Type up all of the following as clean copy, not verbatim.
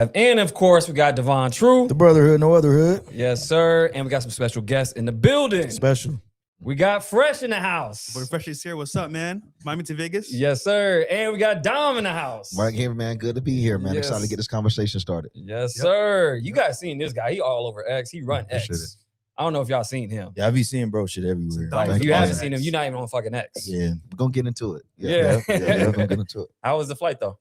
And of course, we got Devon True. The brotherhood, no other hood. Yes, sir. And we got some special guests in the building. Special. We got Fresh in the house. Boy, Fresh is here. What's up, man? Miami to Vegas? Yes, sir. And we got Dom in the house. Mike here, man. Good to be here, man. Yes. Excited to get this conversation started. Yes, sir. You guys seen this guy. He all over X. He run Appreciate X. I don't know if y'all seen him. Yeah, I be seeing bro shit everywhere. Like, if you haven't seen him, you're not even on fucking X. Yeah, we're going to get into it. Yeah. We're going to get into it. How was the flight, though?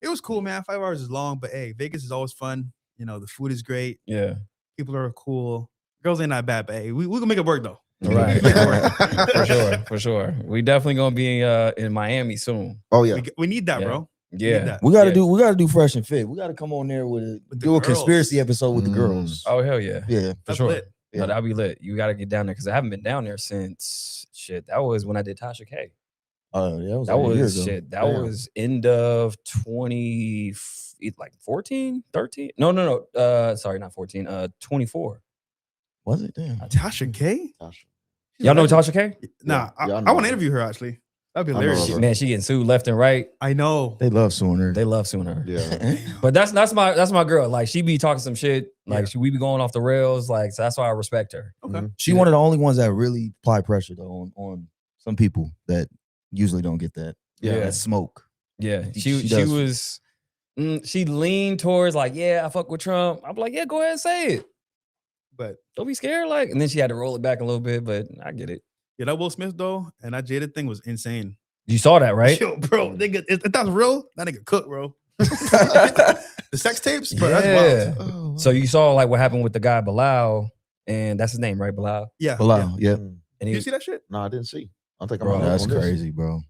It was cool, man. 5 hours is long, but hey, Vegas is always fun. You know, the food is great. Yeah. People are cool. Girls ain't that bad, but hey, we can make it work, though. Right. For sure. We definitely gonna be in Miami soon. Oh, yeah. We need that, Yeah. bro. Yeah. We gotta do fresh and fit. We gotta come on there with the do a girls. conspiracy episode with the girls. Oh hell yeah. Yeah. For That's sure. lit. No, that'll be lit. You gotta get down there because I haven't been down there since shit. That was when I did Tasha K. Oh, yeah, That like a year was ago. shit. That Damn. was end of 14, 13? No. Sorry, not 14. 24. Was it? Damn. Tasha K? Y'all know Tasha K? Nah, Yeah, I I know want to her. interview her, actually. That'd be I know hilarious. her. Man, she getting sued left and right. I know. They love suing her. They love suing her. Yeah. But that's my girl. Like she be talking some shit. Like Yeah. we be going off the rails. Like so that's why I respect her. Okay. She one of the only ones that really apply pressure though on some people that usually don't get that. Yeah. That smoke. Yeah, She she does. was. She leaned towards like, yeah, I fuck with Trump. I'm like, yeah, go ahead and say it. But Don't be scared. Like, and then she had to roll it back a little bit, but I get it. yeah, that Will Smith, though, and that Jada thing was insane. You saw that, right? Yo, bro, nigga, if that's real, that nigga cook, bro. The sex tapes, bro, that's wild. Oh, So you saw like what happened with the guy Bilal, and that's his name, right? Bilal. Yeah. Bilal, yeah. And Did you see that shit? No, I didn't see. I think Bro, I'm That's on this. crazy, bro.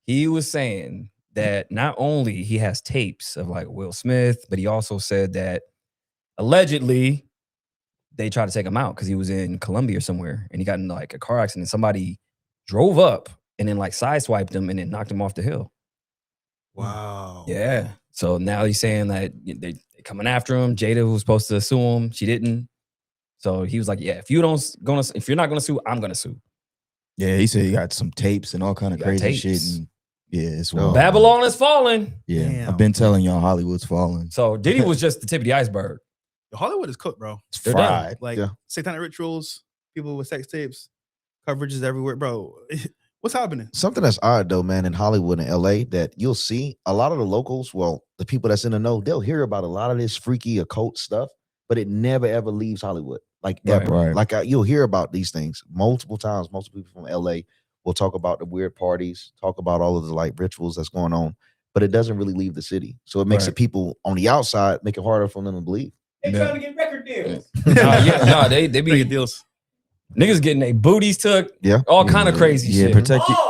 he was saying that not only he has tapes of like Will Smith, but he also said that allegedly they tried to take him out because he was in Colombia or somewhere and he got in like a car accident. Somebody drove up and then like sideswiped him and then knocked him off the hill. Wow. Yeah. So now he's saying that they coming after him. Jada was supposed to sue him. She didn't. So he was like, yeah, if you're not gonna sue, I'm gonna sue. Yeah, he said he got some tapes and all kind of He got crazy shit. tapes. And yeah, it's Oh. wild. Babylon is falling. Yeah, Damn. I've been telling y'all Hollywood's falling. So Diddy was just the tip of the iceberg. Hollywood is cooked, bro. It's They're done. fried. Like Yeah. satanic rituals, people with sex tapes, coverages everywhere, bro. What's happening? Something that's odd though, man, in Hollywood and LA that you'll see a lot of the locals, well, the people that's in the know, they'll hear about a lot of this freaky occult stuff, but it never ever leaves Hollywood. Like Right, ever. right. Like you'll hear about these things multiple times. Most people from LA will talk about the weird parties, talk about all of the like rituals that's going on, but it doesn't really leave the city. So it makes Right. the people on the outside make it harder for them to believe. They Yeah. trying to get record deals. they Big be deals. niggas getting their booties took, Yeah. all kind of crazy Yeah, shit.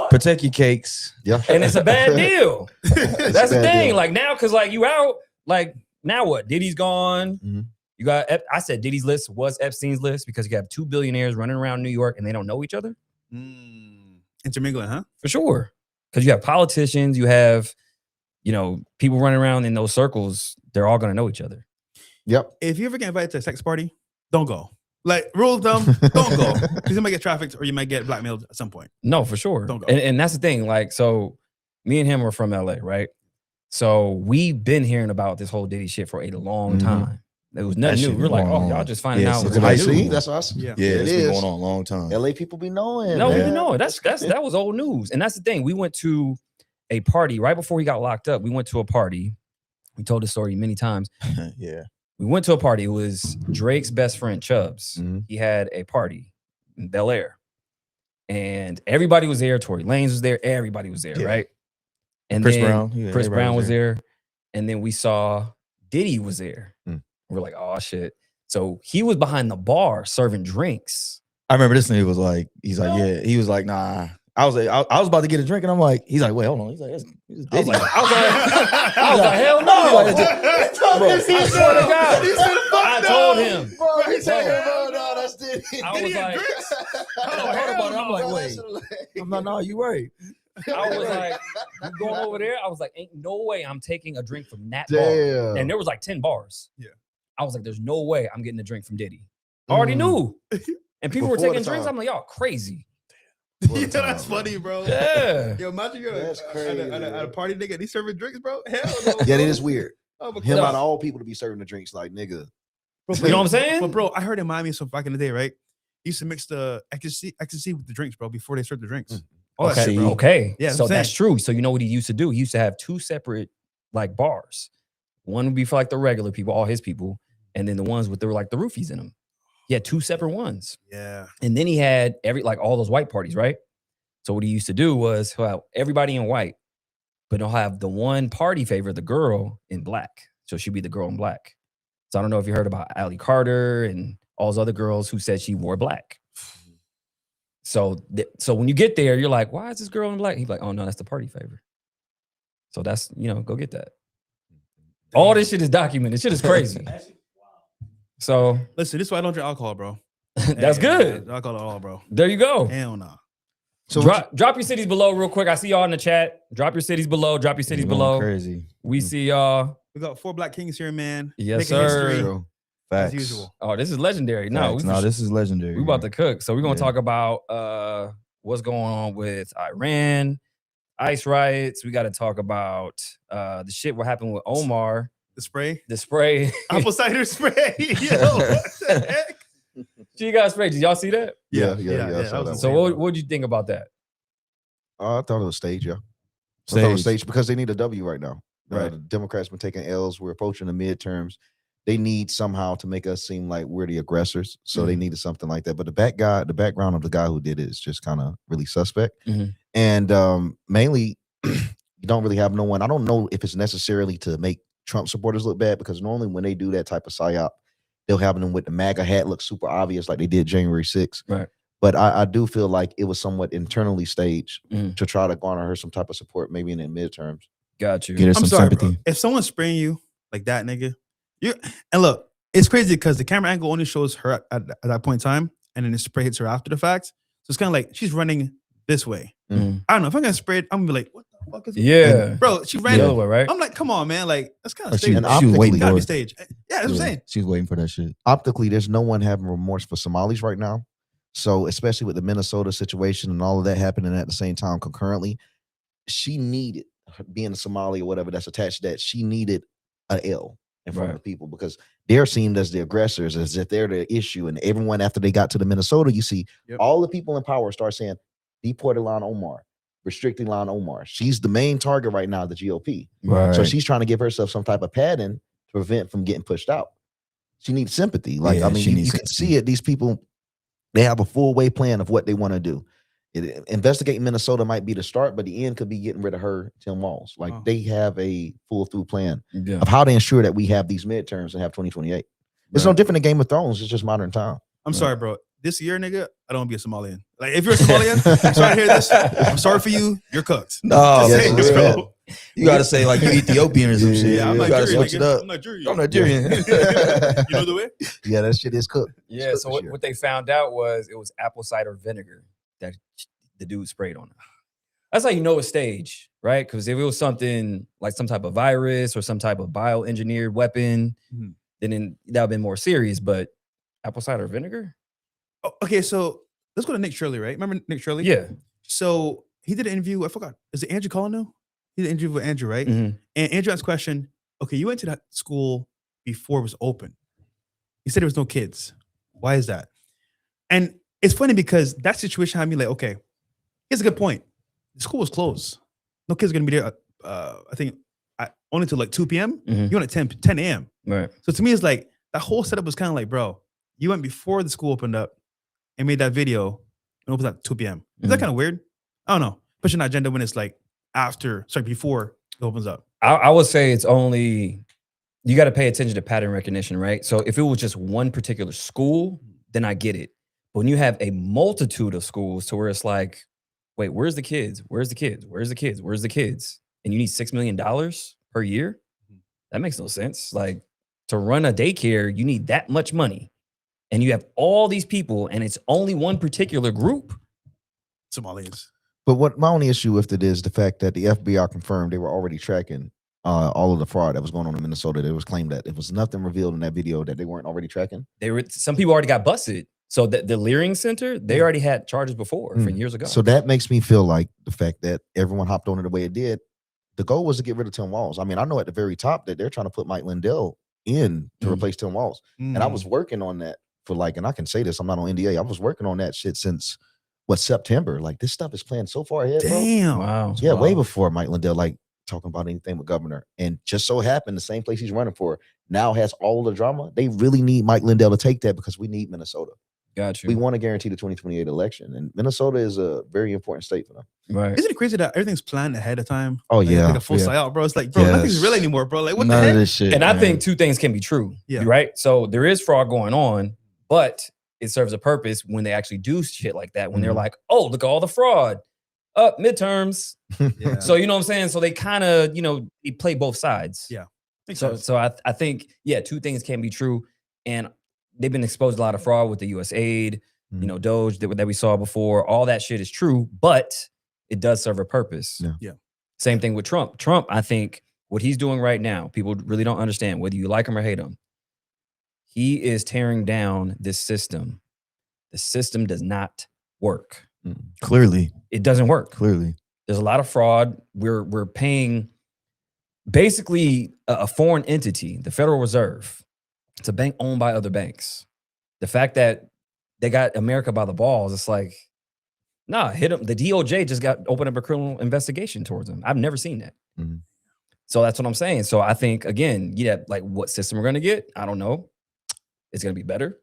protect your cakes. Yeah. And it's a bad deal. It's That's a the bad thing. deal. Like now, cause like you out, like now what? Diddy's gone. Mhm. You got. I said Diddy's list was Epstein's list because you have 2 billionaires running around New York and they don't know each other Intermingling, huh? for sure. Because you have politicians, you have, people running around in those circles. They're all gonna know each other. Yep. If you ever get invited to a sex party, don't go. Like, rule of thumb, don't go. Because you might get trafficked or you might get blackmailed at some point. No, for sure. Don't go. And that's the thing. Like, so me and him are from LA, right? So we've been hearing about this whole Diddy shit for a long Mhm. time. It was That nothing new. shit We're like, been oh, going y'all on. just finding Yeah, out. since what high I school. knew. That's us. Yeah. Yeah, It it's been is. going on a long time. LA people be knowing. No, we man. didn't know it. That was old news. And that's the thing. We went to a party right before he got locked up. We went to a party. We told the story many times. Yeah. We went to a party. It was Drake's best friend, Chubbs. Mhm. He had a party in Bel Air. And everybody was there. Tory Lanez was there. Everybody was there, Yeah. right? And Chris then Brown. Yeah, Chris everybody Brown was there. And then we saw Diddy was there. Mm. We're like, oh shit. So he was behind the bar serving drinks. I remember this nigga was like, he's like, yeah. He was like, nah. I was like, I was about to get a drink, and I'm like, he's like, wait, hold on. He's like, it's I was Diddy. like, hell no. Bro, I swear to God. I told him. Bro, he said, no, that's Diddy. I was like, I heard about it. I'm like, wait. I'm like, no, you right. I was like, you going over there? I was like, ain't no way I'm taking a drink from that bar. Damn. And there was like 10 bars. Yeah. I was like, there's no way I'm getting a drink from Diddy. I already knew. And people were Before the taking drinks. time. I'm like, y'all crazy. Yeah, that's funny, bro. Yeah. Yo, imagine you're That's at crazy. a party, nigga, and he's serving drinks, bro. Hell no. Yeah, bro. it is weird. Him out of all people to be serving the drinks, like nigga. Bro, You know what I'm saying? But bro, I heard in Miami so back in the day, right? He used to mix the ecstasy with the drinks, bro, before they serve the drinks. All that shit, bro. Okay. Yeah, So I'm saying. that's true. So you know what he used to do? He used to have 2 separate like bars. One would be for like the regular people, all his people, and then the ones with the roofies in them. He had 2 separate ones. Yeah. And then he had all those white parties, right? So what he used to do was he'll have everybody in white, but he'll have the one party favor, the girl, in black. So she'd be the girl in black. So I don't know if you heard about Allie Carter and all those other girls who said she wore black. So when you get there, you're like, why is this girl in black? He's like, oh no, that's the party favor. So that's, go get that. All this shit is documented. Shit is crazy. So Listen, this is why I don't drink alcohol, bro. that's good. Alcohol at all, bro. There you go. Hell no. So Drop your cities below real quick. I see y'all in the chat. Drop your cities below. Drop your cities below. Crazy. We see y'all. We got 4 Black Kings here, man. Yes, Making sir. history, Facts. as usual. Oh, this is legendary. No, this is legendary. we about to cook. So we're gonna Yeah. talk about what's going on with Iran, ICE riots. We got to talk about the shit what happened with Omar, The spray. the spray. Apple cider spray. Yo, what the heck? She got sprayed. Did y'all see that? Yeah. yeah, I saw that was that So one. what'd you think about that? I thought it was staged, yeah. I thought it was Stage. staged because they need a W right now. Right. The Democrats been taking L's. We're approaching the midterms. They need somehow to make us seem like we're the aggressors. So they needed something like that. But the background of the guy who did it is just kind of really suspect. Mhm. And mainly, you don't really have no one. I don't know if it's necessarily to make Trump supporters look bad, because normally when they do that type of psyop, they'll have them with the MAGA hat look super obvious like they did January 6th. Right. But I do feel like it was somewhat internally staged Mhm. to try to garner her some type of support, maybe in the midterms. Got you. Get her I'm some sorry, sympathy. bro. If someone's spraying you like that, nigga, and look, it's crazy because the camera angle only shows her at that point in time, and then the spray hits her after the fact. So it's kind of like she's running this way. Mhm. I don't know if I'm gonna spray it. I'm gonna be like, what the fuck is it? Yeah. Bro, she The ran. other way, right? I'm like, come on, man. Like that's kind of Like she, staged. she was waiting Gotta for be it. staged. Yeah, that's what I'm saying. She was waiting for that shit. Optically, there's no one having remorse for Somalis right now. So especially with the Minnesota situation and all of that happening at the same time concurrently, she needed, being a Somali or whatever that's attached to that, she needed an L in front of the people, because they're seen as the aggressors, as if they're the issue. And everyone, after they got to the Minnesota, you see all the people in power start saying, deport Ilhan Omar, restrict Ilhan Omar. She's the main target right now of the GOP. Right. So she's trying to give herself some type of padding to prevent from getting pushed out. She needs sympathy. Like, Yeah, I mean, she you needs can sympathy. see it. These people, they have a full way plan of what they want to do. Investigating Minnesota might be the start, but the end could be getting rid of her, Tim Walz. Like, they have a full through plan Yeah. of how to ensure that we have these midterms and have 2028. It's no different than Game of Thrones. It's just modern time. I'm sorry, bro. This year, nigga, I don't want to be a Somalian. Like, if you're a Somalian, I'm sorry to hear this. I'm sorry for you. You're cooked. No, Just yes, saying, it's bro. bad. you gotta say like you Ethiopian or some shit. Yeah, I'm you gotta Nigerian. switch it Nigga. up. I'm Nigerian. I'm Nigerian. You know the way? Yeah, that shit is cooked. Yeah. So what they found out was it was apple cider vinegar that the dude sprayed on her. That's how you know it's staged, right? Because if it was something like some type of virus or some type of bioengineered weapon, Mhm. Oh, okay, so let's go to Nick Shirley, right? Remember Nick Shirley? Yeah. So he did an interview. I forgot. Is it Andrew Collino? He did an interview with Andrew, right? Mhm. And Andrew asked a question. Okay, you went to that school before it was open. He said there was no kids. Why is that? And it's funny because that situation had me like, okay, here's a good point. The school was closed. No kids are gonna be there. I think only till like 2 p.m. Mhm. You went at 10 a.m. Right. So to me, it's like that whole setup was kind of like, bro, you went before the school opened up and made that video and opened at 2 p.m. Is that Mhm. kind of weird? I don't know. Pushing an agenda when it's like before it opens up. I would say it's only, you got to pay attention to pattern recognition, right? So if it was just one particular school, then I get it. But when you have a multitude of schools to where it's like, wait, where's the kids? Where's the kids? Where's the kids? Where's the kids? And you need $6 million per year? That makes no sense. Like, to run a daycare, you need that much money. And you have all these people and it's only one particular group. Somalians. But what my only issue with it is the fact that the FBI confirmed they were already tracking all of the fraud that was going on in Minnesota. There was claimed that it was nothing revealed in that video that they weren't already tracking. Some people already got busted. So the Leering Center, they already had charges before from years ago. So that makes me feel like the fact that everyone hopped on it the way it did, the goal was to get rid of Tim Walz. I mean, I know at the very top that they're trying to put Mike Lindell in to replace Tim Walz. And I was working on that for like, and I can say this, I'm not on NDA. I was working on that shit since September. Like this stuff is planned so far ahead, bro. Damn. Wow. Yeah, way before Mike Lindell, like talking about anything with governor. And just so happened the same place he's running for now has all the drama. They really need Mike Lindell to take that because we need Minnesota. Got you. We want to guarantee the 2028 election. And Minnesota is a very important state for them. Right. Isn't it crazy that everything's planned ahead of time? Oh, Like, yeah. like a full Yeah. psyop, bro. It's like, bro, nothing's real anymore, bro. Like, what None the of heck? this shit. And I man. think two things can be true. Yeah. Right. So there is fraud going on, but it serves a purpose when they actually do shit like that. When they're like, oh, look at all the fraud. Midterms. Yeah. So you know what I'm saying? So they kind of, they play both sides. Yeah. Makes So sense. so I think, two things can be true. And they've been exposed to a lot of fraud with the US aid, Doge that we saw before. All that shit is true, but it does serve a purpose. Yeah. Yeah. Same thing with Trump. Trump, I think what he's doing right now, people really don't understand whether you like him or hate him. He is tearing down this system. The system does not work. Clearly. It doesn't work. Clearly. There's a lot of fraud. We're paying basically a foreign entity, the Federal Reserve. It's a bank owned by other banks. The fact that they got America by the balls, it's like, nah, hit them. The DOJ just opened up a criminal investigation towards them. I've never seen that. So that's what I'm saying. So I think, again, like what system we're going to get, I don't know. It's going to be better.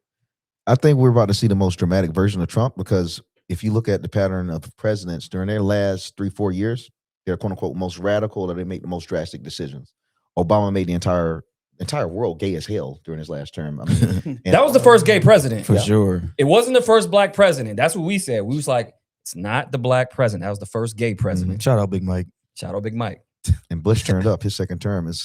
I think we're about to see the most dramatic version of Trump because if you look at the pattern of presidents during their last 3-4 years, they're quote unquote most radical or they make the most drastic decisions. Obama made the entire world gay as hell during his last term. I mean, That was the first gay president. For sure. It wasn't the first black president. That's what we said. We was like, it's not the black president. That was the first gay president. Shout out Big Mike. Shout out Big Mike. And Bush turned up his second term. It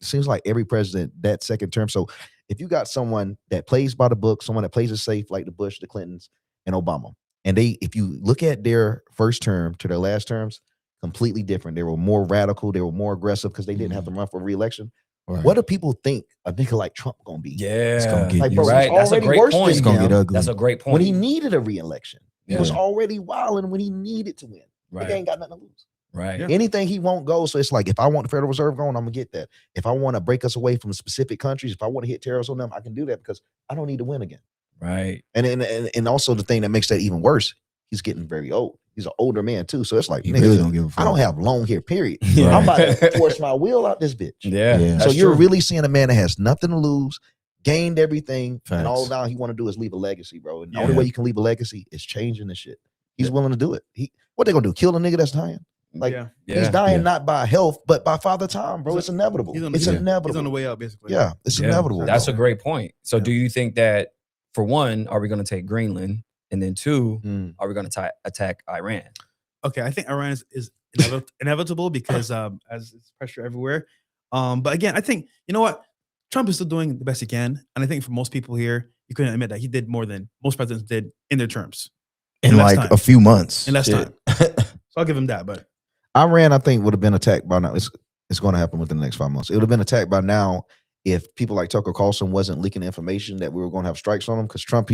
seems like every president that second term. So if you got someone that plays by the book, someone that plays it safe like the Bush, the Clintons, and Obama, and if you look at their first term to their last terms, completely different. They were more radical. They were more aggressive because they didn't have to run for re-election. Right. What do people think a nigga like Trump gonna be? It's gonna Yeah. get Like, you bro, right. he's That's a already great worse point. than It's gonna him get ugly. That's a great point. when he needed a re-election. He was Yeah. already wilding when he needed to win. Right. Nigga ain't got nothing to lose. Right. Yeah. Anything he won't go. So it's like, if I want the Federal Reserve going, I'm gonna get that. If I want to break us away from specific countries, if I want to hit tariffs on them, I can do that because I don't need to win again. Right. And also the thing that makes that even worse, he's getting very old. He's an older man too. So it's like, He nigga, really don't give a fuck. I don't have long hair, period. Yeah. I'm about to force my will out this bitch. Yeah. Yeah. So That's you're true. really seeing a man that has nothing to lose, gained everything, and all Facts. now he want to do is leave a legacy, bro. And the Yeah. only way you can leave a legacy is changing the shit. He's willing to do it. What they gonna do? Kill a nigga that's dying? Like yeah. he's dying Yeah. not by health, but by Father Time, bro. He's It's inevitable. He's on, It's he's inevitable. on the way out, basically. Yeah, it's Yeah. inevitable. That's a bro. great point. So Yeah. do you think that, for one, are we going to take Greenland? And then two, are we going to attack Iran? Okay, I think Iran is inevitable because as it's pressure everywhere. But again, I think, you know what? Trump is still doing the best he can. And I think for most people here, you couldn't admit that he did more than most presidents did in their terms. in less like time. a few months. In less Shit. time. So I'll give him that. But Iran, I think, would have been attacked by now. It's going to happen within the next 5 months. It would have been attacked by now if people like Tucker Carlson wasn't leaking information that we were going to have strikes on him. Because Trump,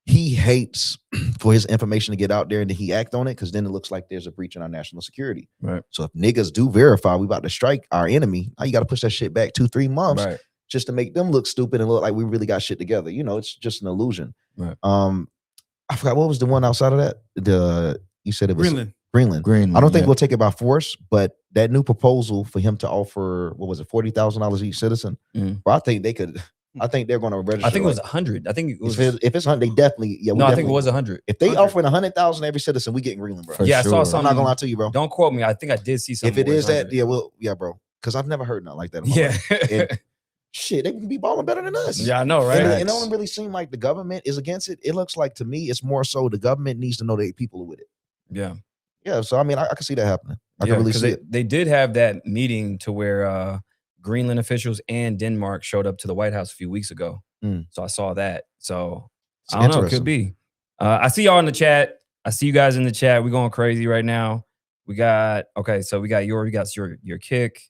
he hates for his information to get out there and then he act on it because then it looks like there's a breach in our national security. Right. So if niggas do verify we about to strike our enemy, now you got to push that shit back 2-3 months Right. just to make them look stupid and look like we really got shit together. You know, it's just an illusion. Right. I forgot what was the one outside of that. You said it was Greenland. Greenland. I don't think we'll take it by force, but that new proposal for him to offer, what was it, $40,000 each citizen? Mhm. Well, I think they could. I think they're going to register. I think it was 100. I think it was. If it's 100, they definitely. Yeah, No, I think it was 100. If they 100. offering 100,000 every citizen, we getting Greenland, bro. For Yeah, I saw sure. I'm something. not gonna lie to you, bro. Don't quote me. I think I did see something. If it where is it's that, 100. yeah, bro. Because I've never heard nothing like that. In my Yeah. life. And shit, they can be balling better than us. Yeah, I know, right? And it don't really seem like the government is against it. It looks like to me, it's more so the government needs to know that people are with it. Yeah. Yeah, so I mean, I can see that happening. I Yeah, can really 'cause see it. they did have that meeting to where Greenland officials and Denmark showed up to the White House a few weeks ago. So I saw that. So It's I don't know. It interesting. could be. I see y'all in the chat. I see you guys in the chat. We're going crazy right now. We got your kick.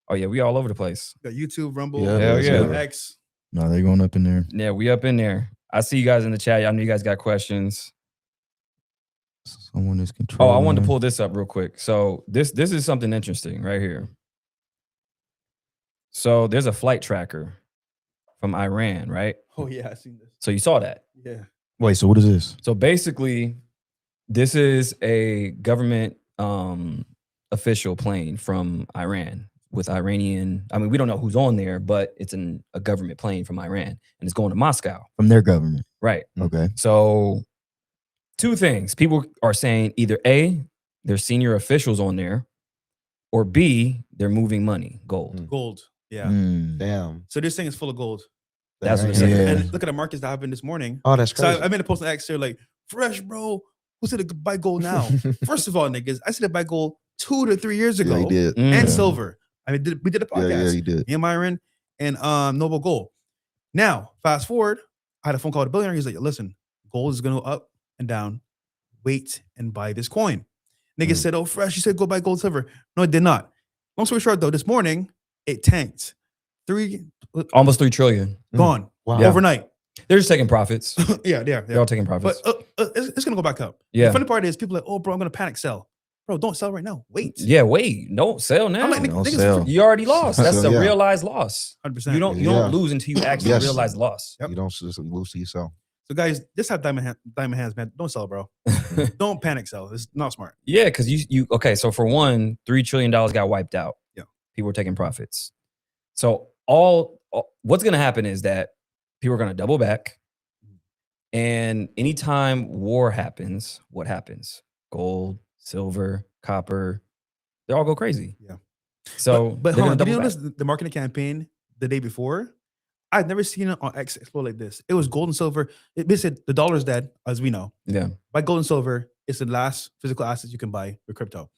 Oh yeah, we all over the place. Got YouTube, Rumble, Yeah, hell yeah. X. No, they're going up in there. Yeah, we up in there. I see you guys in the chat. I know you guys got questions. Someone is Oh, controlling. I wanted to pull this up real quick. So this is something interesting right here. So there's a flight tracker from Iran, right? Oh yeah, I seen this. So you saw that. Yeah. Wait, so what is this? So basically, this is a government official plane from Iran with Iranian. I mean, we don't know who's on there, but it's a government plane from Iran, and it's going to Moscow. From their government. Right. Okay. So two things. People are saying either A, there's senior officials on there, or B, they're moving money, gold. Gold. Yeah. Mm. Damn. So this thing is full of gold. That's what Right. it said. Yeah. And look at the markets that happened this morning. Oh, that's So crazy. I made a post on X. They're like, fresh, bro. Who said to buy gold now? First of all, niggas, I said to buy gold 2 to 3 years ago. Yeah, he did. Mm. And Yeah. silver. I mean, we did a Yeah, podcast. yeah, he did. Me and Myron and Noble Gold. Now, fast forward, I had a phone call to a billionaire. He's like, listen, gold is going to go up and down. Wait and buy this coin. Niggas said, oh, fresh, you said go buy gold, silver. No, it did not. Long story short, though, this morning, it tanked. Almost 3 trillion. Gone Wow. Yeah. overnight. They're just taking profits. Yeah, they are. They're all taking profits. But it's going to go back up. Yeah. The funny part is people are like, oh, bro, I'm going to panic sell. Bro, don't sell right now. Wait. Yeah, wait. Don't sell now. I'm like, Don't niggas, sell. You already lost. That's So, a yeah. realized loss. 100%. You don't Yeah. lose until you actually Yes. realize the loss. Yep. You don't just lose to yourself. So, guys, just have diamond hands, man. Don't sell, bro. Don't panic sell. It's not smart. Yeah, because you okay. So for one, $3 trillion got wiped out. Yeah. People were taking profits. So all what's gonna happen is that people are gonna double back. And anytime war happens, what happens? Gold, silver, copper, they all go crazy. Yeah. So but they're hold on, gonna did you double notice the marketing campaign the day before? I've never seen it on X explode like this. It was gold and silver. It basically said the dollar's dead, as we know. back. Yeah. Buy gold and silver. It's the last physical assets you can buy with crypto.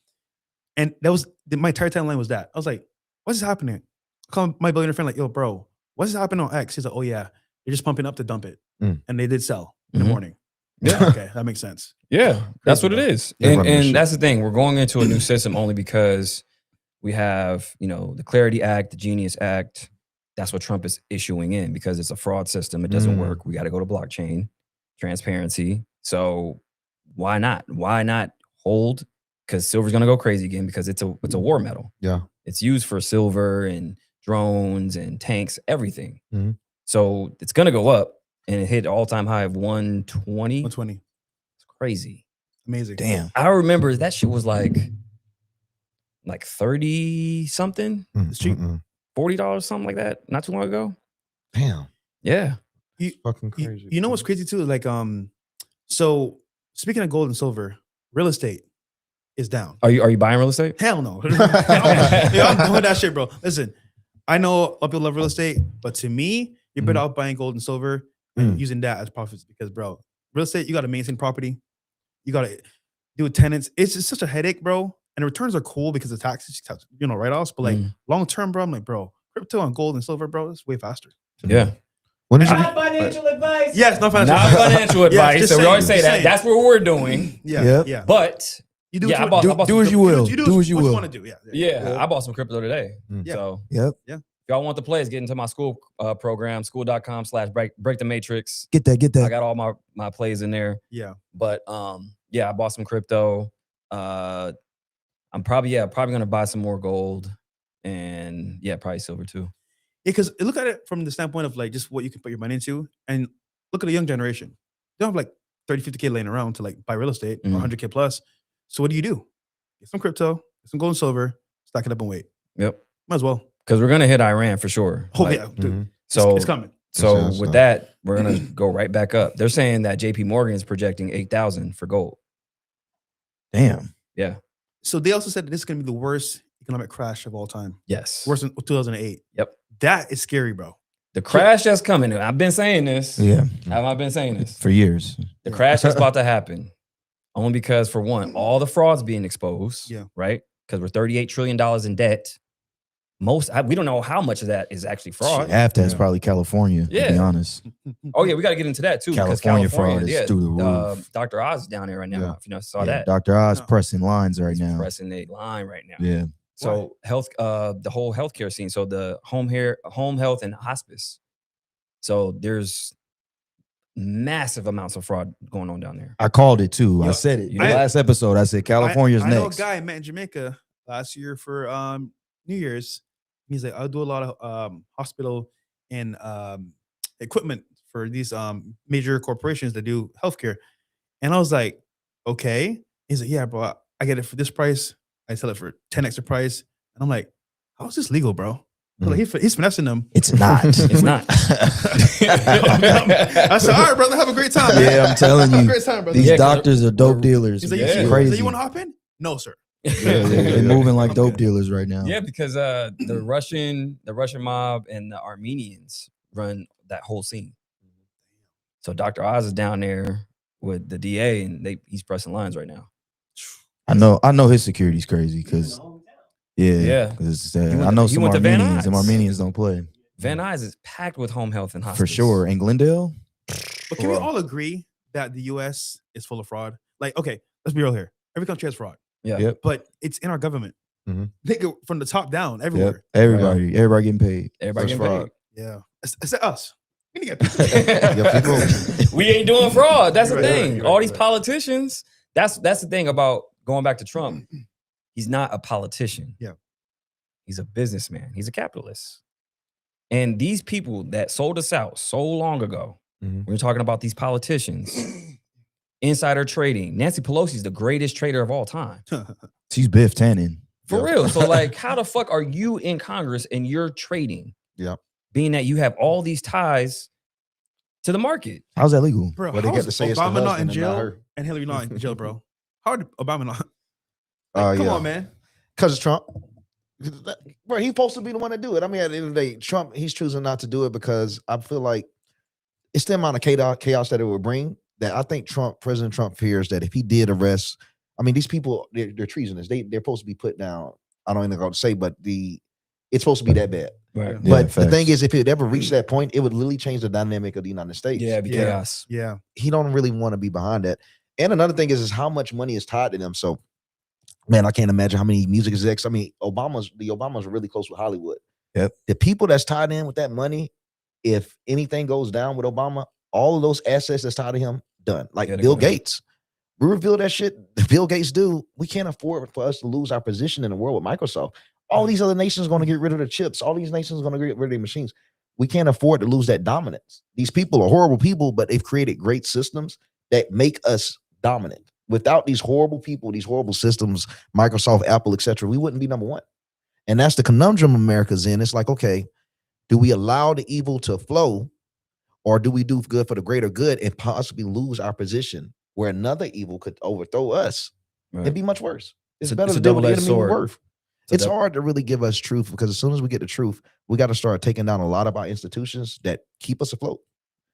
And that was my entire timeline was that. I was like, what's happening? I called my billionaire friend, like, yo, bro, what's happening on X? He's like, oh yeah, they're just pumping up to dump it. Mm. And they did sell in the Mhm. morning. Yeah. Okay, that makes sense. Yeah, that's Crazy, what it bro. is. They're And running the shit. that's the thing. We're going into a new system only because we have, the Clarity Act, the Genius Act. That's what Trump is issuing in because it's a fraud system. It doesn't Mm. work. We got to go to blockchain, transparency. So why not? Why not hold? Because silver's going to go crazy again because it's a war metal. Yeah. It's used for silver and drones and tanks, everything. Mhm. So it's going to go up and it hit all-time high of 120. 120. It's crazy. Amazing. Damn. I remember that shit was like 30 something, It's cheap. $40, something like that, not too long ago. Damn. Yeah. Fucking You, crazy. you know what's crazy too? Like, so speaking of gold and silver, real estate is down. Are you buying real estate? Hell no. Yeah, I'm doing that shit, bro. Listen, I know a lot of people love real estate, but to me, you're better off buying gold and silver and using that as profits because, bro, real estate, you got to maintain property. You got to do with tenants. It's just such a headache, bro. And the returns are cool because of taxes, write-offs. But like long term, bro, I'm like, bro, crypto on gold and silver, bro, it's way faster. Yeah. When did you? Not financial advice. Yes, not financial. Not financial Yeah, advice. just So we saying, always say just that. saying. That's what we're doing. Yeah, Yep. yeah. But You do yeah, what you, I bought Do some as you crypto- will. Do as you what will. want to do. Yeah. Yeah, I bought some crypto today. Mm. Yeah. So Yep. if y'all want the plays, get into my school program, school.com/break the matrix. Get that. Get I that. got all my plays in there. Yeah. But yeah, I bought some crypto. I'm probably gonna buy some more gold and yeah, probably silver too. Yeah, because look at it from the standpoint of like just what you can put your money into, and look at the young generation. They don't have like 30, 50K laying around to like buy real estate or Mhm. 100K plus. So what do? Get some crypto, get some gold and silver, stack it up and wait. Yep. Might as well. Because we're gonna hit Iran for sure. Oh Like, yeah, dude. Mhm. So It's coming. So Yes, with so. that, we're gonna go right back up. They're saying that JP Morgan is projecting 8,000 for gold. Damn. Yeah. So they also said that this is gonna be the worst economic crash of all time. Yes. Worse than 2008. Yep. That is scary, bro. The crash that's coming. I've been saying this. Yeah. Have I been saying this? For years. The crash that's about to happen. Only because for one, all the frauds being exposed. Yeah. Right? Because we're $38 trillion in debt. We don't know how much of that is actually fraud. Half that's Yeah. probably California, to be Yeah. honest. Oh yeah, we got to get into that too. because California fraud is yeah, through the roof. Dr. Oz is down there right now. Yeah. If you saw Yeah, that. Dr. Oz No. pressing lines right He's now. pressing a line right now. Yeah. So the whole healthcare scene. So the home health and hospice. So there's massive amounts of fraud going on down there. I called it too. I Yo, said it. you The know- last episode, I said California's I know a next. guy I met in Jamaica last year for New Year's. He's like, I do a lot of hospital and equipment for these major corporations that do healthcare. And I was like, okay. He's like, yeah, bro, I get it for this price. I sell it for 10 extra price. And I'm like, how is this legal, bro? Like, he's finessing them. It's not. It's not. I said, all right, brother, have a great time. Man. Yeah, I'm telling Have a you. great time, brother. These Yeah, 'cause doctors are dope dealers. He's like, Yeah. he's like, Crazy. you want to hop in? No, sir. They're moving like I'm dope good. dealers right now. Yeah, because the Russian mob and the Armenians run that whole scene. So Dr. Oz is down there with the DA, and he's pressing lines right now. I know his security's crazy because Yeah. because went I to- know he some went to Van Armenians. Some Nuys. Armenians don't play Van Nuys is packed with home health and hospice. for sure. In Glendale, But can we all agree that the US is full of fraud? Like, okay, let's be real here. Every country has fraud, Yeah. Yep. but it's in our government. Mhm. They go from the top down yep. everywhere. Everybody getting paid. Everybody That's getting fraud. Yeah. It's us. We need to get paid. Yeah, people- We ain't doing fraud. That's the You're right, thing. you're right, All you're these right. politicians. That's the thing about going back to Trump. He's not a politician. Yeah. He's a businessman. He's a capitalist. And these people that sold us out so long ago, Mhm. we're talking about these politicians, insider trading. Nancy Pelosi's the greatest trader of all time. She's Biff Tannen. For Yep. real. So, like, how the fuck are you in Congress and you're trading? Yep. Being that you have all these ties to the market. How's that legal? Bro, Well, they how get is to say it's the Obama not in husband and not jail her. and Hillary not in jail, bro? How did Obama not? Oh, Come yeah. on, man. Because it's Trump. Bro, he's supposed to be the one to do it. I mean, at the end of the day, Trump, he's choosing not to do it because I feel like it's the amount of chaos that it would bring that I think President Trump fears that if he did arrest, I mean, these people, they're treasonous. They're supposed to be put down. I don't even know what to say, but it's supposed to be that bad. Right. Yeah, But the facts. thing is, if it ever reached that point, it would literally change the dynamic of the United States. Yeah, it'd be Yeah. chaos. Yeah. He don't really want to be behind that. And another thing is how much money is tied to them. So, man, I can't imagine how many music execs. I mean, the Obamas are really close with Hollywood. Yep. The people that's tied in with that money, if anything goes down with Obama, all of those assets that's tied to him, done. Like Yeah, they're Bill gonna- Gates. We reveal that shit. Bill Gates do. We can't afford for us to lose our position in the world with Microsoft. All these other nations are going to get rid of the chips. All these nations are going to get rid of their machines. We can't afford to lose that dominance. These people are horrible people, but they've created great systems that make us dominant. Without these horrible people, these horrible systems, Microsoft, Apple, etc., we wouldn't be number one. And that's the conundrum America's in. It's like, okay, do we allow the evil to flow, or do we do good for the greater good and possibly lose our position where another evil could overthrow us? Right. It'd be much worse. It's a- better it's to a deal with the double-edged enemy we're sword. worth. It's a It's dou- hard to really give us truth because as soon as we get the truth, we got to start taking down a lot of our institutions that keep us afloat.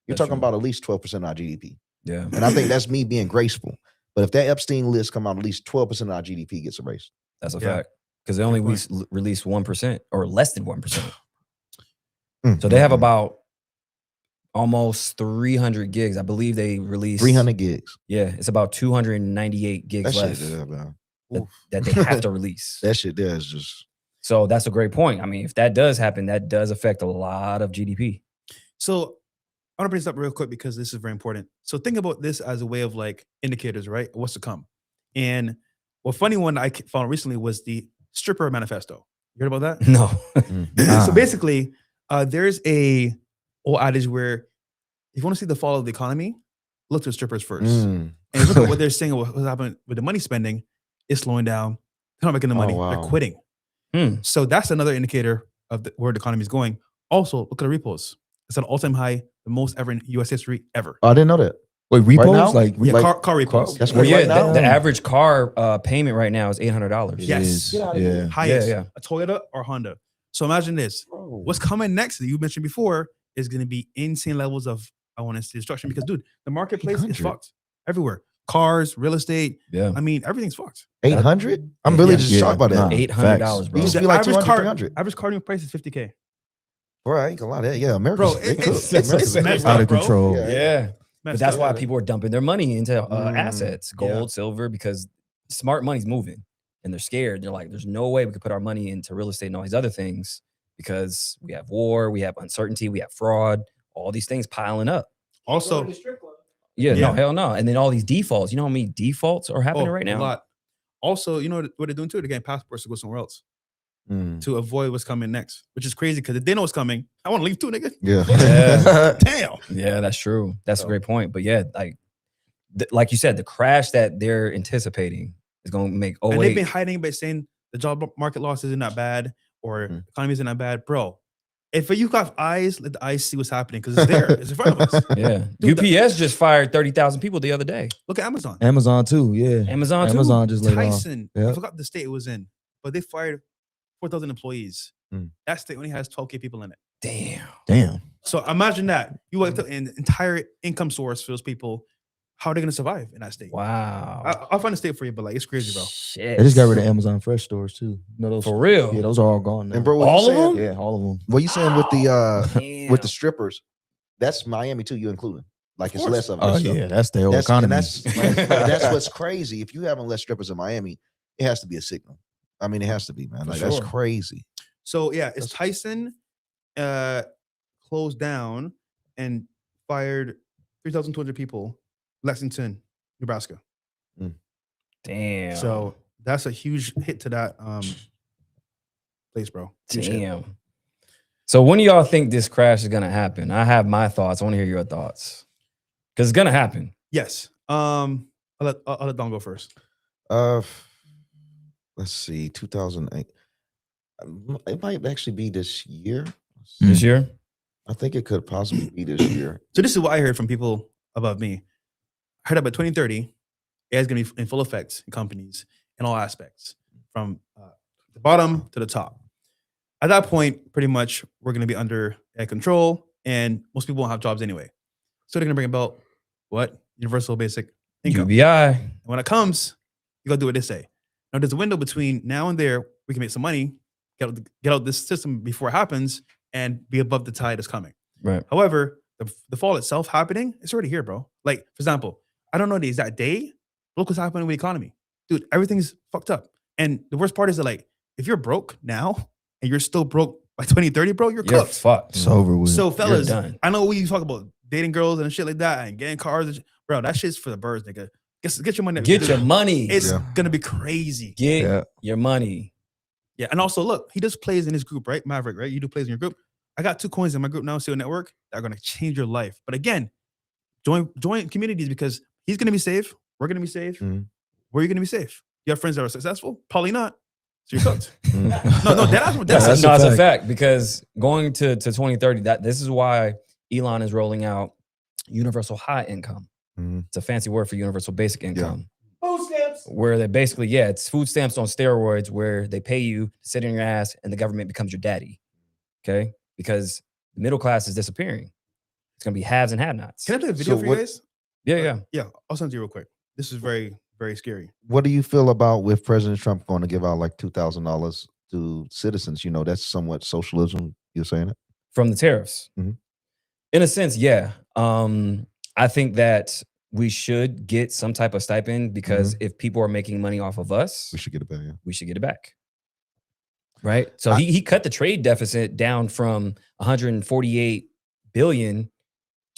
You're That's talking true. about at least 12% of our GDP. Yeah. And I think that's me being graceful. But if that Epstein list come out, at least 12% of our GDP gets erased. That's a Yeah. fact. Because they only point. release 1% or less than 1%. Mm. So they have about almost 300 gigs. I believe they released 300 gigs. Yeah, it's about 298 gigs That left shit there, man. that they have to release. That shit there is just So that's a great point. I mean, if that does happen, that does affect a lot of GDP. So I want to bring this up real quick because this is very important. So think about this as a way of like indicators, right? What's to come. And what funny one I found recently was the stripper manifesto. You heard about that? No. So basically, there's a old adage where if you want to see the fall of the economy, look to strippers first. Mm. And look at what they're saying, what's happening with the money spending is slowing down. They're not making the money. wow. They're quitting. Hmm. So that's another indicator of where the economy is going. Also, look at the repos. It's at an all-time high, the most ever in U.S. history ever. Oh, I didn't know that. Wait, repos? now? Like, Yeah, like- car repos. That's Well, what yeah, right now. the average car payment right now is $800. it Yes. is. Get outta here. Yeah. Highest, yeah. a Toyota or Honda. So imagine this. What's coming next that you mentioned before is going to be insane levels of, I want to say, destruction because, dude, the marketplace is 800. fucked everywhere. Cars, real estate. Yeah. I mean, everything's fucked. 800? I'm really Yeah. just Yeah. shocked by that. Nah. $800, Facts. bro. It used to The be like average 200, car, 300. average car new price is $50K. Bro, I ain't gonna lie to that. Yeah, America. Bro, it's America's messed Out up, of bro. control. Yeah. Yeah. But Messed that's up. why people are dumping their money into assets, gold, Yeah. silver, because smart money's moving and they're scared. They're like, there's no way we could put our money into real estate and all these other things because we have war, we have uncertainty, we have fraud, all these things piling up. Also, Yeah, Yeah. no, hell no. And then all these defaults. You know how many defaults are happening right a now? lot. Also, you know what they're doing too? They're getting passports to go somewhere else to avoid what's coming next, which is crazy because if they know what's coming, I want to leave too, nigga. Yeah. Damn. Yeah, that's true. That's a So- great point. But yeah, like you said, the crash that they're anticipating is going to make. Oh And wait, they've been hiding by saying the job market loss isn't that bad or economy isn't that bad, bro. If you got eyes, let the eyes see what's happening because it's there. It's in front of us. yeah. Dude, UPS just fired 30,000 people the other day. Look at Amazon. Amazon too, yeah. Amazon too? Amazon just laid off. Tyson, I Yep. forgot the state it was in, but they fired 4,000 employees. That state only has 12K people in it. Damn. So imagine that. You wiped out an entire income source for those people. How are they going to survive in that state? Wow. I'll find a state for you, but like it's crazy, bro. Shit. They just got rid of Amazon Fresh stores too. You know those For real. Yeah, those are all gone now. And bro, what All you of saying, them? Yeah, all of them. what you saying with the Damn. strippers? That's Miami too. You including? Like it's course. less of it. Oh So yeah, that's the whole and economy. that's what's crazy. If you having less strippers in Miami, it has to be a signal. I mean, it has to be, man. Like that's sure. crazy. So yeah, it's Tyson closed down and fired 3,200 people, Lexington, Nebraska. Damn. So that's a huge hit to that place, bro. Huge hit. damn. So when do y'all think this crash is gonna happen? I have my thoughts. I want to hear your thoughts. Because it's gonna happen. Yes. I'll let Don go first. Let's see, 2008. It might actually be this year. This year? I think it could possibly be this year. So this is what I heard from people above me. I heard that by 2030, AI is going to be in full effect in companies in all aspects, from the bottom to the top. At that point, pretty much we're going to be under AI control, and most people won't have jobs anyway. So they're going to bring about what? Universal basic income. UBI. And when it comes, you got to do what they say. Now there's a window between now and there. We can make some money, get out this system before it happens, and be above the tide that's coming. Right. However, the fall itself happening, it's already here, bro. Like, for example, I don't know the exact day. Look what's happening with the economy. Dude, everything's fucked up. And the worst part is that, like, if you're broke now and you're still broke by 2030, bro, you're You're cooked. fucked. It's over with. So, fellas, done. I know we talk about dating girls and shit like that and getting cars. And bro, that shit's for the birds, nigga. Get your money. Get your money. It's going to be crazy. Get your money. Yeah. And also, look, he just plays in his group, right? Maverick, right? You do plays in your group. I got 2 coins in my group now, CEO Network, that are going to change your life. But again, join communities because he's going to be safe. We're going to be safe. Mhm. Where are you going to be safe? You have friends that are successful? Probably not. So you're cooked. No, That's, that's no, it's a fact because going to 2030, this is why Elon is rolling out universal high income. Mhm. It's a fancy word for universal basic income. Food stamps. Where they basically, it's food stamps on steroids where they pay you to sit on your ass and the government becomes your daddy. Okay? Because the middle class is disappearing. It's going to be haves and have-nots. Can I play a video So for what- you guys? Yeah. Yeah, I'll send it to you real quick. This is very, very scary. What do you feel about with President Trump going to give out like $2,000 to citizens? You know, that's somewhat socialism. You're saying it? From the tariffs. Mhm. In a sense, yeah. I think that we should get some type of stipend because if people are making money off of us, We should get it back. Yeah. we should get it back. Right? So he cut the trade deficit down from 148 billion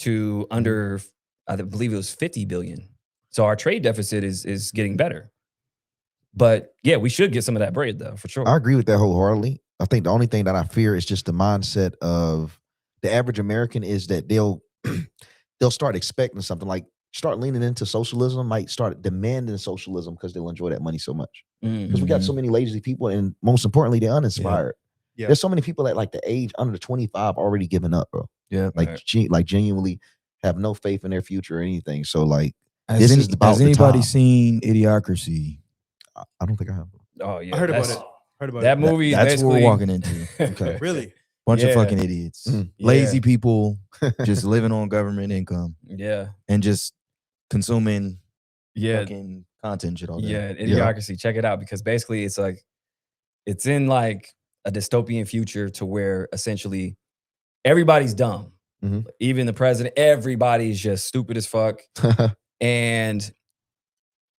to under, I believe it was 50 billion. So our trade deficit is getting better. But yeah, we should get some of that bread though, for sure. I agree with that wholeheartedly. I think the only thing that I fear is just the mindset of the average American is that they'll start expecting something, like start leaning into socialism, might start demanding socialism because they'll enjoy that money so much. Because we got so many lazy people, and most importantly, they're uninspired. Yeah. There's so many people at like the age under 25 already giving up, bro. Yeah. Like Right. like genuinely have no faith in their future or anything. So like Has, this any- is about has the anybody time. seen Idiocracy? I don't think I have. Oh yeah. I heard about that's- it. Heard about That it. movie is That's what we're basically walking into. Okay. Really? Bunch of Yeah. fucking idiots. Mhm. Lazy Yeah. people just living on government income Yeah. and just consuming Yeah. fucking content and shit all day. Yeah, Idiocracy. Check it out because basically it's like it's in like a dystopian future to where essentially everybody's dumb. Mhm. Even the president, everybody's just stupid as fuck. And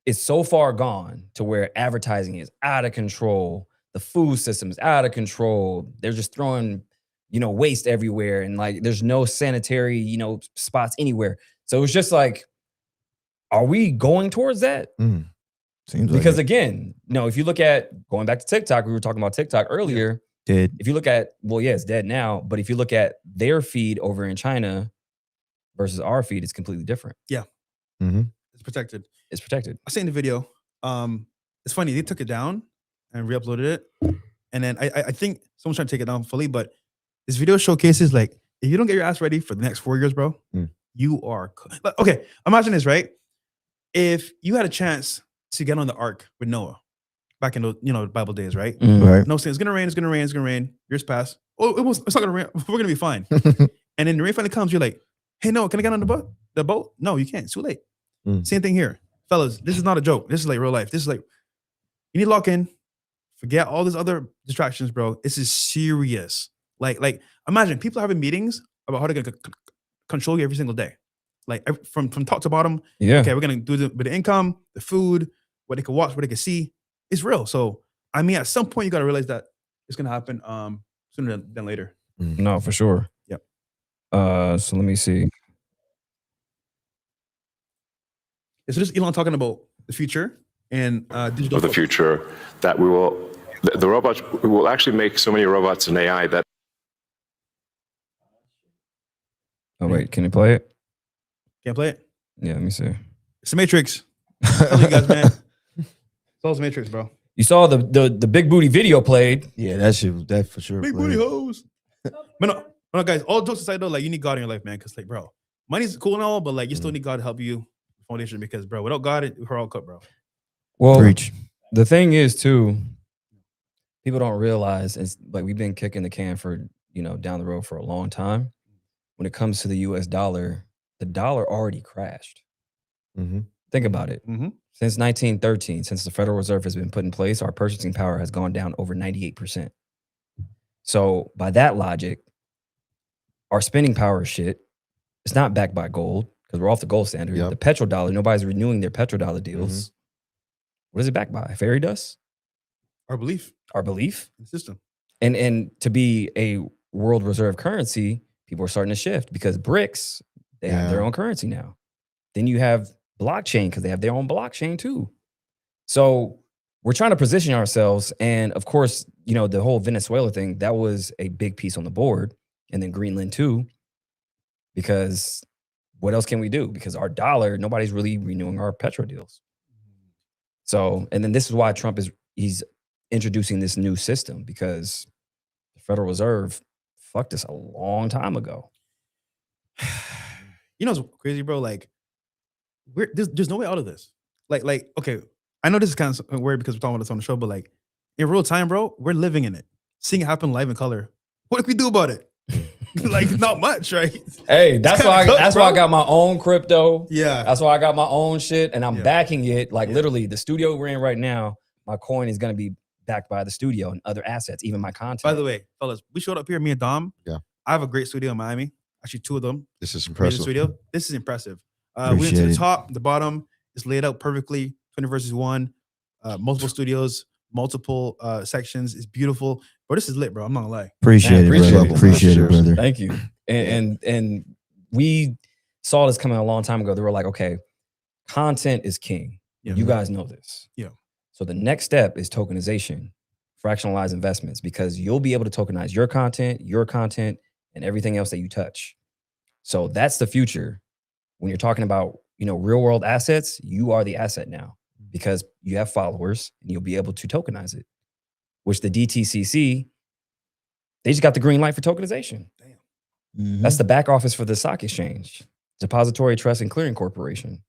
it's so far gone to where advertising is out of control. The food system is out of control. They're just throwing, waste everywhere, and like there's no sanitary, spots anywhere. So it's just like, are we going towards that? Seems Because like again, if you look at going back to TikTok, we were talking about TikTok earlier. dead. If you look at, it's dead now, but if you look at their feed over in China versus our feed, it's completely different. It's protected. It's protected. I seen the video. It's funny, they took it down and re-uploaded it. And then I think someone's trying to take it down fully, but this video showcases like, if you don't get your ass ready for the next 4 years, bro, you are okay. Imagine this, right? If you had a chance to get on the ark with Noah back in the Bible days, right? Right. No saying it's gonna rain, it's gonna rain, it's gonna rain. Years pass. Oh, it's not gonna rain. We're gonna be fine. And then the rain finally comes. You're like, hey, Noah, can I get on the boat? The boat? No, you can't. It's too late. Same thing here, fellas. This is not a joke. This is like real life. This is like, you need to lock in. Forget all these other distractions, bro. This is serious. Like imagine people having meetings about how they're gonna control you every single day. Like from top to bottom. Yeah. Okay, we're gonna do with the income, the food, what they can watch, what they can see. It's real. So I mean, at some point you gotta realize that it's gonna happen sooner than later. No, for sure. Yep. So let me see. So this is Elon talking about the future and digital of the future, that we will, the robots, we will actually make so many robots and AI that. Oh wait, can you play it? Can't play it. Yeah, let me see. It's the Matrix. I'm telling you guys, man. It's all the Matrix, bro. You saw the big booty video played. Yeah, that for sure. Big booty hoes. But no, guys, all jokes aside though, like you need God in your life, man. Because like, bro, money's cool and all, but like you still need God to help you foundation, because bro, without God, we're all cut, bro. Well, Preach. the thing is too, people don't realize, it's like we've been kicking the can for down the road for a long time. When it comes to the US dollar, the dollar already crashed. Think about it. Since 1913, since the Federal Reserve has been put in place, our purchasing power has gone down over 98%. So by that logic, our spending power is shit. It's not backed by gold because we're off the gold standard. Yep. The petrodollar, nobody's renewing their petrodollar deals. What is it backed by? Fairy dust? Our belief Our belief? in the system. And to be a world reserve currency, people are starting to shift because BRICS, they have their own currency now. Then you have blockchain because they have their own blockchain too. So we're trying to position ourselves. And of course, the whole Venezuela thing, that was a big piece on the board. And then Greenland too, because what else can we do? Because our dollar, nobody's really renewing our petro deals. So, and then this is why Trump he's introducing this new system, because the Federal Reserve fucked us a long time ago. You know what's crazy, bro? Like, there's no way out of this. Like, okay, I know this is kind of weird because we're talking about this on the show, but like in real time, bro, we're living in it, seeing it happen live in color. What can we do about it? Like, not much, right? Hey, that's why kinda I got my own crypto. Yeah. That's why I got my own shit, and I'm Yeah. backing it. Like literally, the studio we're in right now, my coin is gonna be backed by the studio and other assets, even my content. By the way, fellas, we showed up here, me and Dom. Yeah. I have a great studio in Miami. Actually, two of them. This is Made the impressive. studio. This is impressive. We went to Appreciate the it. top, the bottom. It's laid out perfectly. 20 versus 1. Multiple studios, multiple sections. It's beautiful. But this is lit, bro. I'm not gonna lie. Appreciate it, appreciate brother. it. Appreciate it, brother. Thank you. And we saw this coming a long time ago. They were like, okay, content is king. Yeah. You guys know this. Yeah. So the next step is tokenization, fractionalized investments, because you'll be able to tokenize your content, and everything else that you touch. So that's the future. When you're talking about, real world assets, you are the asset now because you have followers and you'll be able to tokenize it, which the DTCC, they just got the green light for tokenization. That's the back office for the stock exchange, Depository Trust and Clearing Corporation.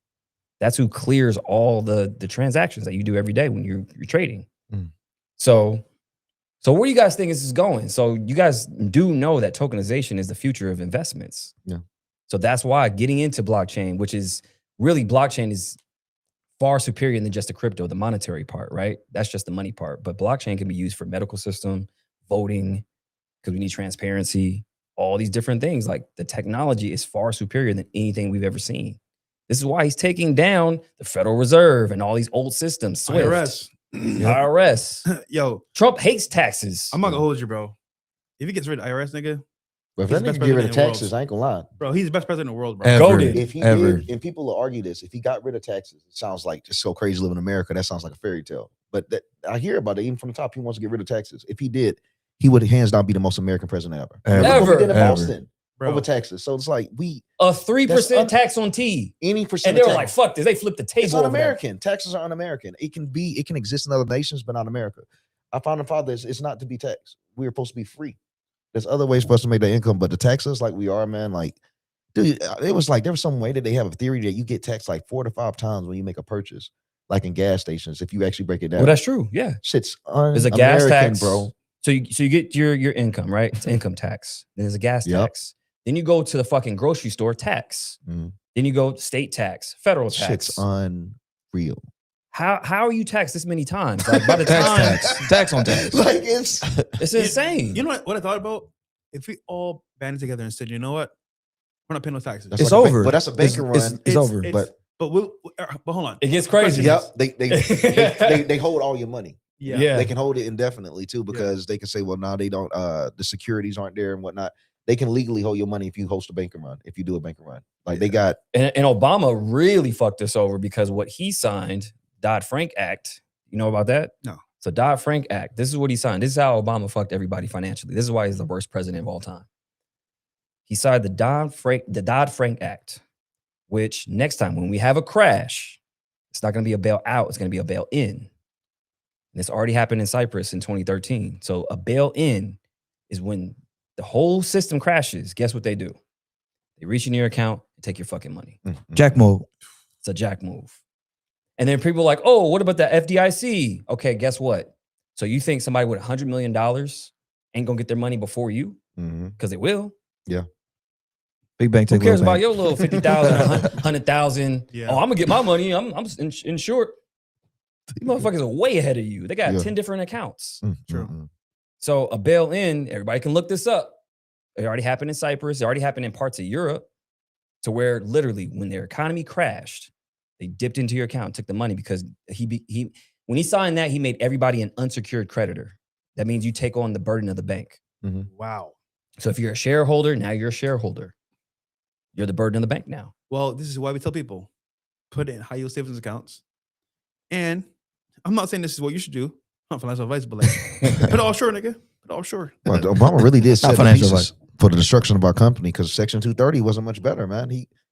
That's who clears all the transactions that you do every day when you're trading. So where do you guys think this is going? So you guys do know that tokenization is the future of investments. Yeah. So that's why getting into blockchain, which is really, blockchain is far superior than just the crypto, the monetary part, right? That's just the money part. But blockchain can be used for medical system, voting, because we need transparency, all these different things. Like the technology is far superior than anything we've ever seen. This is why he's taking down the Federal Reserve and all these old systems. SWIFT, IRS. IRS. Yo, Trump hates taxes. I'm not gonna hold you, bro. If he gets rid of IRS, nigga, But if He's that the best nigga get rid president of in the world. taxes, I ain't gonna lie. Bro, he's the best president in the world, bro. Ever. Goated. If he Ever. did, and people will argue this, if he got rid of taxes, it sounds like just so crazy living in America. That sounds like a fairy tale. But that, I hear about it even from the top. He wants to get rid of taxes. If he did, he would hands down be the most American president ever. Look what we did in Ever. Boston Bro. over taxes. So it's like A 3% un- tax on tea. any percent. And they of were tax- like, fuck this. They flipped the table. it's over that. un-American. Taxes are un-American. It can exist in other nations, but not America. Our founding fathers, it's not to be taxed. We're supposed to be free. There's other ways for us to make that income, but the taxes like we are, man, like, dude, it was like there was some way that they have a theory that you get taxed like 4 to 5 times when you make a purchase, like in gas stations, if you actually break it down. Well, that's true. Yeah. Shit's There's a un-American, gas tax, bro. So you get your income, right? It's income tax. Then there's a gas Yep. tax. Then you go to the fucking grocery store, tax. Mhm. Then you go state tax, federal tax. Shit's unreal. How are you taxed this many times? Like by the time Tax on tax. Like it's insane. You know what I thought about? If we all banded together and said, you know what? We're not paying no taxes. That's It's like over. but that's a banker run. It's over. But but hold on. It gets crazy. yep, they hold all your money. Yeah. They can hold it indefinitely too because they can say, well, now they don't. The securities aren't there and whatnot. They can legally hold your money if you host a banker run. If you do a banker run, like they got. And Obama really fucked us over because what he signed, Dodd-Frank Act. You know about that? No. So Dodd-Frank Act. This is what he signed. This is how Obama fucked everybody financially. This is why he's the worst president of all time. He signed the Dodd-Frank Act, which next time when we have a crash, it's not going to be a bail-out. It's going to be a bail-in. And this already happened in Cyprus in 2013. So a bail-in is when the whole system crashes. Guess what they do? They reach into your account and take your fucking money. Jack move. It's a jack move. And then people are like, oh, what about the FDIC? Okay, guess what? So you think somebody with $100 million ain't gonna get their money before you? Because they will. Yeah. Big bank. Who cares about your little 50,000, 100,000? Yeah. Oh, I'm gonna get my money. I'm insured. These motherfuckers are way ahead of you. They got 10 different accounts. True. So a bail-in, everybody can look this up. It already happened in Cyprus. It already happened in parts of Europe, to where literally when their economy crashed, they dipped into your account, took the money because when he signed that, he made everybody an unsecured creditor. That means you take on the burden of the bank. Wow. So if you're a shareholder, now you're a shareholder. You're the burden of the bank now. Well, this is why we tell people put it in high yield savings accounts. And I'm not saying this is what you should do. Not financial advice, but like put it offshore, nigga. Put it offshore. Well, Obama really did set the financial pieces for the destruction of our company because Section 230 wasn't much better, man.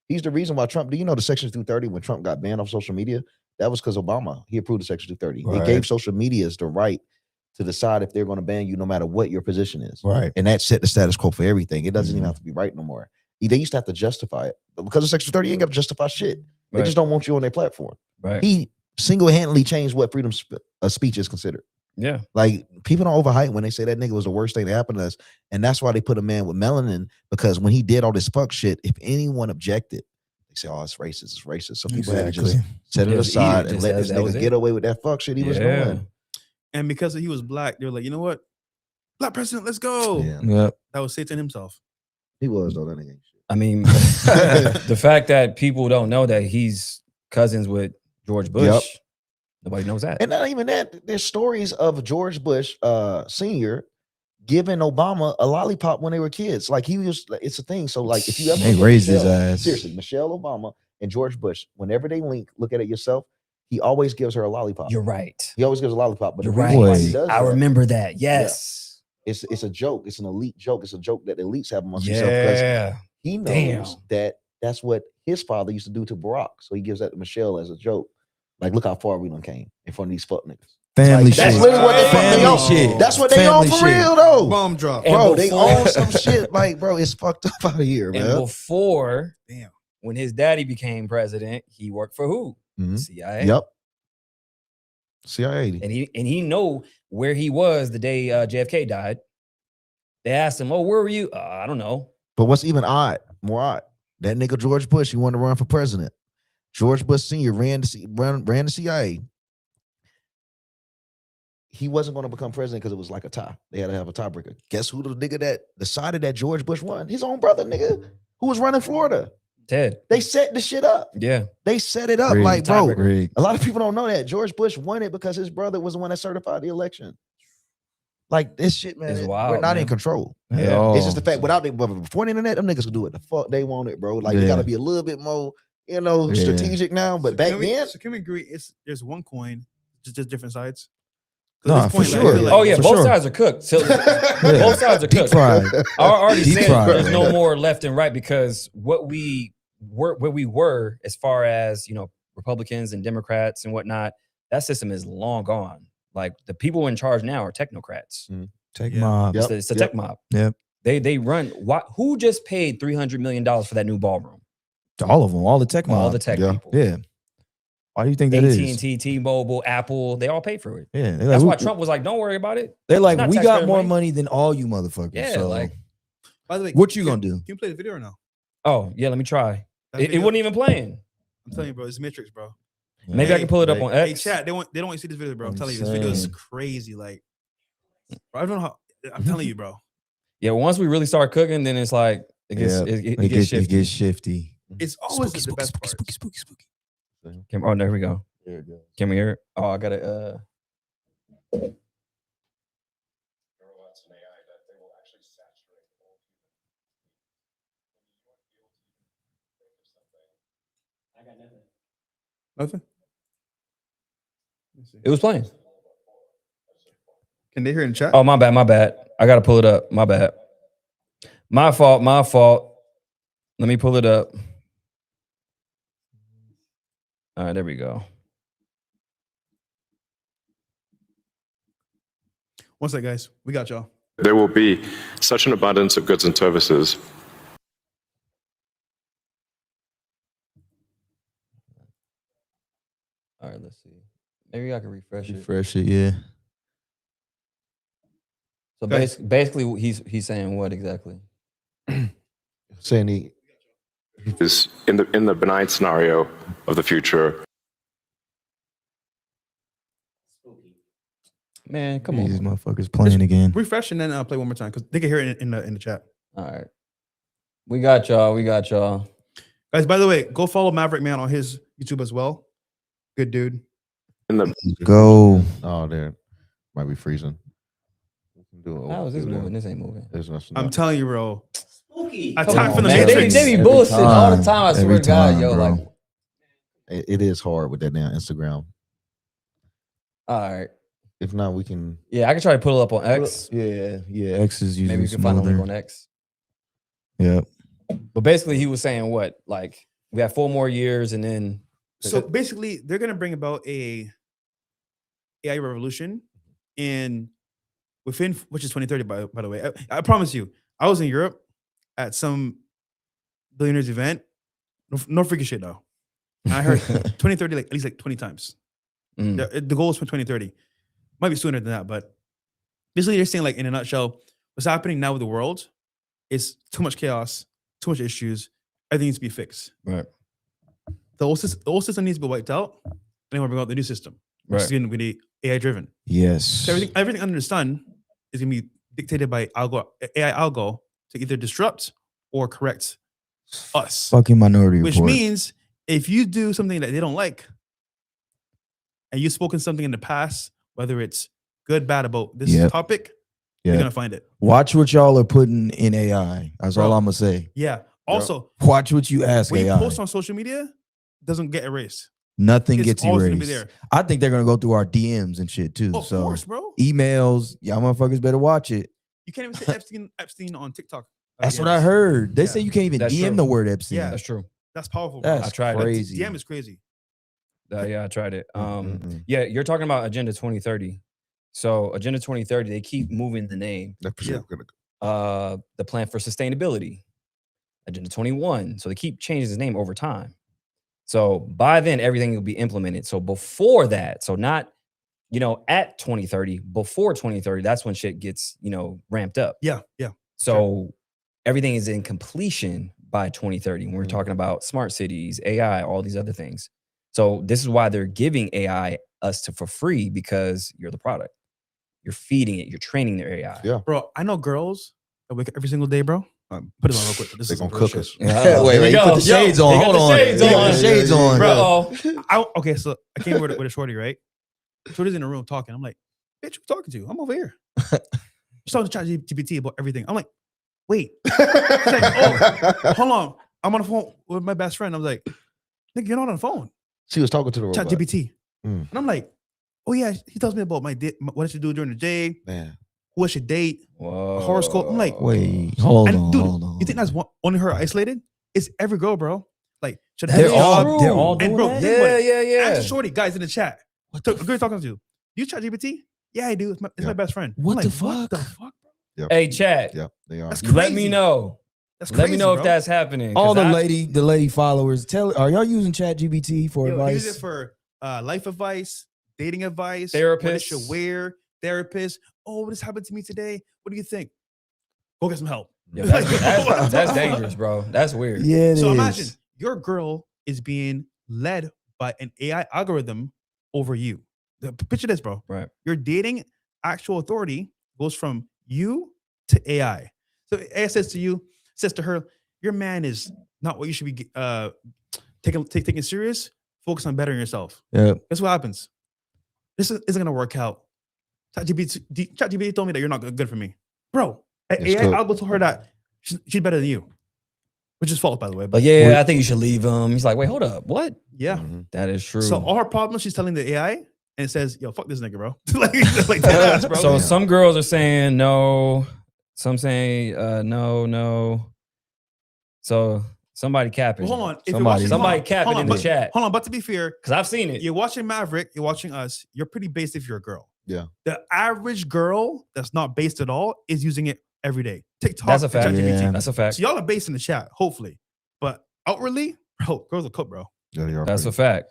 He's the reason why Trump. Do you know the Section 230 when Trump got banned off social media? That was because Obama. He approved the Section 230. Right. It gave social medias the right to decide if they're going to ban you no matter what your position is. Right. And that set the status quo for everything. It doesn't even have to be right no more. They used to have to justify it. But because of Section 30, you ain't got to justify shit. They Right. just don't want you on their platform. Right. He single-handedly changed what freedom of speech is considered. Yeah. Like people don't overhype when they say that nigga was the worst thing that happened to us. And that's why they put a man with melanin, because when he did all this fuck shit, if anyone objected, they say, oh, it's racist, it's racist. So people had to just set it It was aside easy, and just let that- this that was nigga it. get away with that fuck shit he was doing. And because he was black, they were like, you know what? Black president, let's go. Yeah. Yep. That was Satan himself. He was though, that nigga ain't shit. I mean, the fact that people don't know that he's cousins with George Bush, Yep. nobody knows that. And not even that, there's stories of George Bush Sr. giving Obama a lollipop when they were kids. Like he was, it's a thing. So like if you ever They look at raised his Michelle- ass. Seriously, Michelle Obama and George Bush, whenever they look at it yourself, he always gives her a lollipop. You're right. He always gives a lollipop. But You're the reason why he right. does I that, remember that. Yes. it's a joke. It's an elite joke. It's a joke that elites have amongst themselves because Yeah. he knows Damn. that that's what his father used to do to Barack. So he gives that to Michelle as a joke. Like, look how far we done came in front of these fuck niggas. Family Like, shit. that's literally what the fuck they Family own. shit. That's what they own Family for shit. real though. Bomb drop. And Bro, they before- own some shit. Like, bro, it's fucked up out of here, And man. before, Damn. when his daddy became president, he worked for who? Mhm. CIA. Yep. CIA. And he know where he was the day JFK died. They asked him, "Oh, where were you?" I don't know. But what's even more odd, that nigga George Bush, he wanted to run for president. George Bush Sr. ran the CIA. He wasn't going to become president because it was like a tie. They had to have a tiebreaker. Guess who the nigga that decided that George Bush won? His own brother, nigga, who was running Florida. Ted. They set the shit up. Yeah. They set it up. Rigged. Like, bro, Rigged. a lot of people don't know that. George Bush won it because his brother was the one that certified the election. Like this shit, man. It's we're wild, not in man. control. Yeah. It's just the fact without it, but before the internet, them niggas could do what the fuck they wanted, bro. Like they Yeah. gotta be a little bit more, strategic now. But back then, so can we agree? There's one coin, just different sides. 'Cause Nah, at this for point, like, I sure. feel like- Oh yeah, For both sure. sides are cooked. So both sides are Deep cooked. fried. I already Deep said fried. there's no more left and right because what we were as far as Republicans and Democrats and whatnot, that system is long gone. Like the people in charge now are technocrats. Tech Yeah. mob. Yep. It's a tech mob. Yep. They run. Who just paid $300 million for that new ballroom? All of them. All the tech mob. All the tech Yeah. people. Yeah. Why do you think that is? AT&T, T-Mobile, Apple, they all paid for it. Yeah. They're That's like, why Trump was like, "Don't worry about it." They're like, not we got taxpayer more money. money than all you motherfuckers. Yeah, so like- By the way, what you can- gonna do? Can you play the video or no? Oh yeah, let me try. That It video- wasn't even playing. I'm telling you, bro. It's Matrix, bro. Maybe I Hey, can pull it up hey, on Hey, X. chat. They don't want to see this video, bro. I'm I'm telling you, this video is saying. crazy. Like, bro, I don't know how. I'm telling you, bro. Yeah, once we really start cooking, then it's like it gets Yeah, it, It gets gets shifty. shifty. It's always the best part. spooky. Oh, there we go. there it goes. Can we hear it? Oh, I got it. Nothing. Let me see. It was playing. Can they hear in the chat? Oh, my bad. I gotta pull it up. My bad. My fault. Let me pull it up. All right, there we go. One sec, guys. We got y'all. There will be such an abundance of goods and services. All right, let's see. Maybe I can refresh it. Refresh it, yeah. So Okay. basically, he's saying what exactly? Saying he Is in the benign scenario of the future, Man, come These on. motherfuckers playing again. Refresh and then play one more time because they can hear it in the chat. All right. We got y'all. Guys, by the way, go follow Maverick Man on his YouTube as well. Good dude. in the Go. Oh, there might be freezing. We can do it. How is this moving? This ain't moving. I'm telling you, bro. Spooky. Attack Come on, from the man. Matrix. They be Every bullshitting all the time. time. I swear Every to God, time, yo. bro. Like, It is hard with that now Instagram. all right. If not, we can. Yeah, I can try to pull it up on X. Yeah. X is usually Maybe you can find a link on X. Yep. But basically, he was saying what? Like, we have 4 more years, and then So basically, they're gonna bring about a AI revolution which is 2030. By the way, I promise you, I was in Europe at some billionaires event. No freaky shit though. And I heard 2030 like at least like 20 times. Mm. The goal is for 2030. Might be sooner than that, but basically they're saying like in a nutshell, what's happening now with the world is too much chaos, too much issues. Everything needs to be fixed. Right. The old system needs to be wiped out, and then we'll bring out the new system, which is Right. going to be AI driven. Yes. So everything under the sun is going to be dictated by AI algo to either disrupt or correct us. Fucking Minority Which Report. means if you do something that they don't like, and you've spoken something in the past, whether it's good, bad about this Yep. topic, Yeah. you're gonna find it. Watch what y'all are putting in AI. That's all Bro. I'm gonna say. Yeah. Also, Watch what you ask when you AI. post on social media, it doesn't get erased. Nothing It's gets always gonna be erased. there. I think they're gonna go through our DMs and shit too. Of so course, bro. emails, y'all motherfuckers better watch it. You can't even say Epstein on TikTok. That's what DMs. I heard. They Yeah. say you can't even That's DM true. the word Epstein. Yeah. That's true. That's powerful, bro. That's I tried it. crazy. DM is crazy. Yeah, I tried it. Mm-mm. Yeah, you're talking about Agenda 2030. So Agenda 2030, they keep moving the name. That's for Yeah. sure gonna The plan for sustainability, Agenda 21. So they keep changing his name over time. So by then, everything will be implemented. So before that, so not, at 2030, before 2030, that's when shit gets, ramped up. Yeah. Yeah. So everything is in completion by 2030. When we're Mhm. talking about smart cities, AI, all these other things. So this is why they're giving AI us for free, because you're the product. You're feeding it. You're training their AI. Yeah. Bro, I know girls that wake up every single day, bro. Put it on real quick. This They is gonna some real cook shit. us. Uh-oh. Wait, Here we you put go. the shades Yo, on. they got Hold the on. shades You got on. the shades on. Bro. Okay, so I came with a shorty, right? Shorty's in the room talking. I'm like, bitch, who talking to? I'm over here. She's talking to ChatGPT about everything. I'm like, wait. She's like, oh, hold on. I'm on the phone with my best friend. I was like, nigga, you're not on the phone. She was talking to the robot. ChatGPT. Mm. And I'm like, oh yeah, he tells me about what I should do during the day, Man. who I should date, Whoa. horoscope. I'm like, Wait, hold and on, dude, hold on. you think that's only her isolated? It's every girl, bro. Like, should I They're have a all job? they're all And doing bro, that? think about Yeah, it. yeah, yeah. Ask shorty guys in the chat. What the girl talking to? Do you chat GPT? Yeah, I do. It's my best friend. What I'm the like, fuck? What the fuck, bro? Yep. Hey, chat. Yep, they are. That's Let me crazy. know. That's Let me crazy, know if bro. that's happening. All 'cause the lady followers, are y'all using ChatGPT for Yo, advice? use it for life advice, dating advice, what they Therapists. should wear, therapist. Oh, this happened to me today. What do you think? Go get some help. Yeah, that's dangerous, bro. That's weird. Yeah, it So is. imagine your girl is being led by an AI algorithm over you. Picture this, bro. Right. Your dating actual authority goes from you to AI. So AI says to her, your man is not what you should be taking serious. Focus on bettering yourself. Yeah. Guess what happens? This isn't gonna work out. ChatGPT told me that you're not good for me, bro. It's AI cool. algorithm told her that she's better than you, which is false, by the way. But yeah, I think you should leave him. He's like, wait, hold up. What? yeah. Mhm. That is true. So all her problems, she's telling the AI, and it says, "Yo, fuck this nigga, bro." like dead ass, bro. So some girls are saying no. Some saying no. So somebody capping. Well, hold on. If Somebody- you're watching, somebody hold on, capping hold on, in the but- chat. Hold on, but to be fair, Because I've seen it. you're watching Maverick, you're watching us. You're pretty based if you're a girl. Yeah. The average girl that's not based at all is using it every day. TikTok, That's a fact. and ChatGPT. Yeah. That's a fact. So y'all are based in the chat, hopefully, but outwardly, bro, girls are cook, bro. Yeah, they are That's a pretty- fact.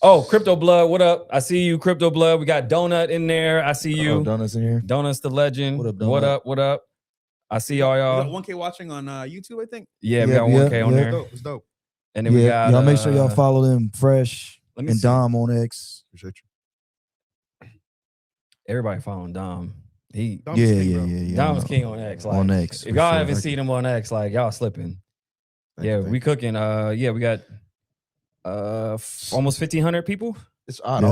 Oh, Crypto Blood, what up? I see you, Crypto Blood. We got Donut in there. I see Oh, you. donuts in here. Donut's the legend. What up, What Donut? up? What up? I see all We got y'all. 1K watching on YouTube, I think. Yeah, we Yeah, got 1K on yeah. there. Dope. It's dope. And then we got y'all make sure y'all follow them Fresh let me and see. Dom on X. Appreciate you. Everybody following Dom. He Dom's Yeah, king, yeah, bro. yeah, yeah. Dom's I know. king on X. Like, On X, If for y'all sure. haven't seen him on X, like y'all slipping. Thank Yeah, you, we thank cooking. Yeah, we got almost 1,500 people. you. It's odd. Yeah.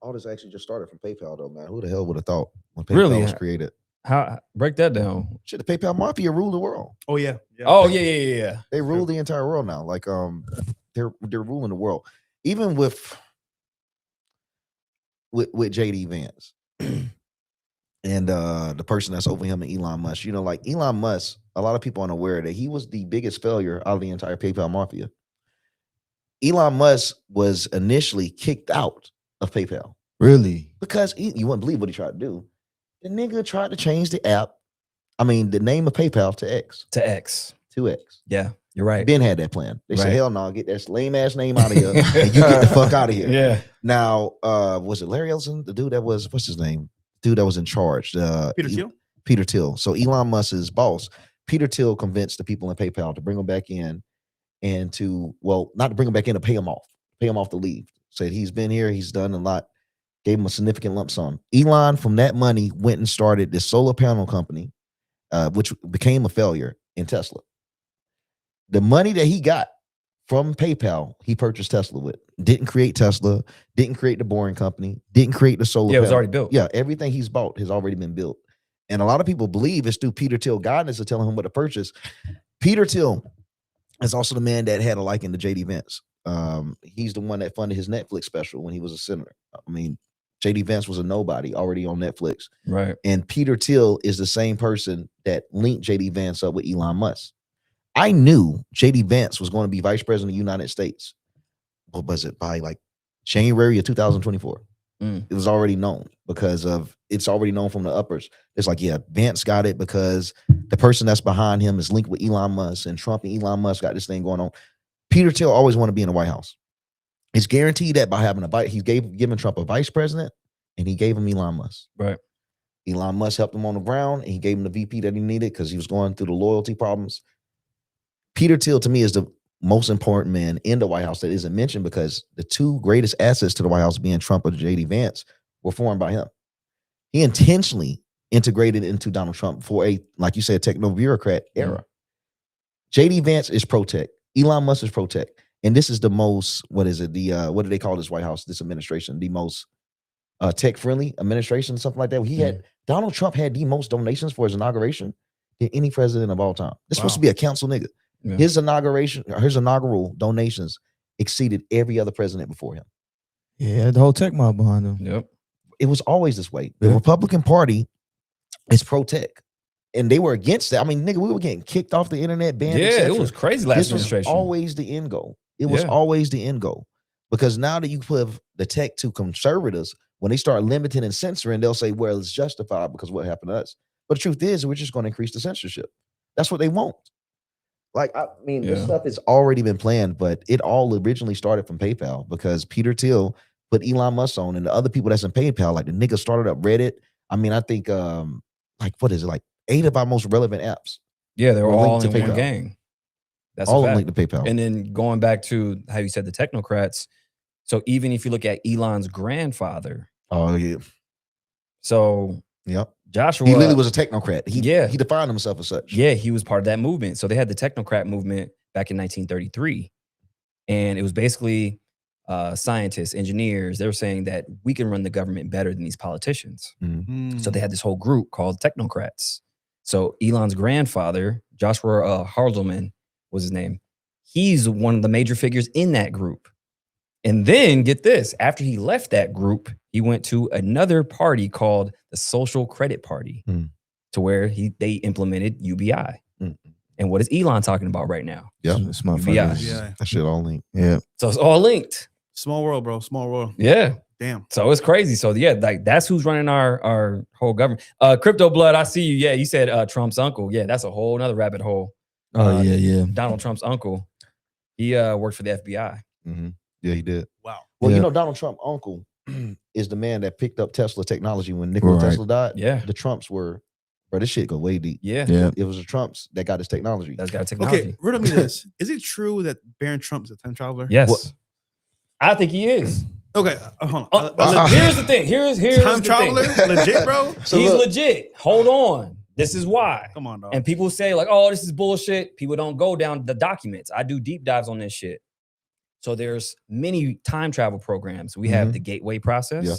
All this actually just started from PayPal though, man. Who the hell would have thought when PayPal Really? was created? How break that down? Shit, the PayPal mafia rule the world. Oh yeah. Yeah. Oh yeah. They rule the entire world now. Like they're ruling the world. Even with JD Vance and the person that's over him and Elon Musk. You know, like Elon Musk, a lot of people aren't aware that he was the biggest failure out of the entire PayPal mafia. Elon Musk was initially kicked out of PayPal Really? because you wouldn't believe what he tried to do. The nigga tried to change the the name of PayPal to X, To X. to X. Yeah, you're right. Ben had that plan. They said, Right. hell no, get that lame ass name out of here and you get the fuck out of here. Yeah. Now, was it Larry Ellison? The dude that was, what's his name? Dude that was in charge. Peter Thiel. Peter Thiel. So Elon Musk's boss, Peter Thiel, convinced the people in PayPal to bring them back in and not to bring them back in, to pay him off the leave. Said he's been here, he's done a lot, gave him a significant lump sum. Elon, from that money, went and started this solar panel company, which became a failure in Tesla. The money that he got from PayPal, he purchased Tesla with. Didn't create Tesla, didn't create the Boring Company, didn't create the solar Yeah, it was panel. already built. Yeah, everything he's bought has already been built. And a lot of people believe it's through Peter Thiel guidance to telling him what to purchase. Peter Thiel is also the man that had a liking to JD Vance. He's the one that funded his Netflix special when he was a senator. I mean, JD Vance was a nobody already on Netflix. Right. And Peter Thiel is the same person that linked JD Vance up with Elon Musk. I knew JD Vance was going to be vice president of the United States. What was it, by like January of 2024? Mm. It was already known because it's already known from the uppers. It's like, yeah, Vance got it because the person that's behind him is linked with Elon Musk, and Trump and Elon Musk got this thing going on. Peter Thiel always wanted to be in the White House. It's guaranteed that by having he's giving Trump a vice president, and he gave him Elon Musk. Right. Elon Musk helped him on the ground, and he gave him the VP that he needed because he was going through the loyalty problems. Peter Thiel, to me, is the most important man in the White House that isn't mentioned because the two greatest assets to the White House, being Trump and JD Vance, were formed by him. He intentionally integrated into Donald Trump for a, like you said, techno-bureaucrat era. JD Vance is pro-tech. Elon Musk is pro-tech. And this is the most, what is it? What do they call this White House, this administration? The most tech friendly administration, something like that. He had Donald Trump had the most donations for his inauguration than any president of all time. This supposed to be a council nigga. Yeah. His inaugural donations exceeded every other president before him. Yeah, the whole tech mob behind them. Yep. It was always this way. The Yeah. Republican Party is pro tech, and they were against that. I mean, nigga, we were getting kicked off the internet, banned. Yeah, etc. it was crazy last This was administration. always the end goal. It was Yeah. always the end goal, because now that you put the tech to conservatives, when they start limiting and censoring, they'll say, well, it's justified because what happened to us. But the truth is, we're just going to increase the censorship. That's what they want. Like, I mean, this Yeah. stuff has already been planned, but it all originally started from PayPal, because Peter Thiel put Elon Musk on, and the other people that's in PayPal, like the nigga started up Reddit. I mean, I think like, what is it, like 8 of our most relevant apps Yeah, they were Or all linked in to one PayPal. gang. That's all a fact. linked to PayPal. And then going back to how you said the technocrats. So even if you look at Elon's grandfather, Oh yeah, so yep. Joshua, He really was a technocrat. He Yeah. he defined himself as such. yeah, he was part of that movement. So they had the technocrat movement back in 1933. And it was basically scientists, engineers. They were saying that we can run the government better than these politicians. So they had this whole group called technocrats. So Elon's grandfather, Joshua Hardelman was his name. He's one of the major figures in that group. And then get this, after he left that group, he went to another party called the Social Credit Party, to where they implemented UBI. And what is Elon talking about right now? Yep. This motherfucker Yeah. is- Yeah. That shit all linked. yeah. So it's all linked. Small world, bro. Small world. Yeah. Damn. So it's crazy. So yeah, like that's who's running our whole government. Crypto Blood, I see you. Yeah, you said Trump's uncle. Yeah, that's a whole nother rabbit hole. Oh yeah, yeah. Donald Trump's uncle. He worked for the FBI. Yeah, he did. Wow. Well, Yeah. you know, Donald Trump uncle is the man that picked up Tesla technology when Nikola Right. Tesla died. Yeah. The Trumps were, bro, this shit go way deep. Yeah. Yeah. It was the Trumps that got his technology. That's got technology. Okay, riddle me this. Is it true that Barron Trump is a time traveler? Yes. What- I think he is. Okay, hold on. Here's the thing. Here's time the traveler? thing. Legit, bro? So He's look- legit. Hold on. This is why. Come on, dog. And people say like, "Oh, this is bullshit." People don't go down the documents. I do deep dives on this shit. So there's many time travel programs. We have the Gateway process. Yeah.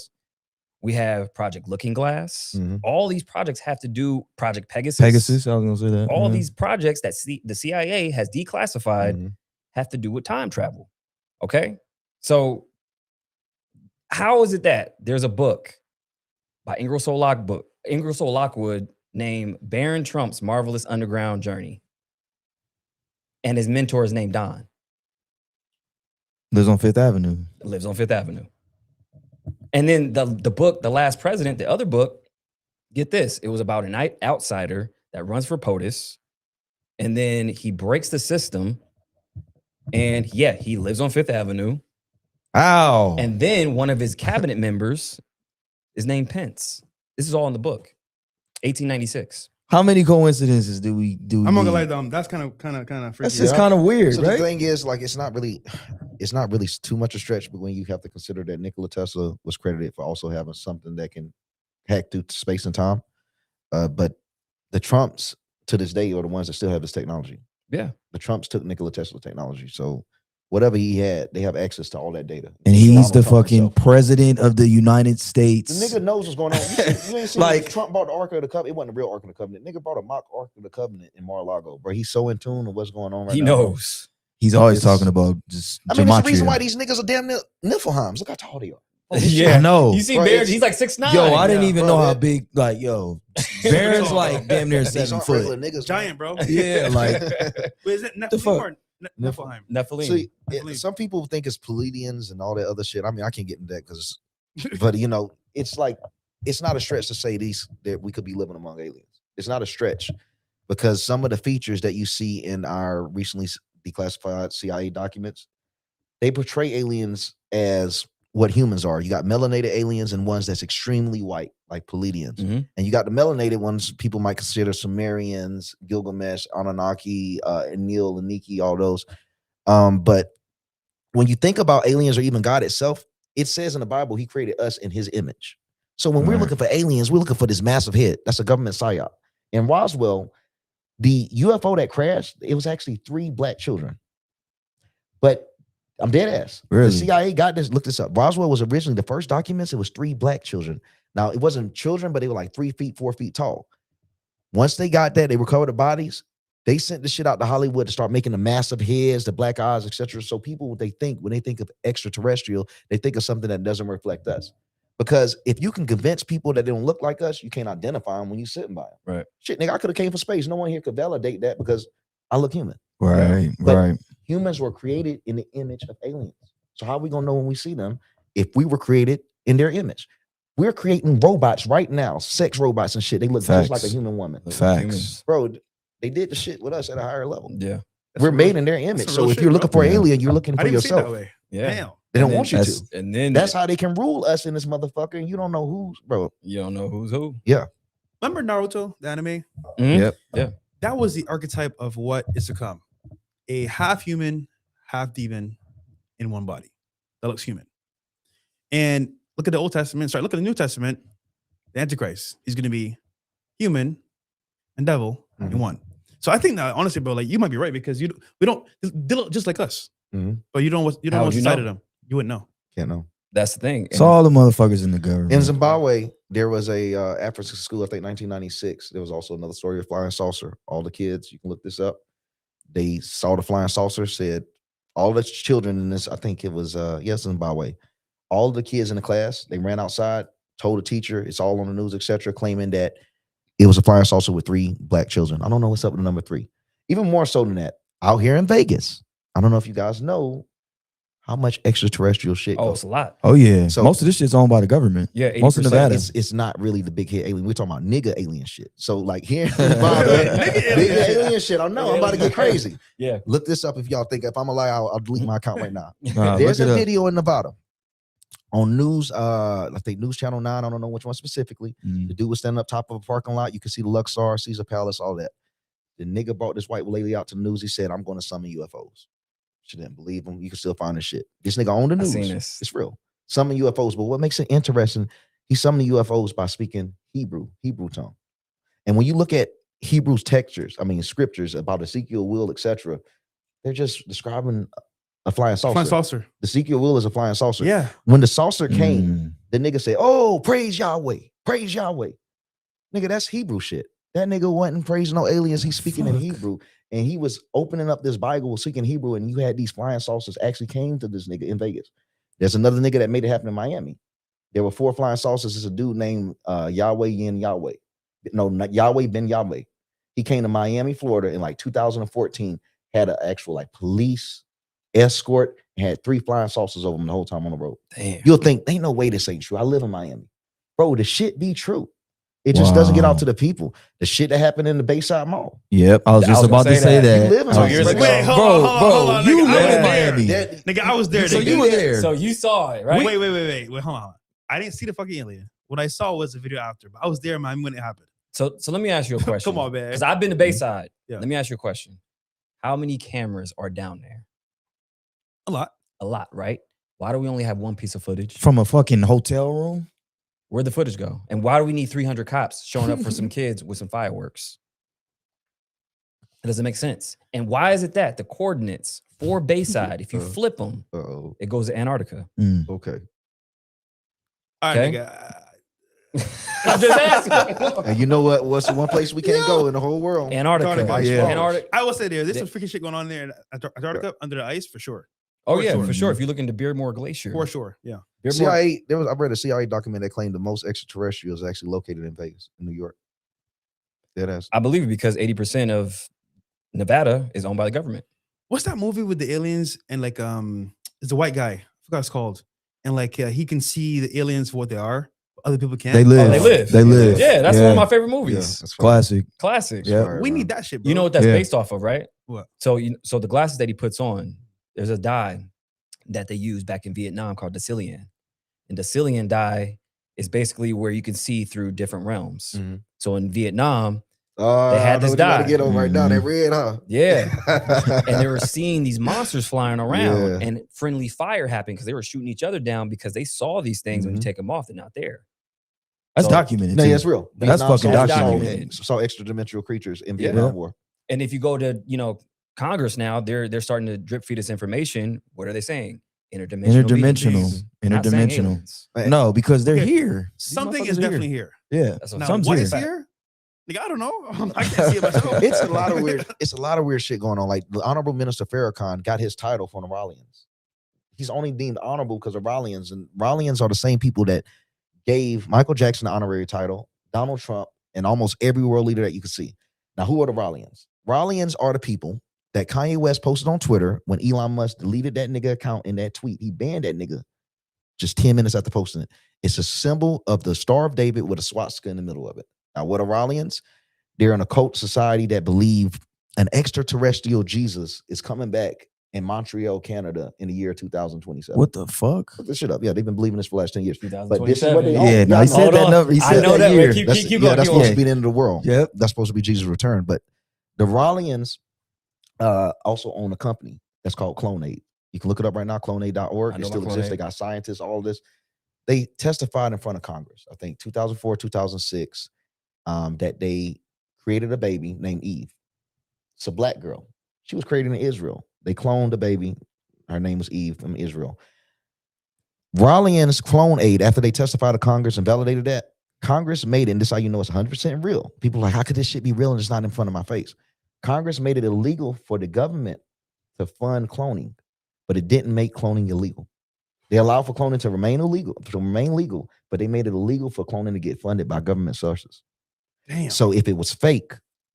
We have Project Looking Glass. Mhm. All these projects have to do Project Pegasus. Pegasus, I was gonna say that. All yeah. these projects that the CIA has declassified Mhm. have to do with time travel. Okay. So how is it that there's a book by Ingersoll Lockwood named Barron Trump's Marvelous Underground Journey, and his mentor is named Don, lives on Fifth Avenue. lives on Fifth Avenue. And then the book, The Last President, the other book, get this, it was about an outsider that runs for POTUS, and then he breaks the system, and yeah, he lives on Fifth Avenue. Ow. And then one of his cabinet members is named Pence. This is all in the book. 1896. How many coincidences do we do? I'm not gonna need? lie, Dom. That's kind of freaky. That's just kind of weird, So right? the thing is, like, it's not really too much a stretch, but when you have to consider that Nikola Tesla was credited for also having something that can hack through space and time. But the Trumps to this day are the ones that still have this technology. Yeah. The Trumps took Nikola Tesla technology. So whatever he had, they have access to all that data. And he's Donald the Trump fucking himself. president of the United The States. nigga knows what's going on. You ain't seen Like- like Trump bought the Ark of the Covenant. It wasn't a real Ark of the Covenant. Nigga bought a mock Ark of the Covenant in Mar-a-Lago, bro. He's so in tune with what's going on right He now. knows. He's always It's- talking about just I mean, that's the reason gematria. why these niggas are damn near Niflheims. Look how tall they are. Yeah. I know. You see Bro, Barron, it's- he's like 6'9". Yo, I didn't Yeah, even bro, know how that- big. Like, yo, Barron's like damn near These 7 aren't regular foot. niggas, giant, bro. Yeah, like Wait, is it the Nephilim fuck? or Nephilim? Nephilim. See, Nephilim. some people think it's Pleiadians and all that other shit. I mean, I can't get into that because, but you know, it's like it's not a stretch to say that we could be living among aliens. It's not a stretch because some of the features that you see in our recently declassified CIA documents, they portray aliens as what humans are. You got melanated aliens and ones that's extremely white, like Pleiadians. Mhm. And you got the melanated ones people might consider Sumerians, Gilgamesh, Anunnaki, Enlil, and Niki, all those. But when you think about aliens or even God itself, it says in the Bible he created us in his image. So when we're Right. looking for aliens, we're looking for this massive head. That's a government psyop. In Roswell, the UFO that crashed, it was actually 3 black children. But I'm dead ass. Really? The CIA got this. Look this up. Roswell was originally the first documents. It was 3 black children. Now it wasn't children, but they were like 3 feet, 4 feet tall. Once they got that, they recovered the bodies. They sent the shit out to Hollywood to start making the massive heads, the black eyes, etc. So people, when they think of extraterrestrial, they think of something that doesn't reflect us. Because if you can convince people that they don't look like us, you can't identify them when you're sitting by them. Right. Shit, nigga, I could have came from space. No one here could validate that because I look human. Right, But right. humans were created in the image of aliens. So how are we gonna know when we see them if we were created in their image? We're creating robots right now, sex robots and shit. They look just like a Facts. human woman. Facts. Bro, they did the shit with us at a higher level. Yeah. We're made in their image. some So real if shit, you're looking bro. for an Yeah. alien, you're looking I for didn't see it that yourself. way. Yeah. Damn. They don't And want you that's- to. And then That's how they can rule us in this motherfucker. And you don't know who's, bro. you don't know who's who. Remember Naruto, the anime? Mhm. Yep. Yeah. That was the archetype of what is to come. A half human, half demon in one body that looks human. And look at the Old Testament. Sorry, look at the New Testament. The Antichrist. He's going to be human and devil in one. So I think that honestly, bro, like you might be right because we don't they look just like us, Mhm. but you don't know How what's would you inside know? of them. You wouldn't know. Can't know. That's the thing. It's all the motherfuckers in the government. In Zimbabwe, there was a African school, I think 1996. There was also another story of flying saucer. All the kids, you can look this up. They saw the flying saucer, said all the children in this, I think it was, Zimbabwe. All the kids in the class, they ran outside, told the teacher, it's all on the news, etc., claiming that it was a flying saucer with 3 black children. I don't know what's up with the number 3. Even more so than that, out here in Vegas, I don't know if you guys know how much extraterrestrial shit Oh, goes. it's a lot. Oh yeah. So- most of this shit's owned by the government. Yeah. Most of 80%. Nevada. It's not really the big head alien. We're talking about nigga alien shit. So like here, big Nigga alien shit. I know I'm about to get crazy. Yeah. Look this up if y'all think if I'm alive, I'll delete my account right now. Nah, There's look a it up. video in Nevada on news. I think News Channel 9. I don't know which one specifically. Mm. The dude was standing up top of a parking lot. You can see the Luxor, Caesar Palace, all that. The nigga brought this white lady out to the news. He said, "I'm going to summon UFOs." She didn't believe him. You can still find the shit. This nigga owned the I news. seen this. It's real. Summon UFOs. But what makes it interesting, he summoned UFOs by speaking Hebrew tongue. And when you look at Hebrew's scriptures about Ezekiel will, etc., they're just describing a flying saucer. Flying saucer. The Ezekiel will is a flying saucer. Yeah. When the saucer came, Mm. the nigga said, "Oh, praise Yahweh, praise Yahweh." Nigga, that's Hebrew shit. That nigga wasn't praising no aliens. He's speaking in Fuck. Hebrew. And he was opening up this Bible, speaking Hebrew, and you had these flying saucers actually came to this nigga in Vegas. There's another nigga that made it happen in Miami. There were 4 flying saucers. There's a dude named Yahweh Yin Yahweh. No, not Yahweh Ben Yahweh. He came to Miami, Florida in like 2014, had an actual like police escort, and had 3 flying saucers over him the whole time on the road. Damn. You'll think, ain't no way this ain't true. I live in Miami. Bro, the shit be true. It just doesn't get out Wow. to the people. The shit that happened in the Bayside Mall. Yep. I was I just was gonna about to say say that. that. You live in I was 2 Miami. years just- ago. Wait, hold bro, on, hold on, bro, hold on, you nigga. live I in was Miami. there. Nigga, I was there. So nigga. you were there. So you saw it, right? Wait, hold on. I didn't see the fucking alien. What I saw was the video after, but I was there, man, when it happened. So let me ask you a question. Come on, man. Because I've been to Bayside. Yeah. Let me ask you a question. How many cameras are down there? A lot. A lot, right? Why do we only have 1 piece of footage? From a fucking hotel room. Where'd the footage go? And why do we need 300 cops showing up for some kids with some fireworks? It doesn't make sense. And why is it that the coordinates for Bayside, if you flip them, Uh-oh. it goes to Antarctica? Mm. Okay. All right, Okay. nigga. I'm just asking. And you know what? What's the one place we can't go in the whole world? Antarctica. Antarctica, yeah. Antarctica. I will say there's some They- freaking shit going on there in Antarctica under the ice for sure. Oh, For yeah, sure. for sure. If you look into Beardmore Glacier. For sure. Yeah. Beardmore, CIA, I read a CIA document that claimed the most extraterrestrials actually located in Vegas, in New York. Dead ass. I believe it because 80% of Nevada is owned by the government. What's that movie with the aliens and like it's the white guy? I forgot what it's called. And like he can see the aliens for what they are. But other people can't. They live. they live. They live. Yeah, that's one of my favorite Yeah, movies. that's fine. Classic. Classics. Yeah. We need that shit, bro. You know what that's Yeah. based off of, right? What? So so the glasses that he puts on, there's a dye that they used back in Vietnam called Decillion. And Decillion dye is basically where you can see through different realms. Mhm. So in Vietnam, They had this dye. to get on right now. That Mhm. red, huh? yeah. And they were seeing these monsters flying around Yeah. and friendly fire happened because they were shooting each other down because they saw these things. When you take them off, they're not there. That's So- documented. No, too. yeah, it's real. That's Vietnam fucking saw- documented. Saw extra dimensional creatures in Yeah. Vietnam War. And if you go to, Congress now, they're starting to drip feed us information. What are they saying? Interdimensional. beings. Not saying Interdimensional. aliens. No, because they're Okay. here. These Something motherfuckers is are definitely here. Yeah. That's what Now, Something's what here. is here? Like, I don't know. I can't see it myself. It's a lot of weird. It's a lot of weird shit going on. Like the Honorable Minister Farrakhan got his title from the Rallians. He's only deemed honorable because of Rallians, and Rallians are the same people that gave Michael Jackson the honorary title, Donald Trump, and almost every world leader that you could see. Now, who are the Rallians? Rallians are the people that Kanye West posted on Twitter when Elon Musk deleted that nigga account in that tweet. He banned that nigga just 10 minutes after posting it. It's a symbol of the Star of David with a swastika in the middle of it. Now, what are Rallians? They're an occult society that believe an extraterrestrial Jesus is coming back in Montreal, Canada in the year 2027. What the fuck? Look this shit up. Yeah, they've been believing this for the last 10 years. But this is 2027. what they Yeah, no, he said Hold that on. number. He I said know that that. year. Wait, That's, keep yeah, going. that's keep supposed going. to be the end of the world. Yep. That's supposed to be Jesus' return. But the Rallians also own a company that's called Clone8. You can look it up right now, clone8.org. I It know still about exists. Clone8. They got scientists, all this. They testified in front of Congress, I think 2004, 2006, that they created a baby named Eve. It's a black girl. She was created in Israel. They cloned the baby. Her name was Eve from Israel. Rallians Clone8, after they testified to Congress and validated that, Congress made it, and this is how you know it's 100% real. People are like, how could this shit be real and it's not in front of my face? Congress made it illegal for the government to fund cloning, but it didn't make cloning illegal. They allowed for cloning to remain illegal, but they made it illegal for cloning to get funded by government sources. Damn. So if it was fake,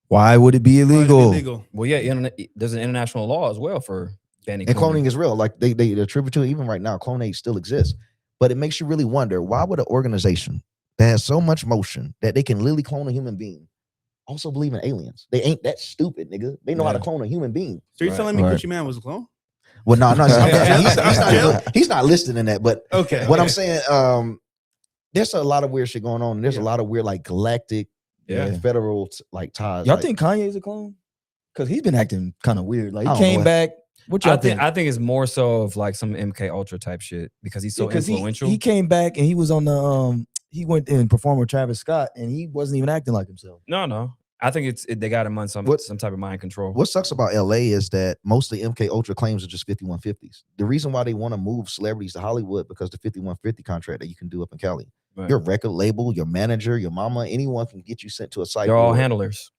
Why would it be Why would it be illegal? illegal? Well, yeah, there's an international law as well for banning and cloning is real, like they attribute to it, even right now, Clone8 still exists. But it makes you really wonder, why would an organization that has so much motion that they can literally clone a human being also believe in aliens? They ain't that stupid, nigga. They know how to Yeah. clone a human being. So you're Right. telling me Right. Gucci Man was a clone? Well, no, Yeah. he's not listed in that. But Okay. what okay. I'm saying, there's a lot of weird shit going on. And there's a lot of weird, like galactic, Yeah. federal like ties. Y'all like, think Kanye's a clone? Because he's been acting kind of weird. Like I he don't came know. back. What y'all think? I think it's more so of like some MK Ultra type shit because he's so Because influential. he came back and he was on the he went and performed with Travis Scott and he wasn't even acting like himself. No. I think they got him on some type of mind control. What sucks about LA is that most of the MK Ultra claims are just 5150s. The reason why they want to move celebrities to Hollywood because the 5150 contract that you can do up in Cali. Right. Your record label, your manager, your mama, anyone can get you sent to a site. They're all board handlers.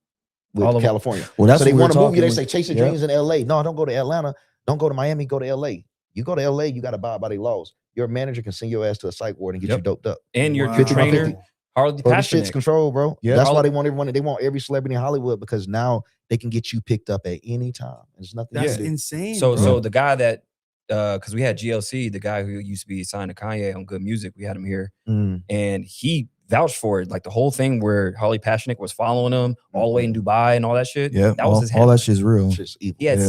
with all of them. California. Well, that's so they what we were want to move you. They talking say with- chase your Yep. dreams in LA. No, don't go to Atlanta. Don't go to Miami. Go to LA. You go to LA, you got to abide by their laws. Your manager can send your ass to a psych ward and get Yep. you doped up. And your Wow. trainer, Harley Bro, this shit's Pasternak. control, bro. Yeah. That's why they want everyone. They want every celebrity in Hollywood because now they can get you picked up at any time. There's nothing. That's you can do. insane. So bro. so the guy that because we had GLC, the guy who used to be signed to Kanye on Good Music, we had him here, Mm. and he vouched for it. Like the whole thing where Harley Pasternak was following him all the way in Dubai and all that shit. Yeah, that was his all handler. that shit's real. Shit's evil. He had Yeah.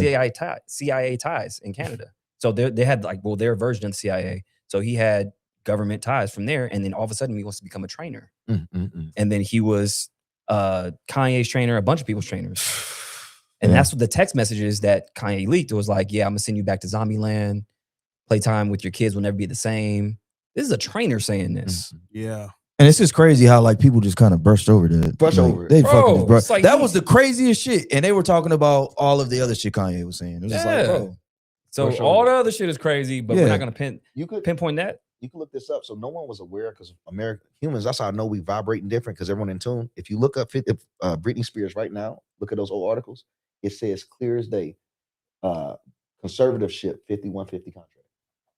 CIA ties in Canada. So they had like, well, their version of the CIA. So he had government ties from there. And then all of a sudden he wants to become a trainer. And then he was Kanye's trainer, a bunch of people's trainers. And Yeah. that's what the text messages that Kanye leaked. It was like, yeah, I'm gonna send you back to Zombieland. Playtime with your kids will never be the same. This is a trainer saying this. yeah. And it's just crazy how like people just kind of brushed over that. Brush Like, over it. They Bro, fucking just brushed. it's like That he- was the craziest shit. And they were talking about all of the other shit Kanye was saying. It was just like, Yeah. bro. So For sure. all the other shit is crazy, but we're Yeah. not gonna You could pinpoint that. you can look this up. So no one was aware because American humans. That's how I know we vibrating different because everyone in tune. If you look up Britney Spears right now, look at those old articles. It says clear as day, conservatorship 5150 contract.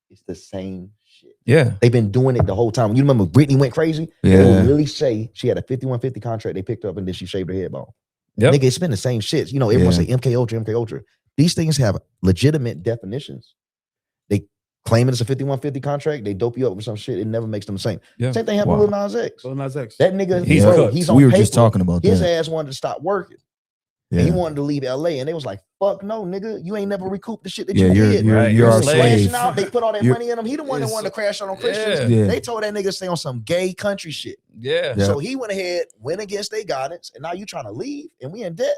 It's the same shit. Yeah. They've been doing it the whole time. You remember Britney went crazy? They Yeah. would really say she had a 5150 contract. They picked her up and then she shaved her head ball. Yep. Nigga, it's been the same shit. You know, everyone Yeah. say MK Ultra, MK Ultra. These things have legitimate definitions. They claim it as a 5150 contract. They dope you up with some shit. It never makes them the same. Yeah. Same thing happened with Lil Nas X. Lil Nas X. That nigga, He's bro, cooked. he's on We were paper. just talking about His that. ass wanted to stop working. And Yeah. he wanted to leave LA. And they was like, fuck no, nigga. You ain't never recouped the shit that Yeah, you you're did. you're, Right, you're you're our a slave. slave. Crashing out. They put all that You're- money in him. He the one that It's- wanted to crash out on Christians. Yeah. They told that nigga to stay on some gay country shit. Yeah. Yeah. So he went ahead, went against their guidance, and now you trying to leave, and we in debt.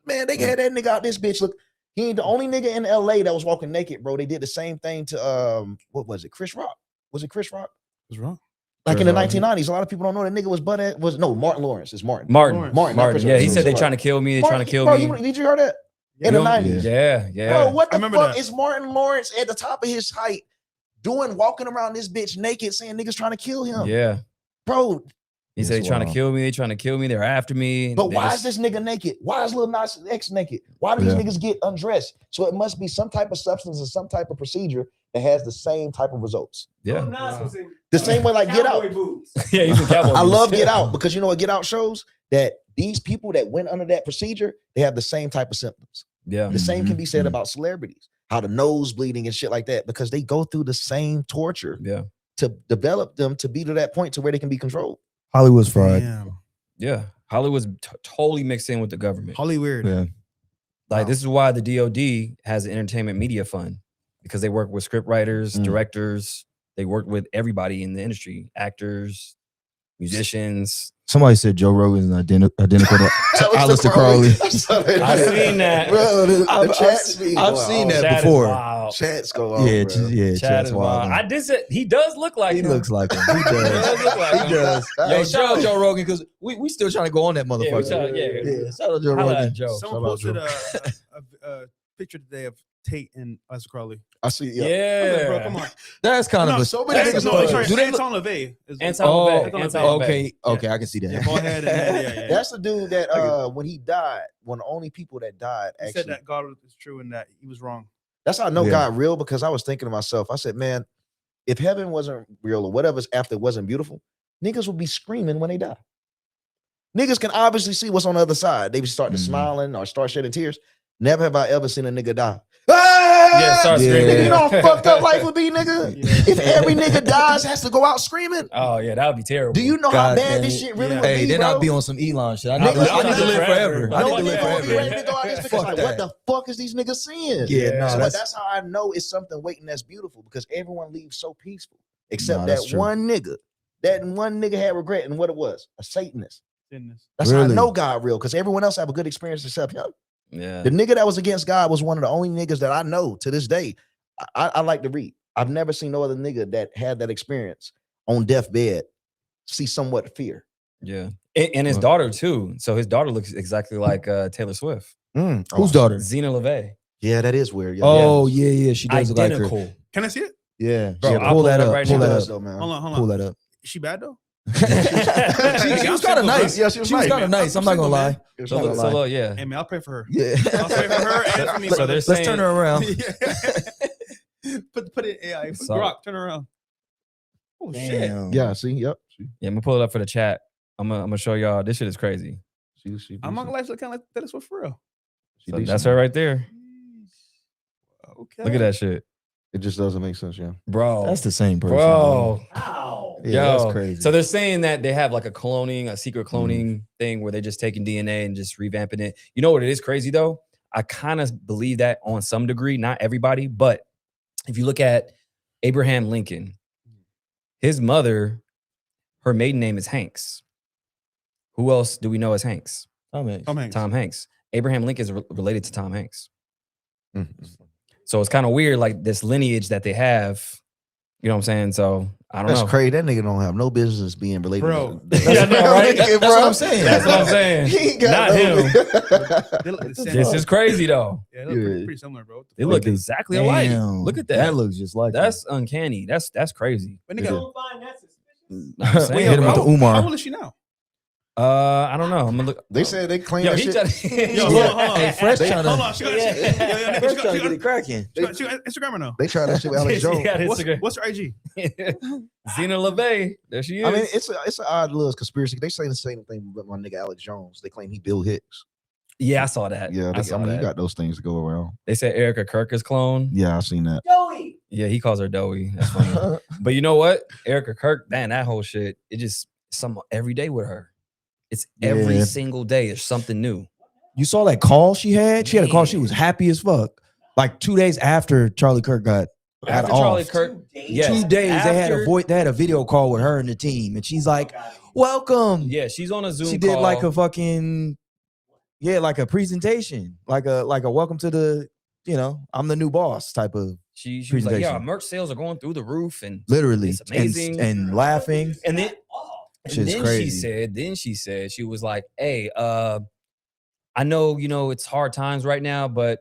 Man, they had that nigga out this bitch. Look, he ain't the only nigga in LA that was walking naked, bro. They did the same thing to what was it? Chris Rock. Was it Chris Rock? What's wrong? Like in Chris the Rock. 1990s, a lot of people don't know that nigga was butt ass. Was no Martin Lawrence. It's Martin. Martin. Lawrence. Martin. not Martin. Chris Yeah, Rock. he said they Martin. trying to kill me. They trying to kill Bro, me. did you hear that? in the Yo, 90s. Yeah. Bro, what the remember fuck that. is Martin Lawrence at the top of his height walking around this bitch naked saying niggas trying to kill him? Yeah. Bro, He said they trying to kill me. They trying to kill me. They're after me. but They why just- is this nigga naked? Why is Lil Nas X naked? Why do these Yeah. niggas get undressed? So it must be some type of substance or some type of procedure that has the same type of results. Yeah. The same way like Get Out. Yeah, he's in cowboy I boots. love Get Out because you know what Get Out shows? That these people that went under that procedure, they have the same type of symptoms. Yeah. The same can be said Mhm. about celebrities, how the nose bleeding and shit like that, because they go through the same torture Yeah. to develop them to be to that point to where they can be controlled. Hollywood's fraud. Damn. Yeah. Hollywood's totally mixed in with the government. Holly weird. Yeah. Like this is why the DOD has an entertainment media fund, because they work with script writers, directors. They work with everybody in the industry, actors, musicians. Somebody said Joe Rogan's identical to Aleister Crowley. I seen that. Bro, the I've chats be I've going seen off. that Chad is before. wild. Chats go off, Yeah, bro. yeah, Chad Chad's is wild. wild. I did say he does look like He him. looks like him. He He does does. look like He him. does. Yo, Yo, shout shout out out Joe Rogan because we still trying to go on that Yeah, we motherfucker. yeah. Shout out Joe Holla at Rogan. Joe. Someone posted a picture today of Tate and Aleister Crowley. I see. Yeah. Yeah. I was like, bro, come on. That's kind of No, a so many niggas No, fuck. sorry, Do they Anton LaVey. Anton Oh, LaVey. Anton LaVey. okay, I can see that. Yeah, bald head and then, yeah. That's the dude that I when he died, one of the only people that died He actually. said that God is true and that he was wrong. That's how I know Yeah. God real, because I was thinking to myself, I said, man, if heaven wasn't real or whatever's after wasn't beautiful, niggas would be screaming when they die. Niggas can obviously see what's on the other side. They be starting to Mhm. smiling or start shedding tears. Never have I ever seen a nigga die. Yeah, start Yeah. screaming. You know how fucked up life would be, nigga? Yeah. If every nigga dies has to go out screaming. Oh yeah, that would be terrible. Do you know God how bad damn this it. shit really Yeah. would Hey, be, then bro? I'll be on some Elon shit. I Nigga, need I to need to live live forever. forever. I need No to live nigga gonna be forever. ready to go out this bitch Fuck like, that. what the fuck is these niggas seeing? Yeah, Yeah. no, So that's that's how I know it's something waiting that's beautiful, because everyone leaves so peaceful, except No, that that's true. one nigga. That one nigga had regret, and what it was, a Satanist. Goodness. That's how I Really? know God real, because everyone else have a good experience except him. Yeah. The nigga that was against God was one of the only niggas that I know to this day. I like to read. I've never seen no other nigga that had that experience on deathbed see somewhat fear. Yeah. And his What? daughter too. So his daughter looks exactly like Taylor Swift. Whose daughter? Zena LaVey. Yeah, that is weird. Yeah, Oh yeah, she does look like her. Identical. Can I see it? Yeah, Bro, yeah. I'll Pull pull that it up up. right Pull now. She that does up. though, man. Hold on. Pull that up. Is she bad though? She was kind of nice. Yeah, She was kind of nice. I'm not gonna lie. So look, yeah. Hey man, I'll pray for her. Yeah. I'll pray for her and for me. So brother. they're Let's saying, turn her around. put it in AI. Put So- Grok, turn her around. Oh shit. Damn. Yeah, see, yep. Yeah, I'm gonna pull it up for the chat. I'm gonna show y'all. This shit is crazy. She I'm not gonna lie, she look kind of like that is what for real. So that's her right there. Okay. Look at that shit, It just doesn't make sense, yeah. bro. That's the same person. bro. Yeah, that's Yo, crazy. So they're saying that they have like a secret cloning thing where they're just taking DNA and just revamping it. You know what it is crazy though? I kind of believe that on some degree, not everybody, but if you look at Abraham Lincoln, his mother, her maiden name is Hanks. Who else do we know as Hanks? Tom Hanks. Tom Hanks. Tom Hanks. Abraham Lincoln is related to Tom Hanks. Mm. So it's kind of weird, like this lineage that they have. You know what I'm saying? So I don't That's know. crazy. That nigga don't have no business being related. Bro. Yeah, I know, right? That's what I'm saying. That's what I'm saying. He ain't got Not no him. They look the same. This is crazy though. Yeah, they look pretty similar, bro. They look Damn. exactly alike. Look at that. That looks just like That's uncanny. That's crazy. But Yeah. nigga, I'm saying, Hit him with the bro. Umar. how old is she now? I don't know. I'm gonna look. They said they claim Yo, that he shit. just, Yo, hold on. Hey, Fresh They- trying Hold to on, she got Fresh trying to get it cracking. she got Instagram or no? They try that shit with Alex Jones. Yeah, Instagram. What's her IG? Zena LaVey. There she is. I mean, it's an odd little conspiracy. They say the same thing with my nigga Alex Jones. They claim he Bill Hicks. yeah, I saw that. Yeah, I I saw mean, that. you got those things to go around. They said Erica Kirker's clone. Yeah, I've seen that. Yeah, he calls her Doughy. That's funny. But you know what? Erica Kirk, man, that whole shit, it just some every day with her. It's every Yeah. single day. It's something new. You saw that call she had? She had a call. She was happy as fuck. Like 2 days after Charlie Kirk got After off. Charlie Kirk, yes, 2 days they had after- they had a video call with her and the team, and she's like, "Welcome." Yeah, she's on a Zoom. She did call. like a fucking like a presentation, like a welcome to the I'm the new boss type of She was like, yeah, presentation. our merch sales are going through the roof, and literally It's amazing. and laughing. and then Shit's she crazy. said, she was like, hey, I know, it's hard times right now, but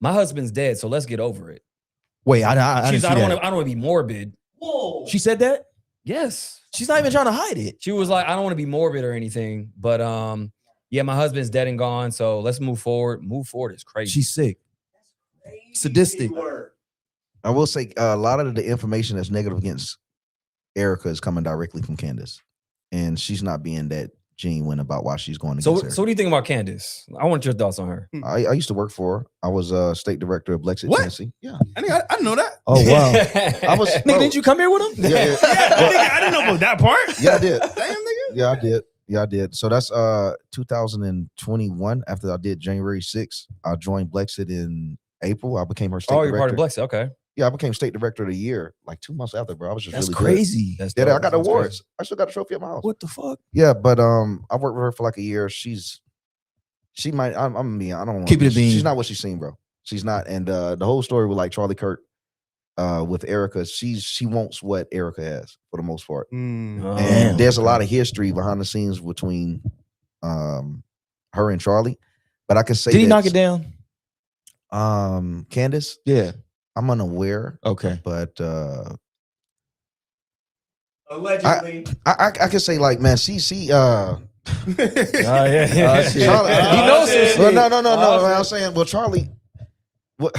my husband's dead, so let's get over it. Wait, I didn't She's, see I don't that. want to be morbid. She said that? Yes. She's not even trying to hide it. She was like, I don't want to be morbid or anything, but yeah, my husband's dead and gone, so let's move forward. Move forward is crazy. She's sick. Sadistic. I will say a lot of the information that's negative against Erica is coming directly from Candace, and she's not being that genuine about why she's going So, against so Erica. what do you think about Candace? I want your thoughts on her. I used to work for her. I was state director of Blexit, What? Tennessee. Yeah, I didn't know that. Oh wow. I was. Nigga, didn't you come here with him? Yeah, Yeah, nigga, I didn't know about that part. yeah, I did. Damn, nigga. Yeah, I did. Yeah, I did. So that's 2021. After I did January 6th, I joined Blexit in April. I became her state Oh, director. you're part of Blexit. Okay. Yeah, I became state director of the year like 2 months after, bro. I was just That's really crazy. That's good. Yeah, I dope. got That's awards. I still got a trophy at my house. What the fuck? Yeah, but I worked with her for like a year. She might. I'm me. I don't want Keep it a bean. She's not what she's seen, bro. She's not. And the whole story with like Charlie Kirk, with Erica, she wants what Erica has for the most part. Oh, And there's a okay. lot of history behind the scenes between her and Charlie. But I can say Did he knock that, it down? Candace, Yeah. I'm unaware, Okay. but Allegedly. I can say like, man, she Oh, yeah. shit. Charlie, He knows some shit. Well, no. Oh, man, I'm saying, well, Charlie, what?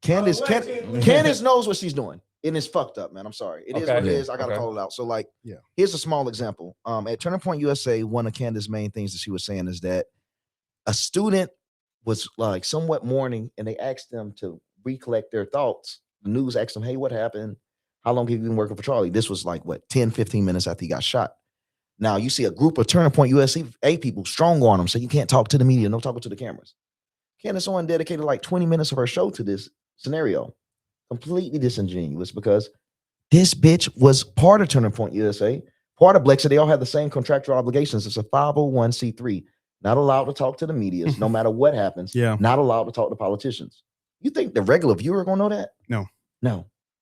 Candace knows what she's doing, and it's fucked up, man. I'm sorry. It is Okay. what it is. I gotta Okay. call it out. So, like, Yeah. here's a small example. At Turning Point USA, one of Candace's main things that she was saying is that a student was like somewhat mourning, and they asked them to recollect their thoughts. The news asked them, "Hey, what happened? How long have you been working for Charlie?" This was like what 10, 15 minutes after he got shot. Now you see a group of Turning Point USA people strong on him, so you can't talk to the media, no talking to the cameras. Candace Owens dedicated like 20 minutes of her show to this scenario. Completely disingenuous because this bitch was part of Turning Point USA, part of Blexit. They all have the same contractual obligations. It's a 501c3, not allowed to talk to the media, no matter what happens. Yeah. Not allowed to talk to politicians. You think the regular viewer gonna know that? No.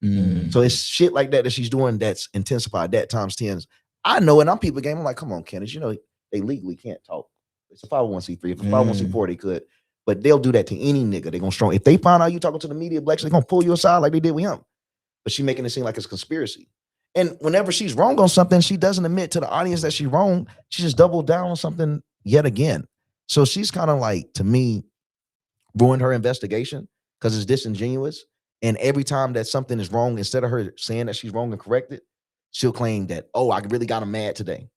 Mm. So it's shit like that she's doing that's intensified, that times 10. I know it. I'm people game. I'm like, come on, Candace. You know, they legally can't talk. It's a 501c3. If it's 501c4, they could. But they'll do that to any nigga. They're gonna strong. If they find out you talking to the media, Blexit, they're gonna pull you aside like they did with him. But she making it seem like it's a conspiracy. And whenever she's wrong on something, she doesn't admit to the audience that she's wrong. She just doubled down on something yet again. So she's kind of like, to me, ruined her investigation because it's disingenuous. And every time that something is wrong, instead of her saying that she's wrong and correct it, she'll claim that, oh, I really got him mad today.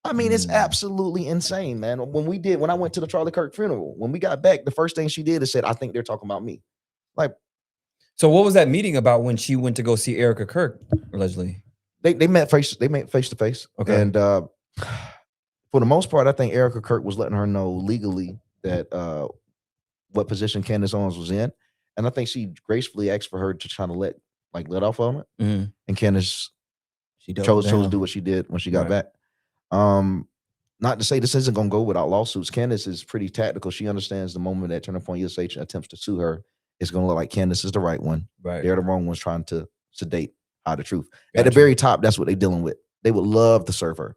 I mean, it's absolutely insane, man. When I went to the Charlie Kirk funeral, when we got back, the first thing she did is said, I think they're talking about me. Like, So what was that meeting about when she went to go see Erica Kirk, allegedly? they met face to face. Okay. And for the most part, I think Erica Kirk was letting her know legally that what position Candace Owens was in. And I think she gracefully asked for her to try to let off on it. Mhm. And Candace She chose to do what she did when she got Right. back. Not to say this isn't going to go without lawsuits. Candace is pretty tactical. She understands the moment that Turning Point USA attempts to sue her, it's going to look like Candace is the right one. Right. They're the wrong ones trying to sedate hide the truth. At the Gotcha. very top, that's what they're dealing with. They would love to serve her.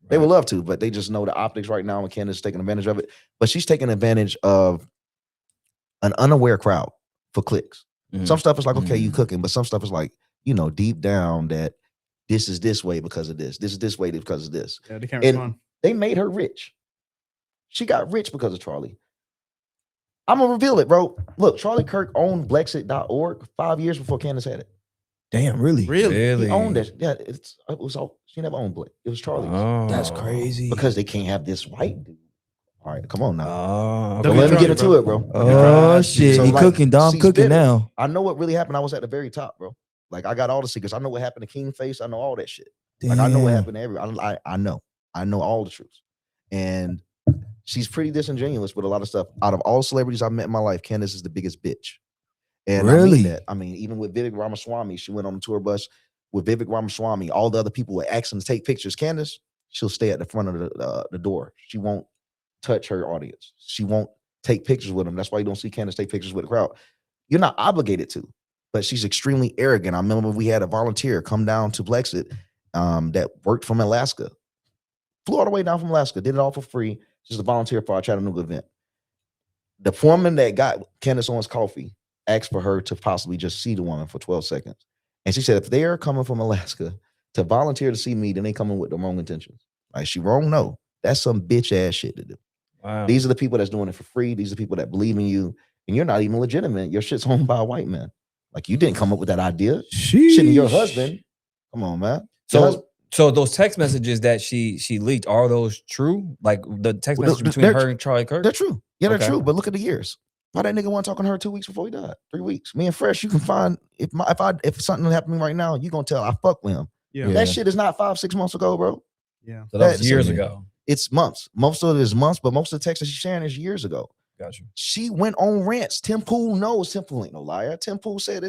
They would Right. love to, but they just know the optics right now, and Candace is taking advantage of it. But she's taking advantage of an unaware crowd for clicks. Mhm. Some stuff is like, okay, you Mhm. cooking, but some stuff is like, deep down that this is this way because of this. This is this way because of this. Yeah, they can't And- respond. They made her rich. She got rich because of Charlie. I'm gonna reveal it, bro. Look, Charlie Kirk owned Blexit.org 5 years before Candace had it. Damn, really? Really? Really? He owned it. Yeah, it was all. She never owned Blexit. It was Charlie's Oh. That's crazy. because they can't have this white dude. All right, come on now. Oh, Don't But be let me Charlie, get into bro. it, bro. Oh shit, So, he like, cooking. Dom she's cooking bitter. now. I know what really happened. I was at the very top, bro. Like I got all the secrets. I know what happened to King Face. I know all that shit. Like I know what Damn. happened to everyone. I know all the truths. And she's pretty disingenuous with a lot of stuff. Out of all celebrities I've met in my life, Candace is the biggest bitch. And I Really? mean that. I mean, even with Vivek Ramaswamy, she went on the tour bus with Vivek Ramaswamy. All the other people were asking to take pictures. Candace, she'll stay at the front of the door. She won't touch her audience. She won't take pictures with them. That's why you don't see Candace take pictures with the crowd. You're not obligated to, but she's extremely arrogant. I remember we had a volunteer come down to Blexit that worked from Alaska, flew all the way down from Alaska, did it all for free, She's a volunteer for our Chattanooga event. The foreman that got Candace Owens coffee asked for her to possibly just see the woman for 12 seconds. And she said, if they're coming from Alaska to volunteer to see me, then they coming with the wrong intentions. Like, she wrong? No. That's some bitch ass shit to do. Wow. These are the people that's doing it for free. These are the people that believe in you. And you're not even legitimate. Your shit's owned by a white man. Like, you didn't come up with that idea. Shitting your husband. Come on, man. So those text messages that she leaked, are those true? Like the text messages between her and Charlie Kirk? They're true. Yeah, they're Okay. true. But look at the years. Why that nigga wasn't talking to her 2 weeks before he died? 3 weeks. Me and Fresh, you can find if something happened right now, you gonna tell I fuck with him. Yeah. That shit is not 5-6 months ago, bro. Yeah. So that was That's years it. ago. It's months. Most of it is months, but most of the text that she's sharing is years ago. Gotcha. She went on rants. Tim Pool knows. Tim Pool ain't no liar. Tim Pool said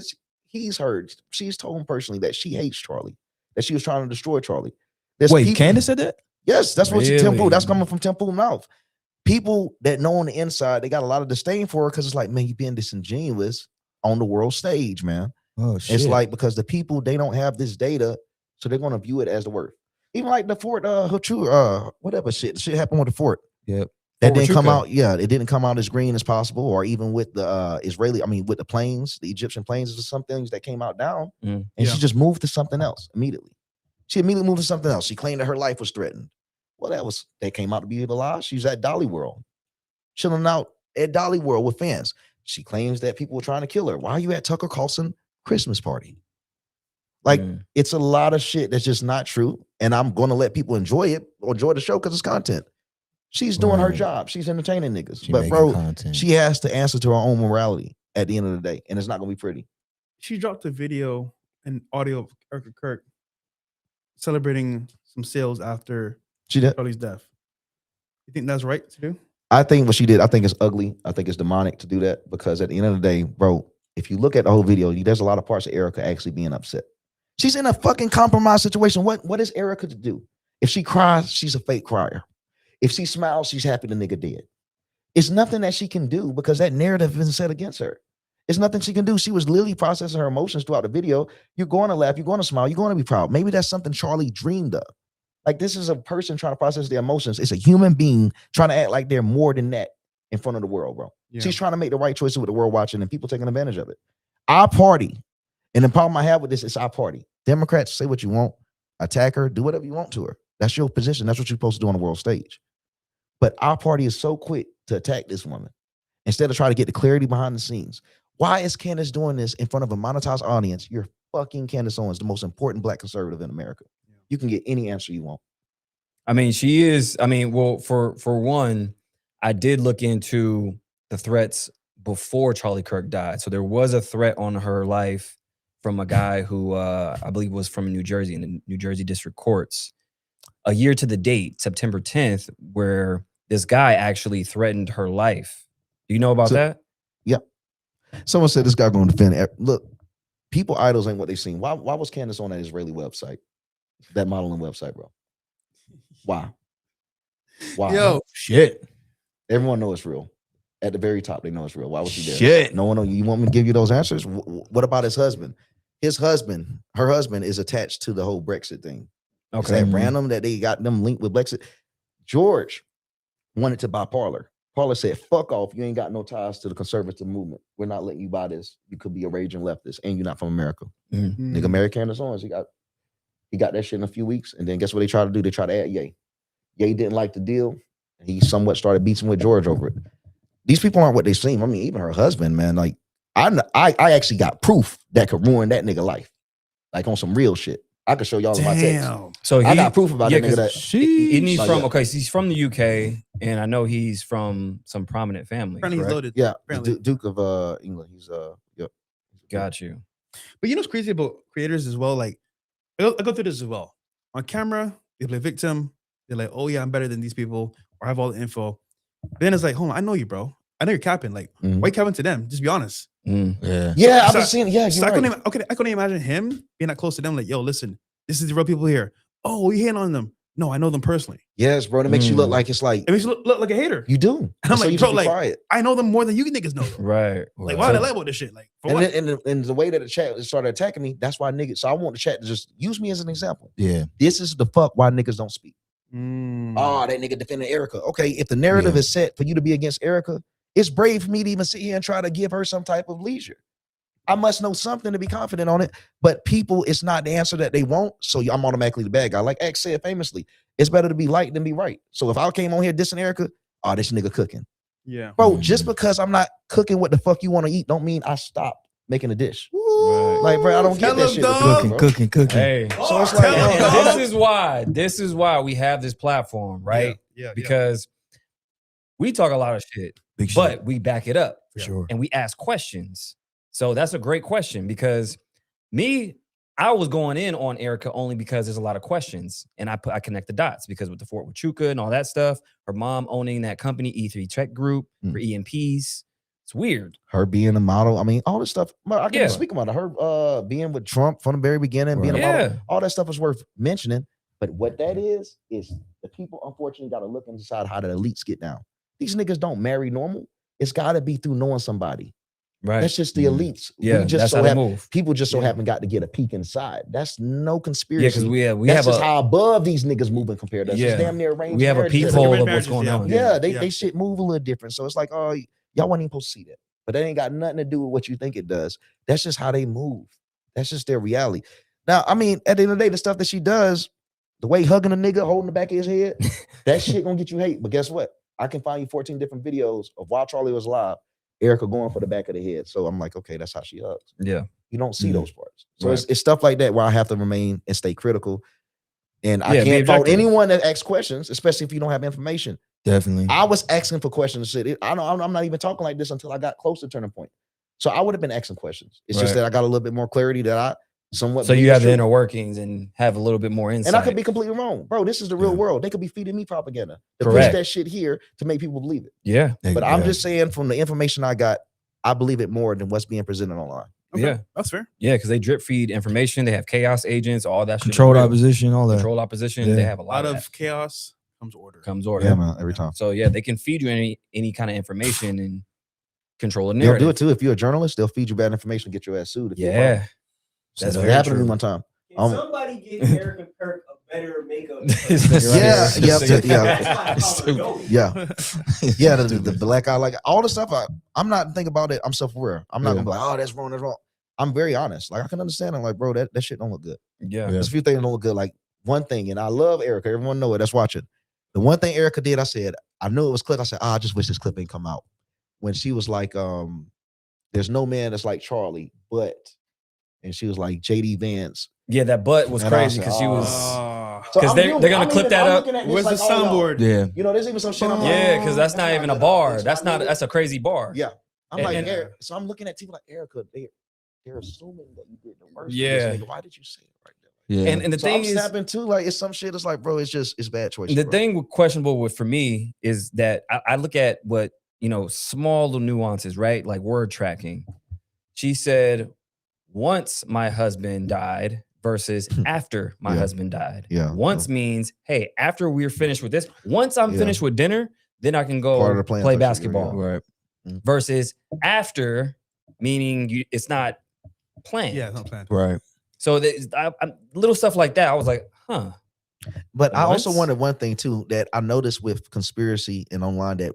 he's heard. She's told him personally that she hates Charlie, that she was trying to destroy Charlie. Wait, Candace said that? Yes, that's what Tim Pool. That's Really? coming from Tim Pool's mouth. People that know on the inside, they got a lot of disdain for her because it's like, man, you being disingenuous on the world stage, man. Oh shit. It's like, because the people, they don't have this data, so they're gonna view it as the worth. Even like the Fort whatever shit happened with the Fort. Yep. That Fort didn't come Huachuca. out. Yeah, it didn't come out as green as possible, or even with the with the planes, the Egyptian planes, there's some things that came out down, and she just moved to something else immediately. She immediately moved to something else. She claimed that her life was threatened. Well, they came out to be the lie. She's at Dolly World, chilling out at Dolly World with fans. She claims that people were trying to kill her. Why are you at Tucker Carlson Christmas party? Like, it's a lot of shit that's just not true. And I'm going to let people enjoy it or enjoy the show because it's content. She's doing her job. She's entertaining niggas. But bro, content. she has to answer to her own morality at the end of the day. And it's not going to be pretty. She dropped a video and audio of Erica Kirk celebrating some sales after She did. Charlie's death. You think that's right to do? I think what she did, I think it's ugly. I think it's demonic to do that, because at the end of the day, bro, if you look at the whole video, there's a lot of parts of Erica actually being upset. She's in a fucking compromised situation. What is Erica to do? If she cries, she's a fake crier. If she smiles, she's happy the nigga dead. It's nothing that she can do because that narrative has been set against her. It's nothing she can do. She was literally processing her emotions throughout the video. You're going to laugh. You're going to smile. You're going to be proud. Maybe that's something Charlie dreamed of. Like, this is a person trying to process their emotions. It's a human being trying to act like they're more than that in front of the world, bro. Yeah. She's trying to make the right choices with the world watching and people taking advantage of it. Our party, and the problem I have with this is our party. Democrats, say what you want, attack her, do whatever you want to her. That's your position. That's what you're supposed to do on the world stage. But our party is so quick to attack this woman instead of trying to get the clarity behind the scenes. Why is Candace doing this in front of a monetized audience? You're fucking Candace Owens, the most important black conservative in America. You can get any answer you want. I mean, she is. I mean, well, for one, I did look into the threats before Charlie Kirk died. So there was a threat on her life from a guy who I believe was from New Jersey, in the New Jersey District Courts, a year to the date, September 10th, where this guy actually threatened her life. Do you know about that? Yeah. Someone said this guy going to defend. Look, people idols ain't what they seen. Why was Candace on that Israeli website, that modeling website, bro? Why? Yo, shit. Everyone knows it's real. At the very top, they know it's real. Why was she there? Shit. No one know. You want me to give you those answers? What about his husband? Her husband is attached to the whole Brexit thing. Is Okay. that random that they got them linked with Brexit? George wanted to buy Parler. Parler said, fuck off. You ain't got no ties to the conservative movement. We're not letting you buy this. You could be a raging leftist and you're not from America. Nigga married Candace Owens. He got that shit in a few weeks. And then guess what they tried to do? They tried to add Ye. Ye didn't like the deal. He somewhat started beating with George over it. These people aren't what they seem. I mean, even her husband, man, like I actually got proof that could ruin that nigga life. Like on some real shit. I could show y'all in my text. So I got proof about that nigga that isn't he Like, from? yeah. Okay, so he's from the UK, and I know he's from some prominent family. apparently he's correct? loaded. yeah, the Apparently. Duke of England. He's yep. Got you. But you know what's crazy about creators as well? Like, I go through this as well. On camera, they play victim. They're like, oh yeah, I'm better than these people, or I have all the info. But then it's like, hold on, I know you, bro. I know you're capping. Like, Mhm. why you capping to them? Just be honest. Yeah. Yeah, I've So- been seeing. Yeah, So you're I right. couldn't imagine him being that close to them. Like, yo, listen, this is the real people here. Oh, you hating on them? No, I know them personally. Yes, bro. That makes you look like it's like It makes you look like a hater. you do. I'm So like, you bro, just be like, quiet. I know them more than you niggas know them. Right. Like, why are they lie about this shit? Like, for And, what? then, and the way that the chat started attacking me, that's why niggas. So I want the chat to just use me as an example. Yeah. This is the fuck why niggas don't speak. Oh, that nigga defending Erica. Okay, if the narrative is set for you to be against Erica, it's brave for me to even sit here and try to give her some type of leisure. I must know something to be confident on it. But people, it's not the answer that they want. So I'm automatically the bad guy. Like X said famously, it's better to be light than be right. So if I came on here dissing Erica, oh, this nigga cooking. Yeah. Bro, just because I'm not cooking what the fuck you want to eat, don't mean I stop making a dish. Right. Like, bro, I don't get that shit. with cooking, bro. Cooking. Hey, So it's like, and this is why we have this platform, right? Yeah. Because we talk a lot of shit, Big shit. but we back it up For sure. and we ask questions. So that's a great question because I was going in on Erica only because there's a lot of questions, and I connect the dots because with the Fort Huachuca and all that stuff, her mom owning that company E3 Tech Group for EMPs, it's weird. Her being a model, I mean, all this stuff. I can Yeah. speak about it. Her being with Trump from the very beginning, being a Right. model, Yeah. all that stuff is worth mentioning. But what that is the people unfortunately got to look inside how the elites get down. These niggas don't marry normal. It's got to be through knowing somebody. Right. That's just the elites. Yeah, We just that's so how they happen, move. people just so happen got to get a peek inside. That's no conspiracy. Yeah, because we That's have just how above these niggas moving compared to us. Yeah. It's damn near arranged we have a marriages. peephole of Marriages, what's going yeah. on. Yeah, they Yeah. shit move a little different. So it's like, oh, y'all wasn't even supposed to see that. But that ain't got nothing to do with what you think it does. That's just how they move. That's just their reality. Now, I mean, at the end of the day, the stuff that she does, the way hugging a nigga, holding the back of his head, that shit gonna get you hate. But guess what? I can find you 14 different videos of while Charlie was alive, Erica going for the back of the head. So I'm like, okay, that's how she hugs. Yeah. You don't see Mhm. those parts. So Right. it's stuff like that where I have to remain and stay critical. And I Yeah, be can't fault objective. anyone that asks questions, especially if you don't have information. Definitely. I was asking for questions. Shit, I'm not even talking like this until I got close to turning point. So I would have been asking questions. It's just Right. that I got a little bit more clarity that I somewhat. So you believe is have the true. inner workings and have a little bit more insight. And I could be completely wrong, bro. This is the real Yeah. world. They could be feeding me propaganda to push Correct. that shit here to make people believe it. Yeah. But I'm just saying, from the information I got, I believe it more than what's being presented online. Okay, Yeah. that's fair. Yeah, because they drip feed information. They have chaos agents, all that shit. is Controlled real. opposition, all that. Controlled opposition. Yeah. They have a A lot, lot of of chaos comes order. that. Comes order. Yeah, man, every time. So yeah, they can feed you any kind of information and control the They'll narrative. do it too. If you're a journalist, they'll feed you bad information, get your ass sued. If you're wrong. Yeah. That's It very happened to me true. one time. Can somebody get Erica Kirk a better makeup? Yeah, yeah. That's my go. Yeah, yeah. The black eye, like all the stuff. I'm not thinking about it. I'm self-aware. I'm not Yeah. gonna be like, oh, that's wrong, that's wrong. I'm very honest. Like I can understand. I'm like, bro, that shit don't look good. Yeah. There's a few things that don't look good. Like one thing, and I love Erica. Everyone know it that's watching. The one thing Erica did, I said, I knew it was clip. I said, I just wish this clip ain't come out. When she was like, there's no man that's like Charlie, but, and she was like, JD Vance. Yeah, that butt was And I crazy said, because she was. Ah. So 'Cause I'm they're viewing- gonna I'm clip even- that I'm up. looking at this Where's the like, oh, no. soundboard? Yeah. You know, there's even some shit. I'm like, Yeah, because that's not even a bar. So That's I not. knew- That's a crazy bar. Yeah. I'm And- like, and- Eric, so I'm looking at people like Erica. They're assuming that you did the worst. Yeah. Why did you say it right there? Yeah. And the So thing I'm is, snapping too. Like it's some shit. It's like, bro, it's bad choices. the bro. thing questionable with for me is that I look at what small little nuances, right? Like word tracking. She said, "Once my husband died." Versus after my Yeah. husband died. Yeah. Once means, hey, after we're finished with this, once I'm Yeah. finished with dinner, then I can Part of go the plan play for sure, basketball. Right. Versus after, meaning it's not planned. Yeah, it's not planned. Right. So little stuff like that, I was like, huh. But I also Once- wanted one thing too that I noticed with conspiracy and online that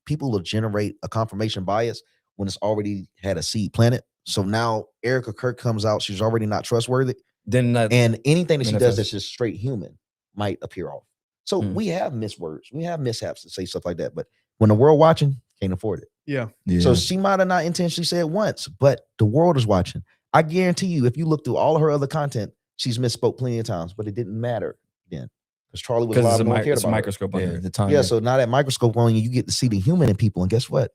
people will generate a confirmation bias when it's already had a seed planted. So now Erica Kirk comes out, she's already not trustworthy, Then and anything that she does Manifest. that's just straight human might appear off. So Hmm. we have miswords, we have mishaps to say stuff like that. But when the world watching, can't afford it. Yeah. Yeah. So she might have not intentionally said once, but the world is watching. I guarantee you, if you look through all of her other content, she's misspoke plenty of times, but it didn't matter then because Charlie was because alive it's, and no one cared it's a about her. microscope yeah, under it. the time. Yeah, so now that microscope on you, you get to see the human in people. And guess what?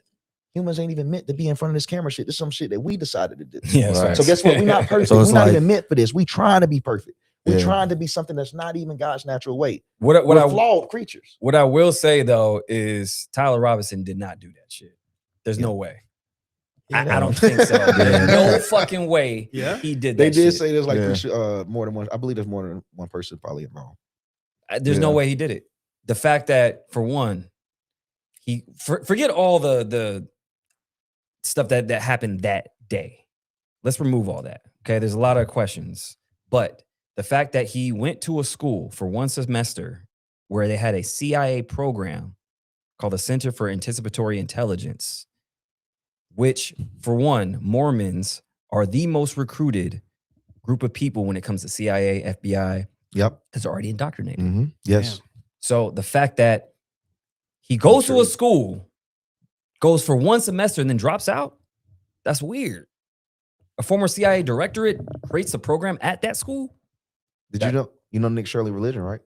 Humans ain't even meant to be in front of this camera shit. This is some shit that we decided to do. Yeah, Right. So guess what? We're not perfect. So We're it's not like- even meant for this. We trying to be perfect. We're Yeah. trying to be something that's not even God's natural way. What We're I flawed creatures. what I will say though is Tyler Robinson did not do that shit. There's no way. I don't think so. There's no fucking way Yeah. he did that. They did shit. say there's like Yeah. more than one. I believe there's more than one person probably involved. There's no Yeah. way he did it. The fact that for one, forget all the stuff that happened that day. Let's remove all that. Okay, there's a lot of questions, but the fact that he went to a school for one semester where they had a CIA program called the Center for Anticipatory Intelligence, which, for one, Mormons are the most recruited group of people when it comes to CIA, FBI, Yep. that's already indoctrinated. Mhm. Yes. So the fact that he goes to a school, goes for one semester and then drops out, that's weird. A former CIA directorate creates a program at that school. Did you know Nick Shirley religion, right?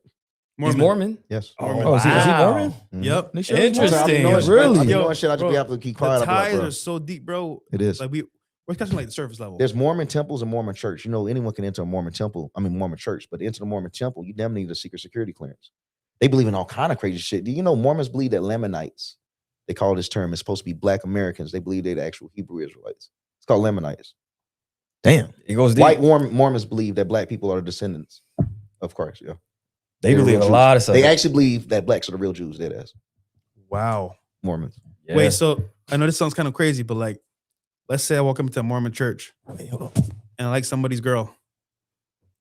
He's Mormon. Yes. Oh, is he Mormon? Mhm. Yep. Nick Shirley's Mormon? Interesting. Really? I'm Yo, knowing shit. I just bro, be able to keep The quiet. I'll be like, ties bro, are so deep, bro. it is. Like we're touching like the surface level. There's Mormon temples and Mormon church. You know, anyone can enter a Mormon temple. I mean, Mormon church, but to enter the Mormon temple, you damn need a secret security clearance. They believe in all kind of crazy shit. Do you know Mormons believe that Lamanites, they call this term, it's supposed to be Black Americans. They believe they're the actual Hebrew Israelites. It's called Lamanites. Damn. It goes deep. White Mormons believe that Black people are the descendants of Christ. Yeah. They They're believe real a Jews. lot of stuff. They actually believe that Blacks are the real Jews. That is Wow. Mormons. Yeah. Wait, so I know this sounds kind of crazy, but like, let's say I walk into a Mormon church Wait, hold on. and I like somebody's girl,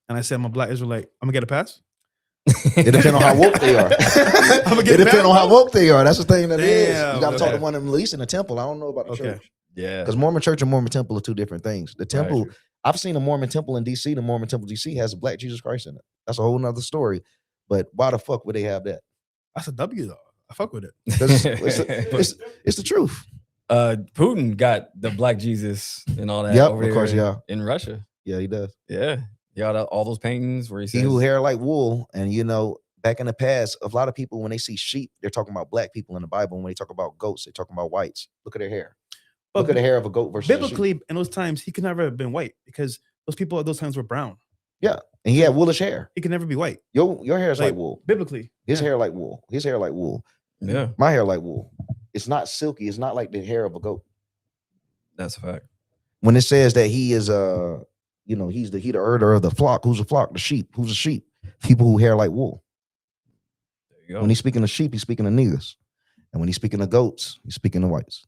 and I say I'm a Black Israelite, I'm gonna get a pass. It depends on how woke they are. I'ma It get depends back, on how bro. woke they are. That's the thing that is. Damn, You got to talk to okay. one of them, at least in the temple. I don't know about the Okay. church. Yeah. Because Mormon church and Mormon temple are two different things. The Right. temple, I've seen a Mormon temple in DC. The Mormon temple DC has a Black Jesus Christ in it. That's a whole nother story. But why the fuck would they have that? That's a W though. I fuck with it. 'Cause it's the truth. Putin got the Black Jesus and all that. Yep, over of course, there yeah. in Russia. Yeah, he does. Yeah, he got all those paintings where he He says, who hair like wool. And you know, back in the past, a lot of people, when they see sheep, they're talking about Black people in the Bible. And when they talk about goats, they're talking about whites. Look at their hair. But Look at the hair of a goat versus a sheep. biblically, in those times, he could never have been white because those people at those times were brown. And he had woolish hair. He could never be white. Your hair is like Like, wool. Biblically, His yeah. hair like wool. His hair like wool. "Yeah, My hair like wool. It's not silky. It's not like the hair of a goat. that's a fact." When it says that he is he's the herder of the flock. Who's a flock? The sheep. Who's a sheep? People who hair like wool. There you go. When he's speaking of sheep, he's speaking of niggas. And when he's speaking of goats, he's speaking of whites.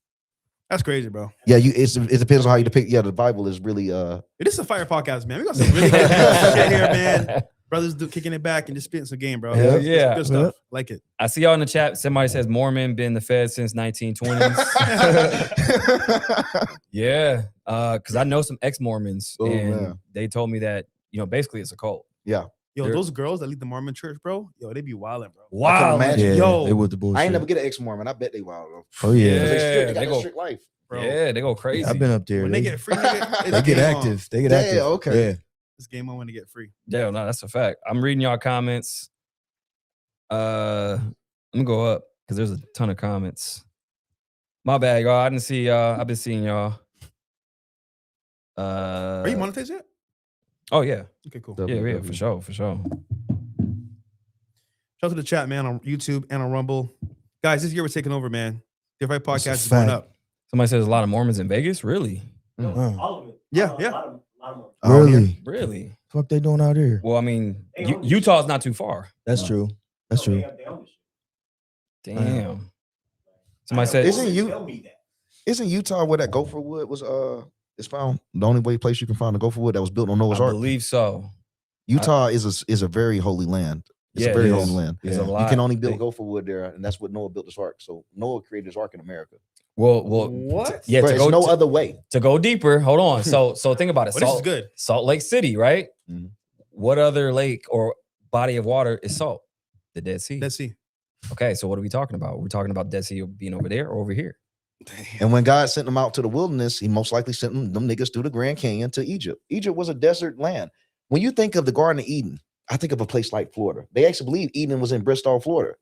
That's crazy, bro. Yeah, it depends on how you depict. Yeah, the Bible is really It is a fire podcast, man. We got some really good shit here, man. Brothers kicking it back and just spitting some game, bro. Hell It's yeah. good stuff. Like it. I see y'all in the chat. Somebody says Mormon been the Fed since 1920s. Yeah, because I know some ex-Mormons, Oh, and man. they told me that basically it's a cult. Yo, They're- those girls that lead the Mormon church, bro. Yo, they be wilding, bro. Wow, imagine. Yeah, Yo, they with the bullshit. I ain't never get an ex-Mormon. I bet they wild though. Oh yeah. Yeah. They strict. They got they that go- strict life. Bro. Yeah, they go crazy. I've been up there. When they get free, nigga, they it's get game on. active. They get Yeah, active. okay. Yeah. It's game on when they get free. Yeah, no, that's a fact. I'm reading y'all comments. I'm gonna go up because there's a ton of comments. My bad, y'all. I didn't see y'all. I've been seeing y'all. Are you monetized yet? Oh yeah, Okay, cool. yeah, for sure. Shout out to the chat, man, on YouTube and on Rumble. Guys, this year we're taking over, man. The Right That's a Podcast is going fact. up. Somebody says a lot of Mormons in Vegas. Really, All of it. Yeah, A lot yeah. of them. Really? really. Fuck they doing out here? Well, I mean, They own this Utah's not too far. That's true. That's true. They own this shit. Damn. Somebody said, Isn't you- Tell me that. Isn't Utah where that gopher wood was is found? The only place you can find a gopher wood that was built on I Noah's Ark. believe so. Utah is a very holy land. It's Yeah, a very it holy is. land. There's Yeah. a You lot. You can only They- build gopher wood there, and that's what Noah built his ark. So Noah created his ark in America. Well, What? yeah. Bro, To it's go no to, other way. to go deeper. Hold on. So think about it. Well, this is good. Salt Lake City, right? Mhm. What other lake or body of water is salt? The Dead Sea. Let's see. Okay, so what are we talking about? We're talking about Dead Sea being over there or over here. And when God sent them out to the wilderness, he most likely sent them niggas through the Grand Canyon to Egypt. Egypt was a desert land. When you think of the Garden of Eden, I think of a place like Florida. They actually believe Eden was in Bristol, Florida.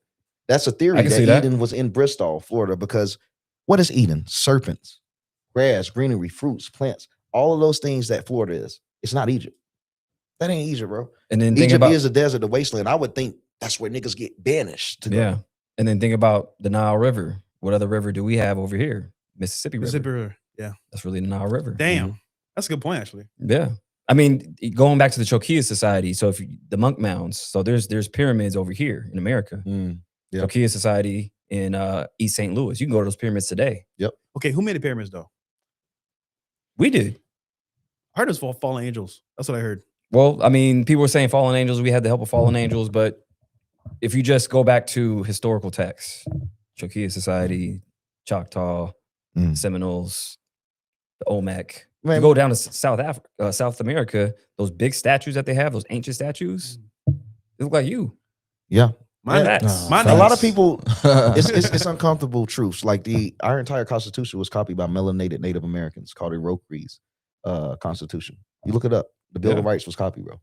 That's a theory I can that see that. Eden was in Bristol, Florida, because what is Eden? Serpents, grass, greenery, fruits, plants, all of those things that Florida is. It's not Egypt. That ain't Egypt, bro. And then think Egypt about is a desert, a wasteland. I would think that's where niggas get banished to go. yeah. And then think about the Nile River. What other river do we have over here? Mississippi River. Mississippi River. Yeah. That's really the Nile River. Damn. That's a good point, actually. Yeah. I mean, going back to the Chokia Society. So if the monk mounds, so there's pyramids over here in America. Mm, yeah. Chokia Society in East St. Louis. You can go to those pyramids today. Okay, who made the pyramids though? We did. I heard it was fallen angels. That's what I heard. Well, I mean, people were saying fallen angels. We had the help of fallen angels, but if you just go back to historical texts, Chokia Society, Choctaw, Seminoles, the Olmec. If you go down to South America, those big statues that they have, those ancient statues, they look like you. Yeah. Mine, Facts. mine A lot is- of people, it's uncomfortable truths. Like our entire Constitution was copied by melanated Native Americans called Iroquois Constitution. You look it up. The Bill of Rights was copied, bro.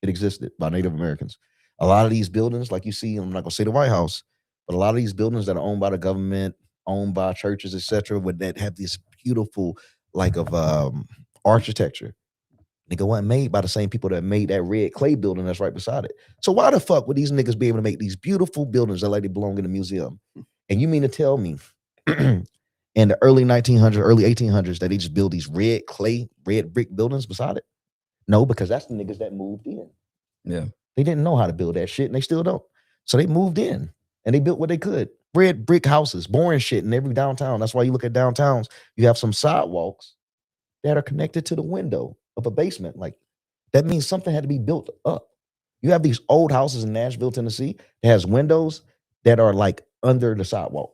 It existed by Native Americans. A lot of these buildings, like you see, I'm not gonna say the White House, but a lot of these buildings that are owned by the government, owned by churches, etc., that have this beautiful like of architecture. Nigga wasn't made by the same people that made that red clay building that's right beside it. So why the fuck would these niggas be able to make these beautiful buildings that like they belong in a museum? And you mean to tell me in the early 1900s, early 1800s that they just build these red clay, red brick buildings beside it? No, because that's the niggas that moved in. Yeah. They didn't know how to build that shit and they still don't. So they moved in and they built what they could. Red brick houses, boring shit in every downtown. That's why you look at downtowns, you have some sidewalks that are connected to the window of a basement. Like that means something had to be built up. You have these old houses in Nashville, Tennessee, that has windows that are like under the sidewalk.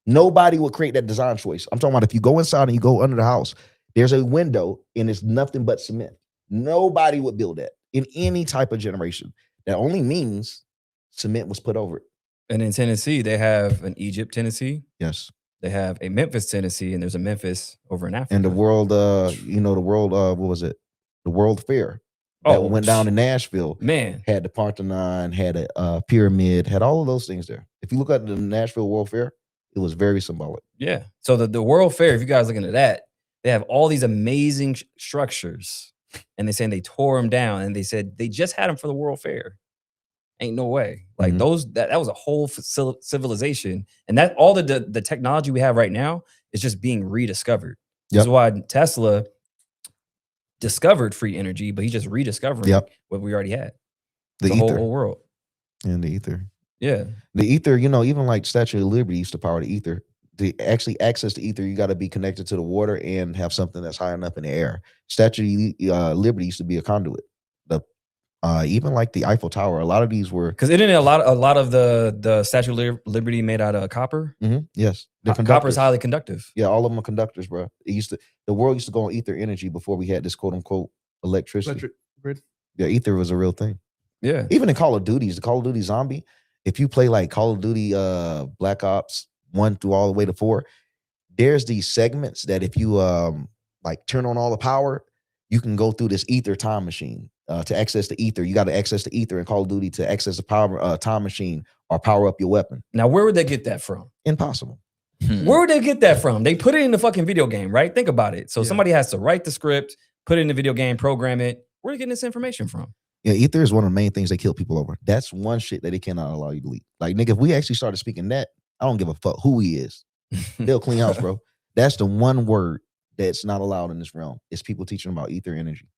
Nobody would create that design choice. I'm talking about if you go inside and you go under the house, there's a window and it's nothing but cement. Nobody would build that in any type of generation. That only means cement was put over it. And in Tennessee, they have an Egypt, Tennessee. Yes. They have a Memphis, Tennessee, and there's a Memphis over in Africa. And the world, what was it? The World Fair that went down in Nashville. Man, had the Parthenon, had a pyramid, had all of those things there. If you look at the Nashville World Fair, it was very symbolic. Yeah. So the World Fair, if you guys looking at that, they have all these amazing structures, and they're saying they tore them down, and they said they just had them for the World Fair. Ain't no way. Like that was a whole civilization, and that all the technology we have right now is just being rediscovered. This is why Tesla discovered free energy, but he's just rediscovering what we already had. The whole world. And the ether. Yeah. The ether, even like Statue of Liberty used to power the ether. To actually access the ether, you got to be connected to the water and have something that's high enough in the air. Statue of Liberty used to be a conduit. Even like the Eiffel Tower, a lot of these were because isn't it a lot of the Statue of Liberty made out of copper? Yes, copper is highly conductive. Yeah, all of them are conductors, bro. The world used to go on ether energy before we had this quote unquote electricity. Electric grid. Yeah, ether was a real thing. Yeah, even in Call of Duty, the Call of Duty Zombie, if you play like Call of Duty Black Ops 1 through all the way to 4, there's these segments that if you like turn on all the power, you can go through this ether time machine. To access the ether, you got to access the ether in Call of Duty to access the power time machine or power up your weapon. Now, where would they get that from? Impossible. Where would they get that from? They put it in the fucking video game, right? Think about it. So somebody has to write the script, put it in the video game, program it. Where are they getting this information from? Yeah, ether is one of the main things they kill people over. That's one shit that they cannot allow you to leak. Like, nigga, if we actually started speaking that, I don't give a fuck who he is. They'll clean house, bro. That's the one word that's not allowed in this realm. It's people teaching about ether energy.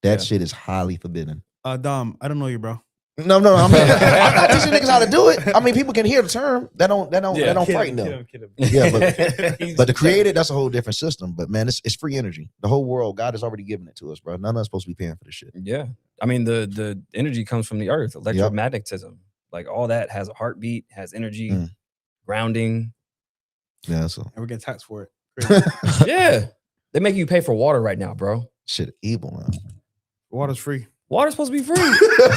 That shit is highly forbidden. Dom, I don't know you, bro. No, I'm not teaching niggas how to do it. I mean, people can hear the term. That don't frighten them. Kid him. Yeah, but to create it, that's a whole different system. But man, it's free energy. The whole world, God has already given it to us, bro. None of us supposed to be paying for this shit. Yeah, I mean the energy comes from the earth, electromagnetism, like all that has a heartbeat, has energy, grounding. Yeah, so and we're getting taxed for it. Yeah, they make you pay for water right now, bro. Shit, evil, man. Water's free. Water's supposed to be free.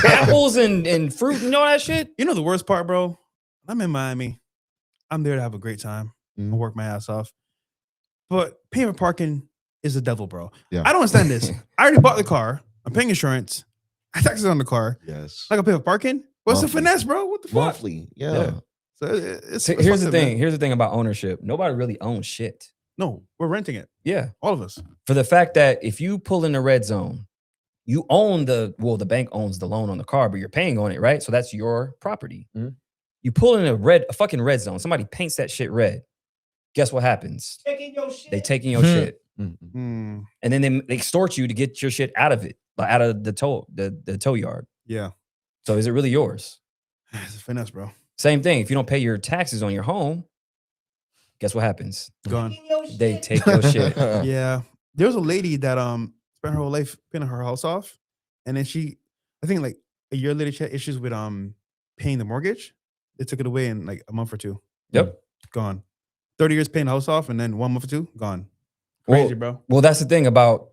Apples and fruit and all that shit. You know the worst part, bro? I'm in Miami. I'm there to have a great time. I work my ass off. But payment parking is the devil, bro. Yeah. I don't understand this. I already bought the car. I'm paying insurance. I taxes on the car. Yes. I got to pay for parking? What's Monthly. the finesse, bro? What the fuck? Monthly. Yeah. So it's Here's the fucked up, thing. man. Here's the thing about ownership. Nobody really owns shit. No, we're renting it. Yeah. All of us. For the fact that if you pull in the red zone, you own the bank owns the loan on the car, but you're paying on it, right? So that's your property. You pull in a fucking red zone. Somebody paints that shit red. Guess what happens? They taking your shit. And then they extort you to get your shit out of it, like out of the tow yard. Yeah. So is it really yours? It's a finesse, bro. Same thing. If you don't pay your taxes on your home, guess what happens? Gone. They take your shit. Yeah. There was a lady that spent her whole life paying her house off. And then I think like a year later, she had issues with paying the mortgage. They took it away in like a month or two. Yep. Gone. 30 years paying the house off, and then 1 month or two, gone. Crazy, bro. Well, that's the thing about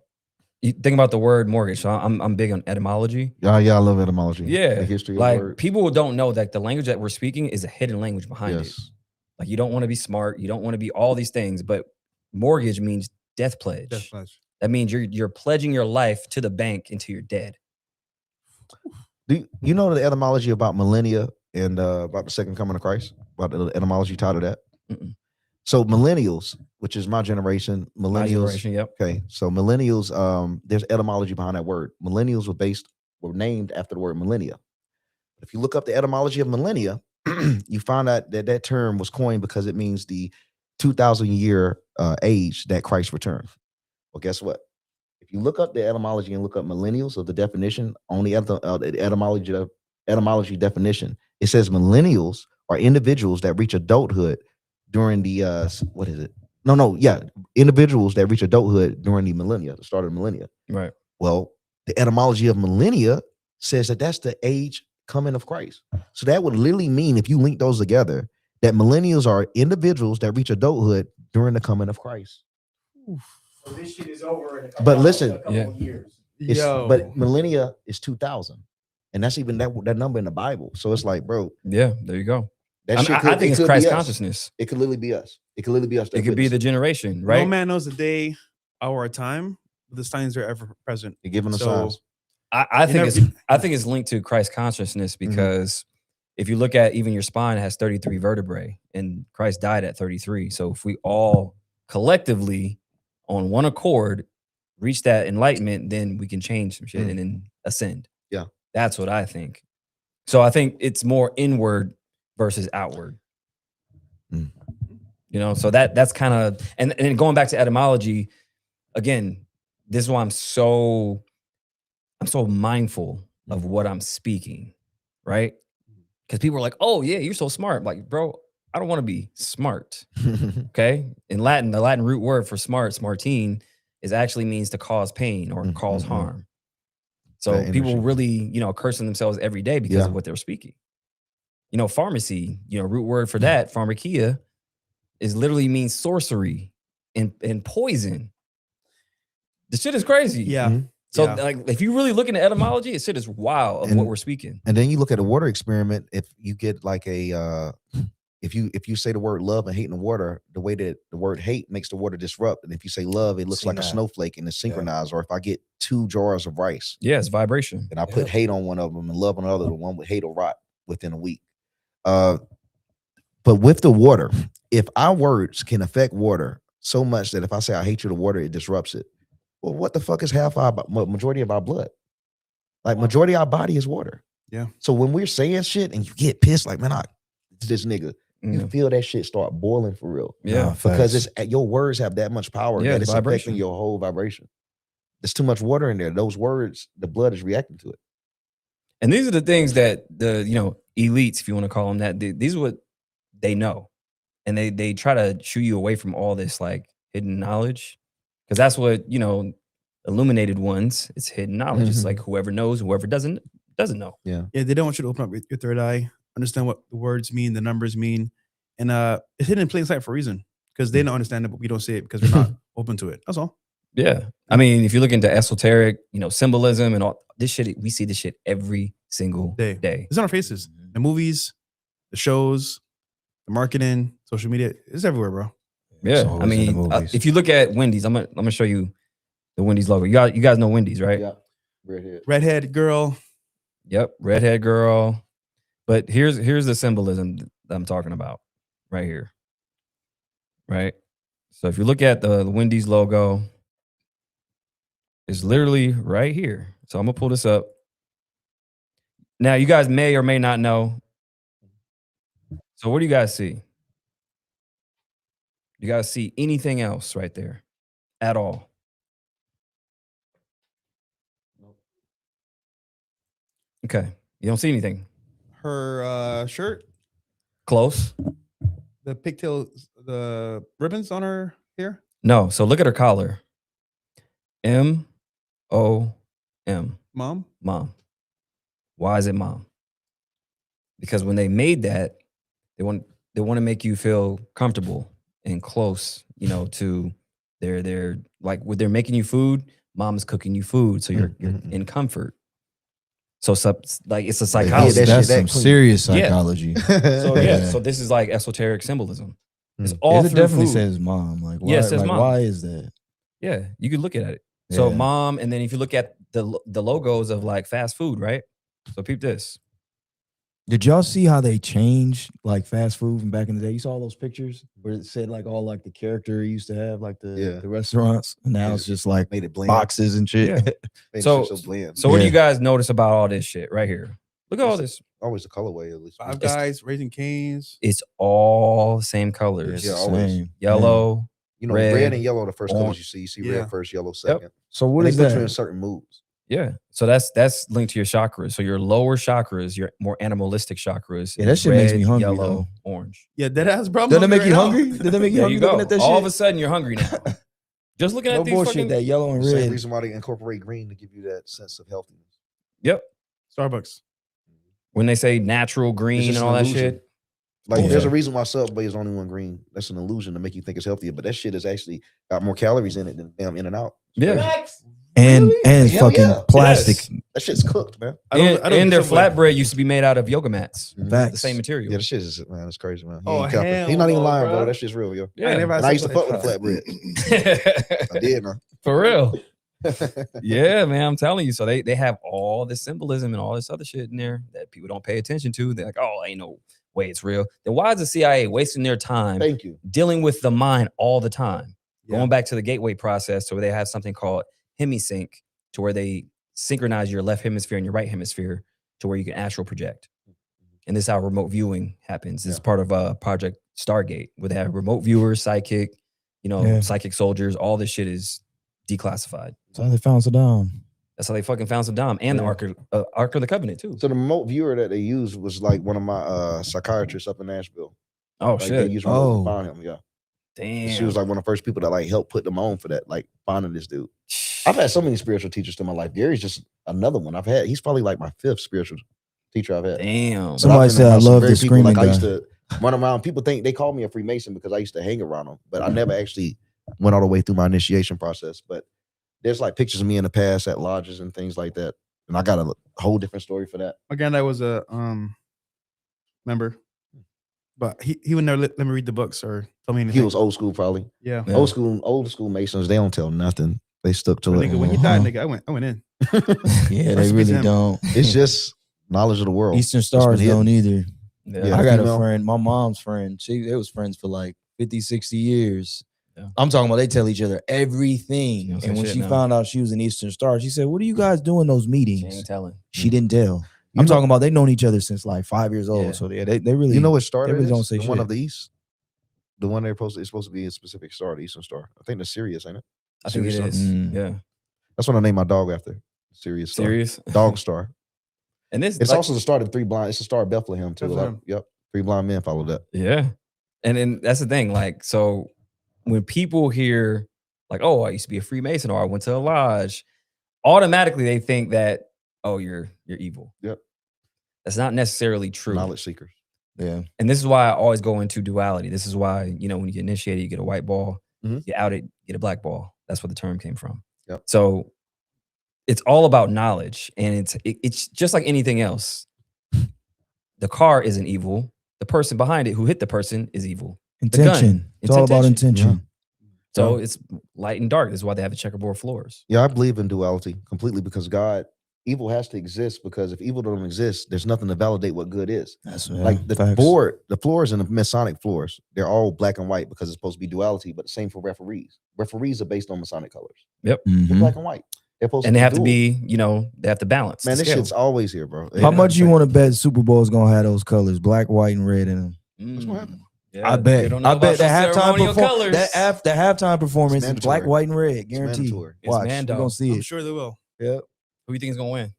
you think about the word mortgage. So I'm big on etymology. Yeah, I love etymology. Yeah, the history of like words. people don't know that the language that we're speaking is a hidden language behind it. Yes. Like you don't want to be smart, you don't want to be all these things, but mortgage means death pledge. Death pledge. That means you're pledging your life to the bank until you're dead. Do you know the etymology about millennia and about the second coming of Christ? About the etymology tied to that? Mm-mm. So millennials, which is my generation, My millennials. generation, yep. Okay, so millennials, there's etymology behind that word. Millennials were named after the word millennia. If you look up the etymology of millennia, you find out that term was coined because it means the 2,000-year age that Christ returned. Well, guess what? If you look up the etymology and look up millennials of the definition on the etymology definition, it says millennials are individuals that reach adulthood during the individuals that reach adulthood during the millennia, the start of the millennia. Right. Well, the etymology of millennia says that that's the age coming of Christ. So that would literally mean, if you link those together, that millennials are individuals that reach adulthood during the coming of Christ. So this shit is over in a couple, But listen, a couple yeah. of years. But millennia is 2,000, and that's even that number in the Bible. So it's like, bro, Yeah, there you go. that shit I think it's could Christ be us. consciousness. It could literally be us. It could literally be us. It could be the generation, right? No man knows the day, hour, or time, but the signs are ever present. You're giving us So signs. I think never- I think it's linked to Christ consciousness because if you look at even your spine has 33 vertebrae and Christ died at 33. So if we all collectively on one accord reach that enlightenment, then we can change some shit and then ascend. Yeah. That's what I think. So I think it's more inward versus outward. Mm. You know, so that's kind of and going back to etymology, again, this is why I'm so mindful of what I'm speaking, right? Because people are like, oh yeah, you're so smart. Like, bro, I don't want to be smart. Okay. In Latin, the Latin root word for smart, smartine, is actually means to cause pain or cause harm. So That people energy. really, cursing themselves every day because of what they're speaking. Pharmacy, root word for that, pharmakia, is literally means sorcery and poison. The shit is crazy. Yeah. Mhm. So Yeah. like if you really look into etymology, it shit is wild of And- what we're speaking. And then you look at a water experiment. If you get like if you say the word love and hate in the water, the way that the word hate makes the water disrupt. And if you say love, it looks Seen like a that. snowflake and it's synchronized. Or if I get 2 jars of rice Yeah, it's vibration. and I put hate on one of them and love on the other, the one with hate will rot within a week. But with the water, if our words can affect water so much that if I say I hate you to water, it disrupts it. Well, what the fuck is majority of our blood? Like majority of our body is water. Yeah. So when we're saying shit and you get pissed, like, man, this nigga, you Mm. feel that shit start boiling for real. Yeah. Because it's your words have that much power Yeah, that it's it's vibration. affecting your whole vibration. There's too much water in there. Those words, the blood is reacting to it. And these are the things that the elites, if you want to call them that, these are what they know, and they try to shoo you away from all this like hidden knowledge, because that's what illuminated ones. It's hidden knowledge. It's like whoever knows, whoever doesn't know. Yeah, they don't want you to open up your third eye, understand what the words mean, the numbers mean, and it's hidden in plain sight for a reason because they don't understand it, but we don't see it because we're not open to it. That's all. Yeah, I mean, if you look into esoteric, symbolism and all this shit, we see this shit every single day. It's on our faces, the movies, the shows, the marketing, social media. It's everywhere, bro. Yeah, always I in the mean, movies. if you look at Wendy's, I'm gonna show you the Wendy's logo. You guys know Wendy's, right? Yeah. Redhead. Redhead girl. Yep, redhead girl. But here's the symbolism that I'm talking about right here. Right? So if you look at the Wendy's logo, it's literally right here. So I'm gonna pull this up. Now you guys may or may not know. So what do you guys see? You guys see anything else right there at all? Okay. You don't see anything. Her shirt, Close? the pigtails, the ribbons on her hair. No. So look at her collar. M-O-M. Mom. Mom. Why is it mom? because when they made that, they want to make you feel comfortable and close, you know, to their like when they're making you food, mom's cooking you food, so you're in comfort. So like it's a psychology. That's some clean. serious Yeah. psychology. So yeah, Yeah. so this is like esoteric symbolism. It's Mm. all it through definitely food. says mom. Like why? Yeah, it says like, mom. why is that? Yeah, you could look at it. So Yeah. mom, and then if you look at the logos of like fast food, right? So peep this. Did y'all see how they changed like fast food from back in the day? You saw those pictures where it said like all like the character it used to have, like the restaurants. And now it's just like Made it bland. boxes and shit. Yeah. Made So- it so bland. So what do Yeah. you guys notice about all this shit right here? Look at all this. Always the colorway at least. Five Guys, Raising Cane's. It's all same colors. Yeah, It's the always. same. Yellow. You know, red, red and yellow are the first orange. colors you see. You see Yeah. red first, yellow second. So what And is they put you in that? certain moods. Yeah. So that's linked to your chakras. So your lower chakras, your more animalistic chakras. Yeah, that is shit makes me red, hungry, Yellow, though. orange. Yeah, dead ass, bro. I'm Doesn't it make you right now. hungry? Did that make you There hungry you go. looking at that All shit? of a sudden you're hungry now. Just looking No at these bullshit. fucking. That yellow and The same red. reason why they incorporate green to give you that sense of healthiness. Yep. Starbucks. When they say natural green just and an all that illusion. shit. Like Yeah. there's a reason why Subway is only one green. That's an illusion to make you think it's healthier, but that shit is actually got more calories in it than damn In and Out. Yeah. And Hell fucking yeah. plastic. Yes. That shit's cooked, man. And their Subway. flatbread used to be made out of yoga mats. Facts. The same material. Yeah, that shit is man, it's crazy, man. He Oh, ain't capping. hell He's not even no, lying, bro. bro. That shit's real, yo. Yeah. I never had And I used to Subway. fuck with the flatbread. I did, man. For real. Yeah, man. I'm telling you. So they have all this symbolism and all this other shit in there that people don't pay attention to. They're like, oh, ain't no way it's real. Then why is the CIA wasting their time Thank you. dealing with the mind all the time? Yeah. Going back to the gateway process, to where they have something called hemisync, to where they synchronize your left hemisphere and your right hemisphere to where you can astral project. And this is how remote viewing happens. This is part of Project Stargate, where they have remote viewers, psychic, Yeah. psychic soldiers. All this shit is declassified. That's how they found Saddam. That's how they fucking found Saddam and the Ark of the Covenant too. So the remote viewer that they used was like one of my psychiatrists up in Nashville. Oh Like they shit! used remote Oh. to find him. Yeah. Damn. She was like one of the first people that like helped put them on for that, like finding this dude. I've had so many spiritual teachers in my life. Gary's just another one I've had. He's probably like my fifth spiritual teacher I've had. Damn. But Somebody I've been said I around some love very this people, screaming like I used guy. to run around. People think they call me a Freemason because I used to hang around them, but I never actually went all the way through my initiation process. But there's like pictures of me in the past at lodges and things like that. And I got a whole different story for that. My granddad was a member, but he would never let me read the books or tell me anything. He was old school, probably. Yeah. Yeah. Old school Masons, they don't tell nothing. They stuck to But it. nigga, when he died, nigga, I went in. Yeah, they Rest in peace really to him. don't. It's just knowledge of the world. Eastern Stars hidden. don't either. Yeah. I got female. a friend, my mom's friend. They was friends for like 50, 60 years. Yeah. I'm talking about they tell each other everything. She don't say And when shit she now. found out she was an Eastern Star, she said, "What do you guys do in those She meetings?" ain't telling. She didn't tell. You I'm know- talking about they known each other since like 5 years old. Yeah. So yeah, they really You know what star they that really is? don't say The one shit. of the East? The one they're supposed to be a specific star, the Eastern Star. I think that's Sirius, ain't it? I think it Sirius is. Star. Mm. Yeah. That's what I named my dog after. Sirius Star. Serious. Dog Star. And this It's like, also the star of the three blind. It's the star of Bethlehem too. Like, Bethlehem. yep. Three blind men follow that. yeah. And then that's the thing. Like, so when people hear like, oh, I used to be a Freemason or I went to a lodge, automatically they think that, oh, you're evil. Yep. That's not necessarily true. Knowledge seekers. Yeah. And this is why I always go into duality. This is why, when you get initiated, you get a white ball, Mhm. you out it, get a black ball. That's where the term came from. Yep. So it's all about knowledge. And it's just like anything else. The car isn't evil. The person behind it who hit the person is evil. gun. Intention. It's all about intention. So it's light and dark. This is why they have the checkerboard floors. Yeah, I believe in duality completely because evil has to exist because if evil don't exist, there's nothing to validate what good is. That's Like the floors in the Masonic floors, they're all black and white because it's supposed to be duality, but the same for referees. Referees are based on Masonic colors. They're Mhm. black and white. They're supposed And they have to dual. be, they have to balance. Man, the this scale. shit's always here, bro. How much you want to bet Super Bowl is gonna have those colors, black, white, and red in them? What's gonna happen? Yeah, I they bet. don't know I about bet the your halftime ceremonial performance. colors. The halftime performance is black, mandatory. white, and red. Guaranteed. mandatory. It's Watch. We're Mando. gonna see I'm it. sure they will. Yep. Who you think is gonna win?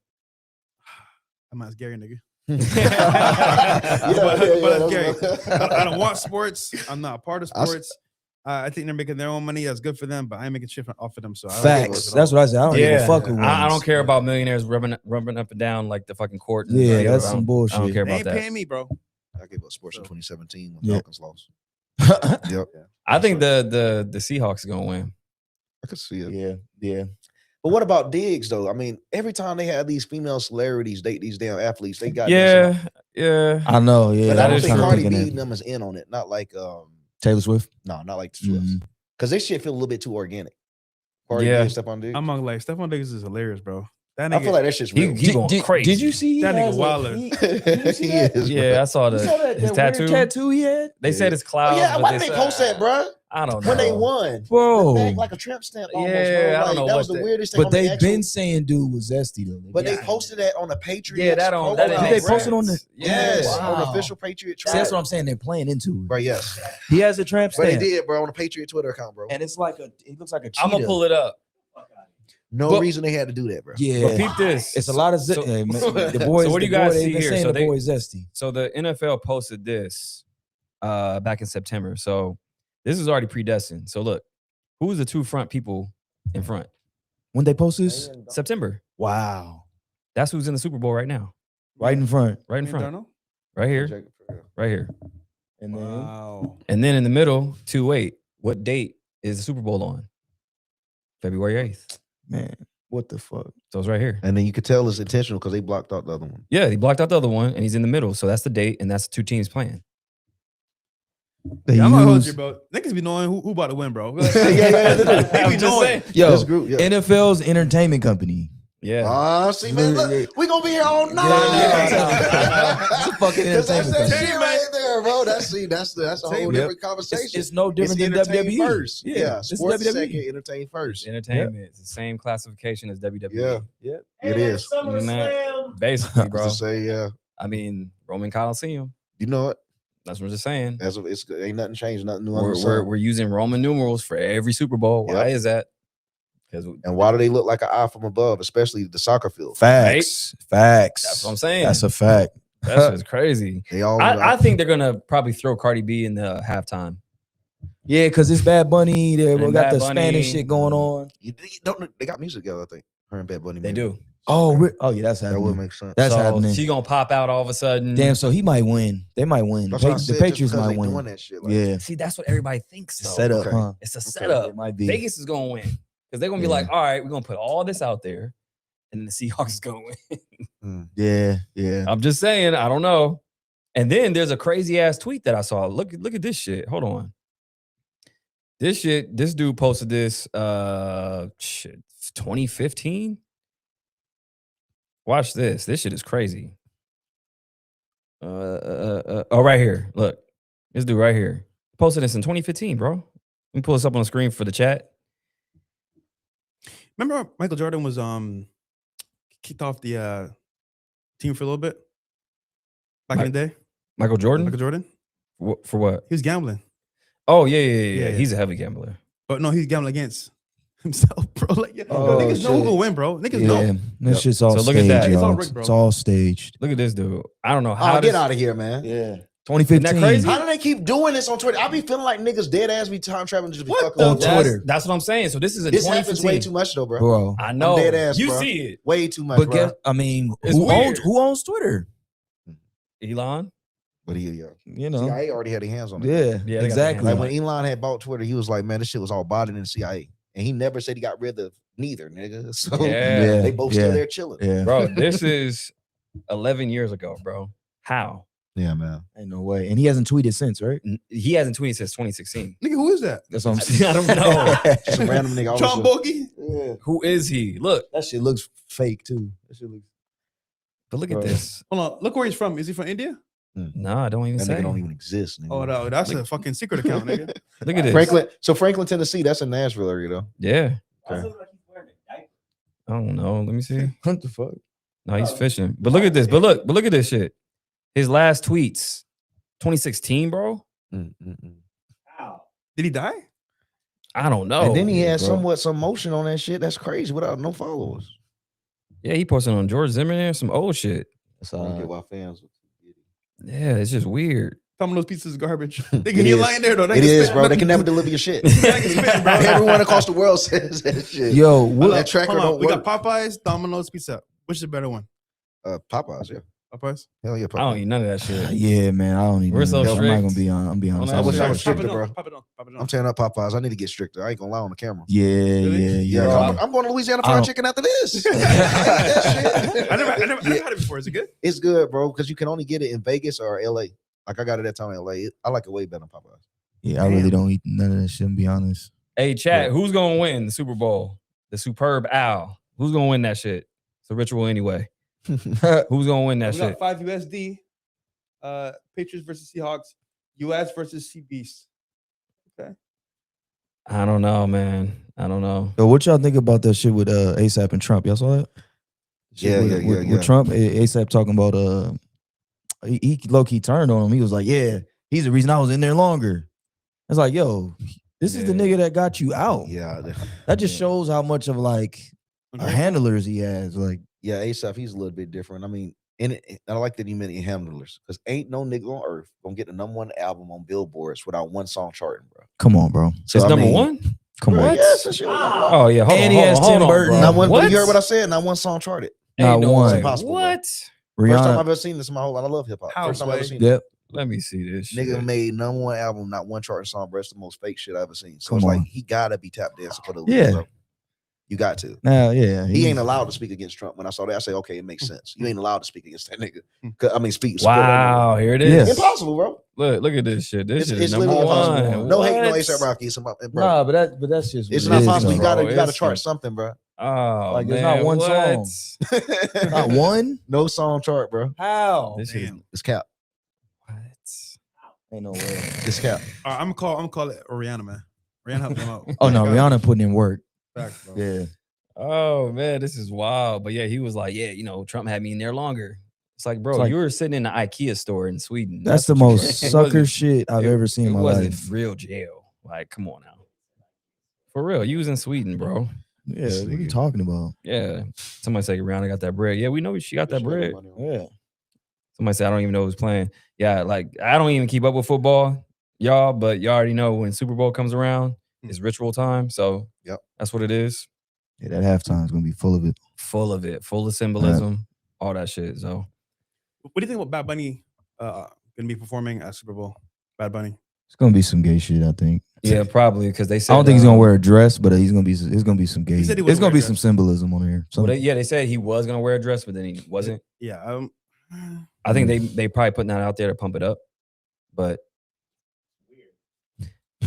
I'm not Gary, nigga. Yeah, but yeah, that's yeah, Gary. that's- I don't watch sports. I'm not a part of I s- sports. I think they're making their own money. That's good for them, but I ain't making shit off of them. So I don't Facts. That's what I said. I don't give a fuck who wins. I don't care about millionaires rubbing up and down like the fucking court. Yeah, that's some bullshit. I don't care They about ain't that. paying me, bro. I gave up sports in 2017 when Yeah. Falcons lost. Yep. I think the Seahawks are gonna win. I could see it. Yeah. But what about Diggs though? I mean, every time they have these female celebrities date these damn athletes, they got Yeah. I know. Yeah, But I that don't is think true. Cardi B and them is in on it. Not like Taylor Swift. no, not like the Swifts. Mhm. Because this shit feel a little bit too organic. Cardi B Yeah. and Stephon Diggs. I'm not like Stephon Diggs is hilarious, bro. That I nigga, feel like that shit's He real. going crazy. Did you see? That he nigga has a- wilder. Did you see He that? is, Yeah, I saw You saw that his weird tattoo. tattoo he had? They said it's clouds. yeah, but why did they said- post that, bro? I don't know. When they won. Bro. The back like a tramp stamp almost, Yeah, bro. I don't Like, know that what was the the- weirdest thing. But on the they've actual- been saying dude was zesty though. But they Yeah. posted that on the Patriots. Yeah, that don't. That profile, didn't Did make they post it on sense. the- Yes, Yeah. on the Wow. official Patriot See, Twitter. that's what I'm saying. They're playing into it. Bro, yes. He has a tramp But they stamp, did, bro, on the Patriot Twitter account, bro. and it's like it looks like a cheetah. I'm gonna pull it up. No But- reason they had to do that, bro. Yeah, But peep this. it's a lot of So- the boys. So what do the you guys boy, they've see been here? saying So the they- boy is zesty. So the NFL posted this back in September. So this is already predestined. So look, who's the two front people in front? When they post this, September. wow, That's who's in the Super Bowl right now. right in front, Right in You front. don't know? Right here. Right here. and then Wow. And then in the middle, 2-8. What date is the Super Bowl on? February 8th. man, what the fuck? So it's right here. And then you could tell it's intentional because they blocked out the other one. Yeah, he blocked out the other one and he's in the middle. So that's the date and that's the two teams playing. They Yeah, I'm not hold use- you, bro. Niggas be knowing who about to win, bro. yeah. They I'm be just knowing. saying. Yo, This group, yeah. NFL's entertainment company. Yeah. See, man, look, we gonna be here all night. Yeah, it's a fucking 'Cause that's entertainment that company. shit right there, bro. That's a whole Yep. different conversation. It's no different than entertain WWE. first. Yeah, Yeah, it's sports WWE. second, entertain first. Entertainment. It's the same classification as WWE. Yeah, Yep. it is. Basically, I bro. was to say, yeah, I mean, Roman Coliseum. you know what? That's what I'm just saying. As of it's ain't nothing changed, nothing new under the We're sun. using Roman numerals for every Super Bowl. Why Yep. is that? Because And why do they look like an eye from above, especially the soccer field? Facts. Facts. that's what I'm saying. That's a fact. That's just crazy. They all. I think they're gonna probably throw Cardi B in the halftime. Yeah, because it's Bad Bunny. They And got Bad the Bunny. Spanish shit going on. They got music together. I think her and Bad Bunny. They maybe. do. Oh, yeah, that's That would happening. make sense. That's So happening. She gonna pop out all of a sudden. Damn, so he might win. They might win. That's what I The said, just Patriots because might they doing win. that shit. Like, Yeah, See, that's what everybody thinks. Though. set up, Okay. huh? It's a setup. It might be. Vegas is gonna win because they're gonna be Yeah. like, all right, we're gonna put all this out there, and the Seahawks is gonna win. Yeah. I'm just saying, I don't know. And then there's a crazy ass tweet that I saw. Look at this shit. Hold on. This dude posted this 2015. Watch this. This shit is crazy. Oh, right here. Look. This dude right here. Posted this in 2015, bro. Let me pull this up on the screen for the chat. Remember Michael Jordan was kicked off the team for a little bit back in the day? Michael Jordan? Michael Jordan? For what? He was gambling. Oh, yeah. Yeah. He's a heavy gambler. But no, he's gambling against himself, bro. Like, yo, Oh, niggas know who shit. gonna win, bro. Niggas Yeah, know. this shit's all So look staged. at that. It's all y'all. rigged, bro. It's all staged. Look at this dude. I don't know how. Oh, get out of here, man. Yeah. Isn't that 2015. crazy? How do they keep doing this on Twitter? I be feeling like niggas dead ass be time traveling just be What fucking the? with Twitter. That's what I'm saying. So this is in This 2015. happens way too much though, bro. Bro. I know. dead ass, you bro. see it, Way too much, But bro. guess, I mean, It's who weird. owns Twitter? Elon. But he, You know. CIA already had their hands on it. Yeah, Yeah, they got exactly. their Like hands when Elon had bought Twitter, he was like, "Man, this shit was all botted in the CIA," and he never said he got rid of neither, nigga. So Yeah. they both still there chilling. Yeah. Bro, this is 11 years ago, bro. How? Yeah, man. Ain't no way. And he hasn't tweeted since, right? He hasn't tweeted since 2016. Nigga, who is that? That's what I'm saying. I don't know. Just a random nigga. always John a- Bogey? Yeah. Who is he? Look, That shit looks fake too. That shit looks. but look at Bro. this. Hold on. Look where he's from. Is he from India? No, I don't even That say. nigga don't even exist. Nigga. Oh, no, that's a fucking secret account, nigga. Look at this. Franklin, Tennessee. That's in Nashville area though. Yeah. Okay. I don't know. Let me see. What the fuck? No, he's fishing. But look at this. But look at this shit. His last tweets, 2016, bro. Mm. Did he die? I don't know. And then he had bro. some motion on that shit. That's crazy without no followers. Yeah, he posted on George Zimmerman some old shit. That's I don't get why fans. Yeah, it's just weird. Domino's pizza is garbage. They It can be is. lying there though. It is, bro. They can never deliver your shit. Everyone across the world says that shit. Yo, Well, what? that tracker Hold on. don't We work. got Popeyes, Domino's pizza. Which is the better one? Popeyes, yeah. Popeyes. Hell yeah, I don't Popeyes. eat none of that shit. Yeah, man, I don't even. We're so I'm not strict. gonna be on. I'm being honest. On that I wish I shit. was stricter, Papa bro. John, Papa John, Papa John. I'm tearing up Popeyes. I need to get stricter. I ain't gonna lie on the camera. Yeah, Really? yeah. Yeah, Bro, I'm going to Louisiana I fried don't- chicken after this. That shit. I never had it before. Is it good? It's good, bro, because you can only get it in Vegas or LA. Like I got it that time in LA. I like it way better than Popeyes. Yeah, I really don't eat none of that shit. To be honest. Hey, chat, who's gonna win the Super Bowl? The Superb Owl. Who's gonna win that shit? It's a ritual anyway. Who's gonna win that We shit? got 5 USD. Patriots versus Seahawks. US versus Sea Beast. Okay. I don't know, man. I don't know. So what y'all think about that shit with ASAP and Trump? Y'all saw that? Yeah, With- yeah, with, yeah. With Trump, ASAP talking about he low key turned on him. He was like, "Yeah, he's the reason I was in there longer." It's like, yo, this is the Yeah. nigga that got you out. Yeah, That just shows how much of like handlers he has. Like, yeah. ASAP, he's a little bit different. I mean, I like that he meant handlers because ain't no nigga on earth gonna get the #1 album on billboards without one song charting, bro. come on, bro. So, It's I number mean, one? Come bro, on. yes, that shit was number one. Oh yeah, hold And on, he has hold Tim on, Burton. bro. Not one, What? but you heard what I said. Not one song charted. Not Ain't no one. way. Impossible, bro. What? First time I've Rihanna. ever seen this in my whole life. I love hip hop. How, First time I've ever Sway? seen it. Yep. Let me see this shit. Nigga made #1 album, not one charting song, bro. It's the most fake shit I ever seen. So Come it's on. like he gotta be tap dancing for the Yeah. league, bro. You got to. Nah, yeah. He ain't allowed to speak against Trump. When I saw that, I say, okay, it makes sense. You ain't allowed to speak against that nigga. I mean, speak. support that Wow, here it Yeah. is. nigga. Impossible, bro. Look at this shit. This shit is number literally impossible. one. No hate, no What? ASAP Rocky. It's about, bro. Nah, but that's just It's what not it is, possible. You though. gotta It's chart just- something, bro. Oh, Like, man, there's not one what? song. Not one. No song chart, bro. How? This is Damn. It's cap. what? Ain't no way. It's cap. All right, I'm gonna call it Rihanna, man. Rihanna helped him out. Oh no, Rihanna putting in work. Facts, bro. Yeah. Oh man, this is wild. But yeah, he was like, yeah, you know, Trump had me in there longer. It's like, bro, It's like- you were sitting in the IKEA store in Sweden. That's the what you most were. It sucker wasn't- shit I've it- ever seen in it my wasn't life. real jail. Like, come on now. For real, you was in Sweden, bro. Yeah, what are you talking about? Yeah. Somebody say Rihanna got that bread. Yeah, we know she got that bread. Yeah. Somebody said I don't even know who's playing. Yeah, like I don't even keep up with football, y'all, but y'all already know when Super Bowl comes around, it's ritual time. So Yep. that's what it is. Yeah, that halftime is gonna be full of it. Full of it, full of symbolism, all that shit. So What do you think about Bad Bunny gonna be performing at Super Bowl? Bad Bunny. It's gonna be some gay shit, I think. yeah, probably because they said I don't think he's gonna wear a dress, but it's gonna be some gay. said he It's wouldn't gonna wear be a some dress. symbolism on here. Well, they said he was gonna wear a dress, but then he wasn't. Yeah. I think they probably putting that out there to pump it up. But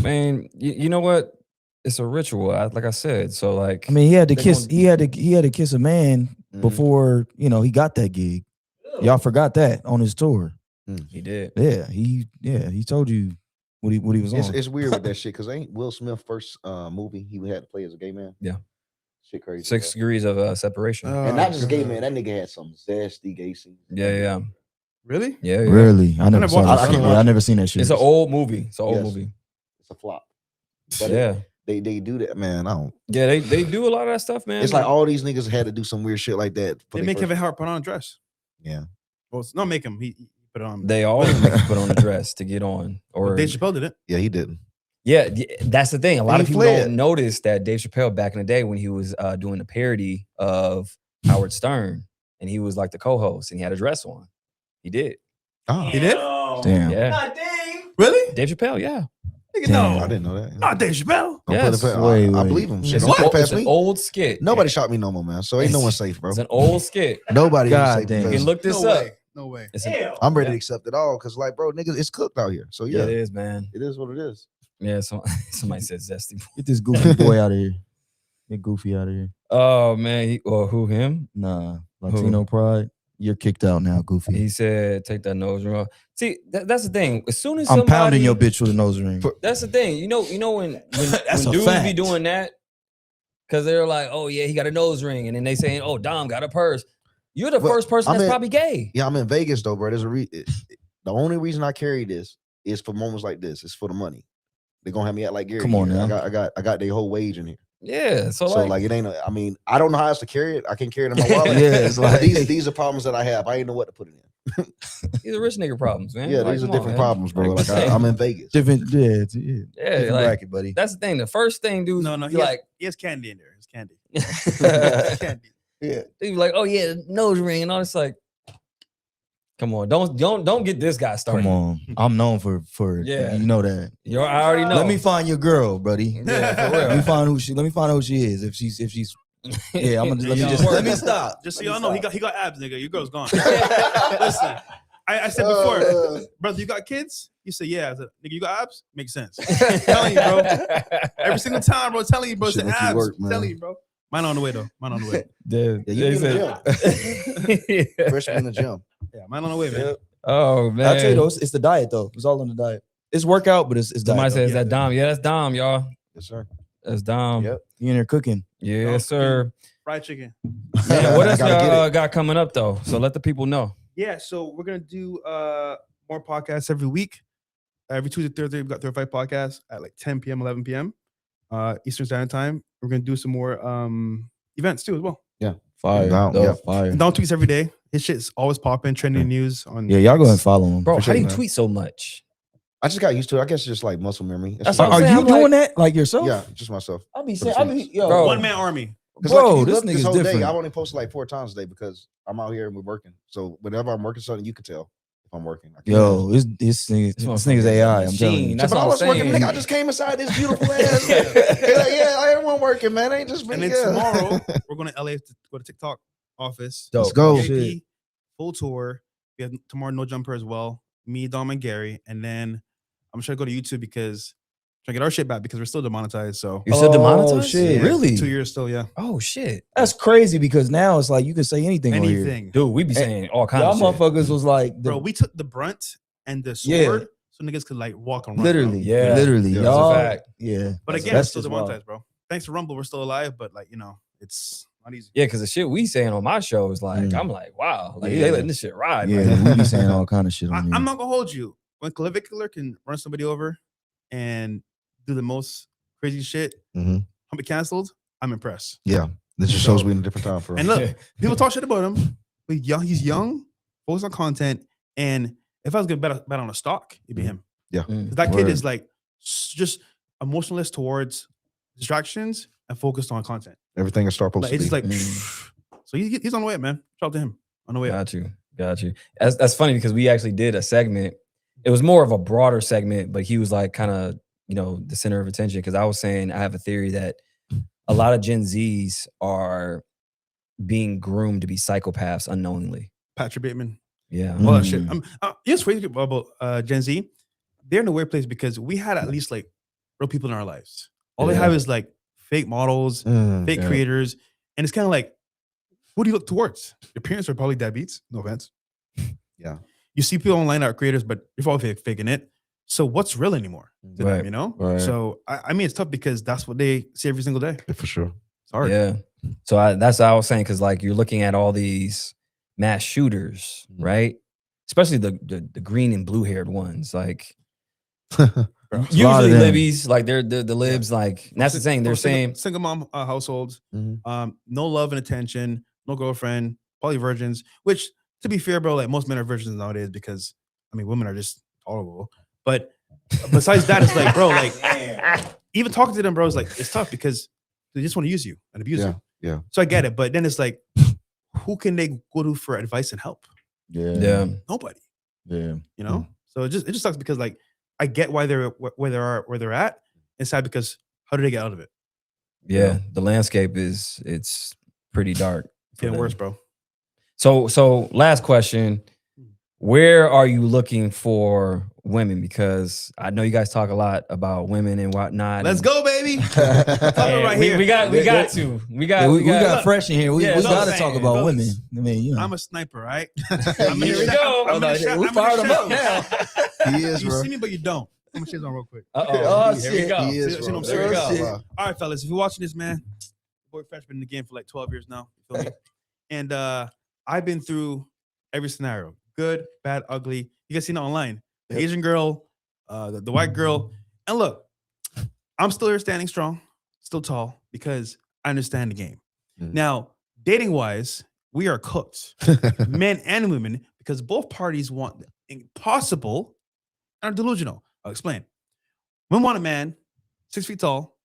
man, you know what? It's a ritual, like I said. So like, I mean, he had to They kiss. gonna- He had to kiss a man Mhm. before he got that gig. Y'all forgot that on his tour. he did. Yeah, he told you what he was on. It's weird with that shit because ain't Will Smith first movie he had to play as a gay man? Yeah. Shit crazy. 6 degrees of separation. And not just gay man, that nigga had some zesty gay scenes. Yeah. Really? Yeah. Really, I never never saw watched that. it. shit. I never seen that shit. It's an old movie. It's an old Yes. movie. It's a flop. But Yeah. they do that, man. I don't. Yeah, they do a lot of that stuff, man. It's like all these niggas had to do some weird shit like that. for They their make first- Kevin Hart put on a dress. Yeah. Well, it's not make him. He put it on. they always make you put on a dress to get on. Or Dave Chappelle did it. Yeah, he didn't. yeah, that's the thing. A lot He of people fled. don't notice that Dave Chappelle back in the day when he was doing a parody of Howard Stern, and he was like the co-host, and he had a dress on. He did. Oh, He did? Damn. Yeah, God dang. Really? Dave Chappelle. Yeah, Nigga, Damn. I no. didn't know that. Not Dave Chappelle. Don't Yes. put it past- Wait, I wait. believe him. Shit, it's, don't put it it's past an me. old skit. Nobody shot me no more, man. So ain't no one safe, bro. It's an old skit. Nobody. is God safe damn. You because can look this no up. way. No way. It's an- Hell. I'm ready Yeah. to accept it all because, like, bro, niggas, it's cooked out here. So yeah, yeah, it is, man. it is what it is. Yeah, somebody said zesty. Get this goofy boy out of here. Get Goofy out of here. Oh man, who him? Nah, Latino pride. You're kicked out now, Goofy. He said, "Take that nose ring off." See, that's the thing. As soon as I'm somebody, pounding your bitch with a nose ring. That's the thing. You know when That's when a dudes be fact. doing that, because they're like, "Oh yeah, he got a nose ring," and then they saying, "Oh, Dom got a purse." You're the Well, first person I that's mean- probably gay. Yeah, I'm in Vegas though, bro. There's the only reason I carry this is for moments like this. It's for the money. They're gonna have me act like Gary. Come on here. now. I got their whole wage in here. Yeah. So, So like, like it ain't. I mean, I don't know how else to carry it. I can carry it in my wallet. Yeah, it's like- these are problems that I have. I ain't know what to put it in. These are rich nigga problems, man. Yeah, Like, these are come on, different man. problems, bro. Like, Like I'm in Vegas. Different, yeah, Yeah, different like, bracket, buddy. that's the thing. The first thing, dude, No, be like, he has candy in there. It's candy. they Candy. Yeah. be like, oh yeah, nose ring and all this. Like, come on, don't get this guy started. Come on, I'm known for Yeah. you know that. I already know. Let me find your girl, buddy. Yeah, for real. Let me find out who she is. If she's yeah, I'm gonna let me stop. Just so y'all know, he got abs, nigga. Your girl's gone. Listen, I said before, brother, you got kids? You said, yeah. I said, nigga, you got abs? Makes sense. I'm telling you, bro. Every single time, bro. Telling you, bro. It's Shit the make you abs. work, man. Telling you, bro. Mine on the way, though. Mine on the way. Dude, Yeah, you they be in the said- gym. Freshman in the gym. Yeah, mine on the way, man. Oh man, I'll tell you though, it's the diet though. It's all on the diet. It's workout, but it's somebody diet. says though. that Dom. Yeah, that's Dom, y'all. Yes, sir. That's Dom. Yep. You in there cooking? Yes, sir. Fried chicken. Man, what else Gotta get y'all it. got coming up though? So let the people know. Yeah, so we're gonna do more podcasts every week. Every Tuesday, Thursday, we've got 35 podcasts at like 10 p.m., 11 p.m. Eastern Standard Time. We're gonna do some more events too as well. Fire, Down, though, yeah. fire. And Don tweets every day. His shit's always popping, trending news on. Yeah, y'all go ahead and follow him. Bro, For how sure, do you man. tweet so much? I just got used to it. I guess it's just like muscle memory. It's That's just what I'm Are saying. you I'm doing that like yourself? yeah, just myself. I'll be For the saying, tweets. yo, Bro. One man army. Because Bro, like, if you this look nigga's whole different. day, I've only posted like 4 times a day because I'm out here and we're working. So whenever I'm working something, you can tell if I'm working. I can Yo, this nigga's AI. I'm telling you. That's but what I I'm was working. saying. Nigga, I just came inside this beautiful ass. They're like, yeah, everyone working, man. I ain't just been. And then Yeah. tomorrow, we're going to LA to go to TikTok office. Dope. Let's go. JP, full tour. We have tomorrow No Jumper as well. Me, Dom, and Gary. And then I'm trying to go to YouTube because trying to get our shit back because we're still demonetized. So You're still Oh, demonetized? shit. Yeah, Really? 2 years still, yeah. Oh shit. That's crazy because now it's like you can say anything on here. Anything. Dude, we be saying all kinds Y'all of shit. motherfuckers was like, Bro, we took the brunt and the Yeah. sword so niggas could like walk and run. literally, bro. Yeah. literally, Yeah, that's a y'all. fact. Yeah, But again, we're that's still just wild. demonetized, bro. Thanks to Rumble, we're still alive, but like, it's not easy. Yeah, because the shit we saying on my show is like, I'm like, wow, like Yeah. they letting this shit ride. Yeah, man. we be saying all kind of shit on here. I'm not gonna hold you. When Clavicular can run somebody over and do the most crazy shit, Mhm. I'll be canceled. I'm impressed. Yeah. This just shows we in a different time for And look, people talk shit about him, but he's young, focused on content. And if I was gonna bet on a stock, it'd be him. Yeah. Mm. 'Cause that kid Word. is like just emotionless towards distractions and focused on content. everything is start Like, it's supposed just to like, so he's on the way up, man. Shout out to him on the way up. Got you. That's funny because we actually did a segment. It was more of a broader segment, but he was like kind of, the center of attention because I was saying I have a theory that a lot of Gen Zs are being groomed to be psychopaths unknowingly. Patrick Bateman, Yeah. all that shit. Mm. It's crazy about Gen Z. They're in a weird place because we had at least like real people in our lives. All they Yeah. have is like fake models, be. fake creators, and it's kind of like, who do you look towards? Your parents are probably deadbeats. No offense. Yeah. You see people online that are creators, but you're probably faking it. So what's real anymore to Right. them, you know? Right. So I mean, it's tough because that's what they see every single day. Yeah, for sure. It's hard. Yeah. So that's what I was saying because like you're looking at all these mass shooters, Mhm. right? Especially the green and blue haired ones. Like a lot of usually them. libbies, like they're the libs, like and that's the thing. They're saying single mom households, Mhm. no love and attention, no girlfriend, probably virgins. Which, to be fair, bro, like most men are virgins nowadays because I mean, women are just tolerable. But besides that, it's like, bro, like even talking to them, bro, is like it's tough because they just want to use you and abuse you. Yeah. So I get it, but then it's like, who can they go to for advice and help? yeah. Nobody. yeah. You know. So it just sucks because like I get why they're where they're at. It's sad because how do they get out of it? Yeah, the landscape it's pretty dark. for Getting them. worse, bro. So last question. Where are you looking for women? Because I know you guys talk a lot about women and whatnot. Let's and- go, baby. and right we, here. we got Yeah, to. We Yeah, got we got fresh in here. We Yeah, got so to talk saying, about fellas, women. I mean, I'm a sniper, right? Here we go. We fired him up now. He is, You bro. see me, but you don't. I'm gonna shades on real quick. Oh, Here we shit. go. He is, See what I'm bro. saying? Here we go. Shit. Wow. All right, fellas, if you're watching this, man, boy Fresh been in the game for like 12 years now. You feel me? And I've been through every scenario. Good, bad, ugly. You guys seen it online. The Yep. Asian girl, the white girl. And look, I'm still here standing strong, still tall, because I understand the game. Mm. Now, dating-wise, we are cooked. Men and women, because both parties want the impossible and are delusional. I'll explain. Women want a man 6 feet tall,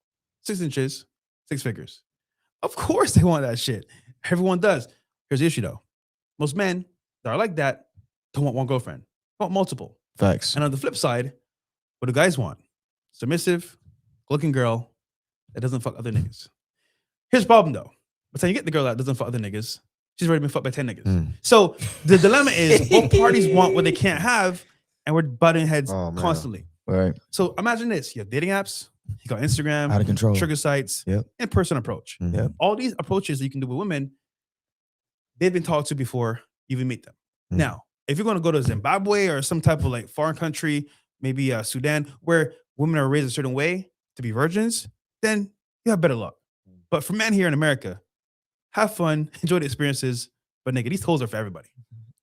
6 inches, 6 figures. Of course they want that shit. Everyone does. Here's the issue though. Most men that are like that don't want one girlfriend. They want multiple. Facts. And on the flip side, what do guys want? Submissive, looking girl that doesn't fuck other niggas. Here's the problem though. By the time you get the girl that doesn't fuck other niggas, she's already been fucked by 10 niggas. So the dilemma is both parties want what they can't have, and we're butting heads constantly. Right. So imagine this. You have dating apps, you got Instagram, Out of control. trigger sites, in-person approach. Yep. All these approaches that you can do with women, they've been talked to before you even meet them. Now, if you're going to go to Zimbabwe or some type of like foreign country, maybe Sudan, where women are raised a certain way to be virgins, then you have better luck. But for men here in America, have fun, enjoy the experiences, but nigga, these hoes are for everybody.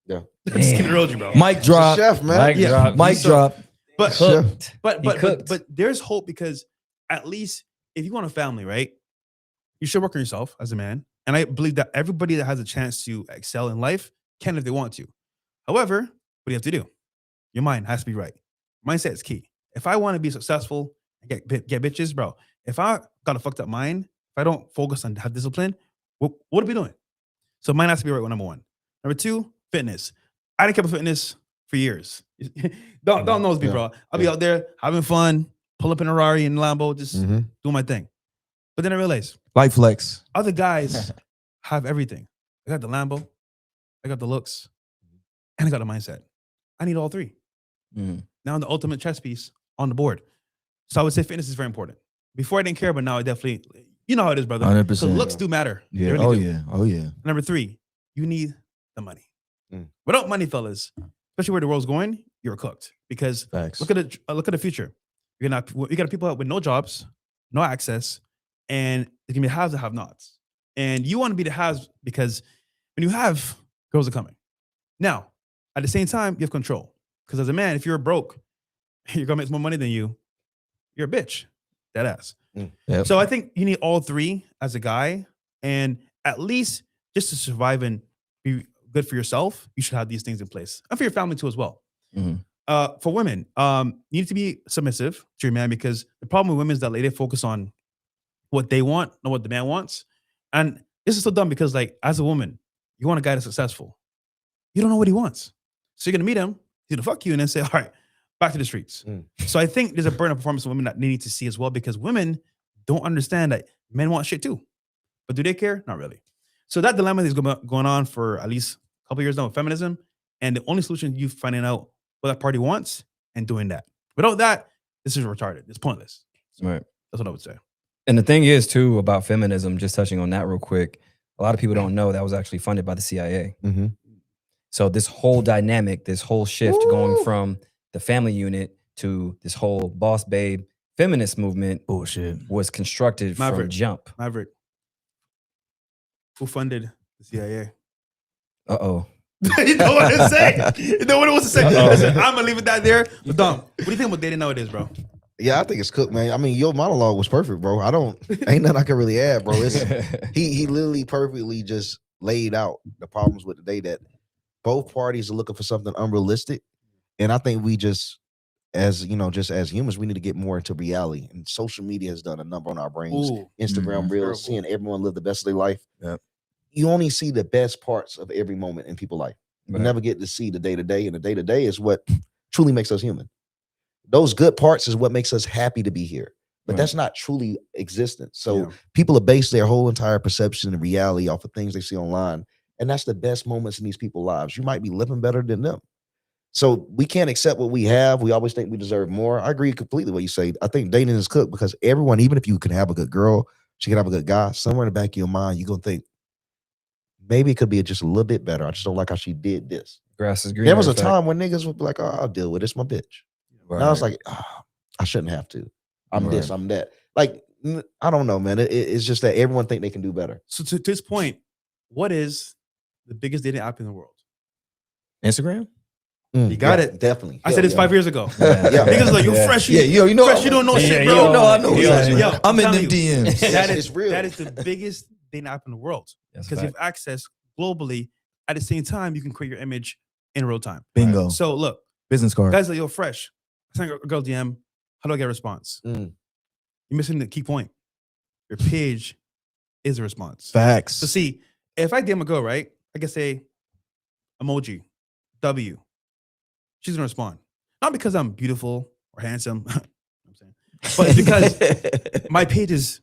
Yeah. Just keep it real with you, bro. Mic drop. Chef, man. Mic drop. Mic drop. But Cooked. but there's hope, because at least if you want a family, right, you should work on yourself as a man. And I believe that everybody that has a chance to excel in life can if they want to. However, what do you have to do? Your mind has to be right. Mindset is key. If I want to be successful and get bitches, bro, if I got a fucked up mind, if I don't focus on have discipline, what are we doing? So mine has to be right, number one. Number two, fitness. I didn't care about fitness for years. Don't knows me, bro. I'll be out there having fun, pull up in a Rari and Lambo, just doing my thing. But then I realized Light flex. other guys have everything. I got the Lambo, I got the looks, and I got the mindset. I need all three. Now I'm the ultimate chess piece on the board. So I would say fitness is very important. Before I didn't care, but now I definitely, you know how it is, brother. 100%. So looks do matter. They Yeah. really do. Oh yeah. Number three, you need the money. Without money, fellas, especially where the world's going, you're cooked. Because Facts. look at the future. You got people with no jobs, no access, and there's gonna be haves and have-nots. And you want to be the haves because when you have, girls are coming. Now, at the same time, you have control. Because as a man, if you're broke, your girl makes more money than you, you're a bitch. That ass. Yep. So I think you need all three as a guy, and at least just to survive and be good for yourself, you should have these things in place, and for your family too as well. For women, you need to be submissive to your man, because the problem with women is that they focus on what they want, not what the man wants. And this is so dumb, because like as a woman, you want a guy that's successful. You don't know what he wants, so you're gonna meet him, he's gonna fuck you, and then say, all right, back to the streets. So I think there's a burden of performance of women that they need to see as well, because women don't understand that men want shit too. But do they care? Not really. So that dilemma is going on for at least a couple years now with feminism. And the only solution is you finding out what that party wants and doing that. Without that, this is retarded. It's pointless. Right. That's what I would say. And the thing is, too, about feminism, just touching on that real quick, a lot of people don't know that was actually funded by the CIA. So this whole dynamic, this whole shift going from the family unit to this whole boss babe feminist movement bullshit was constructed from jump. Maverick. Who funded the CIA? Uh-oh. You know what to say. You know what it was to say. Listen, I'm going to leave it that there. But Dom, what do you think about dating nowadays, bro? Yeah, I think it's cooked, man. I mean, your monologue was perfect, bro. Ain't nothing I can really add, bro. He literally perfectly just laid out the problems with the day, that both parties are looking for something unrealistic. And I think we just as humans, we need to get more into reality. And social media has done a number on our brains. Instagram Reels, seeing everyone live the best of their life. Yep. You only see the best parts of every moment in people's life. You never get to see the day-to-day, and the day-to-day is what truly makes us human. Those good parts is what makes us happy to be here. But that's not truly existence. So people have based their whole entire perception and reality off of things they see online. And that's the best moments in these people's lives. You might be living better than them. So we can't accept what we have. We always think we deserve more. I agree completely with what you say. I think dating is cooked because everyone, even if you can have a good girl, she can have a good guy, somewhere in the back of your mind, you're going to think, maybe it could be just a little bit better. I just don't like how she did this. Grass is green. There was a time when niggas would be like, oh, I'll deal with this, my bitch. Right. Now it's like, I shouldn't have to. I'm this, I'm that. Like, I don't know, man. It's just that everyone think they can do better. So to this point, what is the biggest dating app in the world? Instagram? You got it. Definitely. I said this 5 years ago. Yeah. Niggas like, you fresh. You know, fresh, you don't know shit, bro. I know. Yo, I'm in telling the you, DMs. It's real. That is the biggest dating app in the world. That's Because you have access globally. At the same time, you can create your image in real time. Bingo. So look, Business card. guys like, yo, fresh. I sent a girl DM. How do I get a response? You're missing the key point. Your page is a response. Facts. So see, if I DM a girl, right, I can say emoji, W. She's gonna respond. Not because I'm beautiful or handsome, I'm saying, but it's because my page is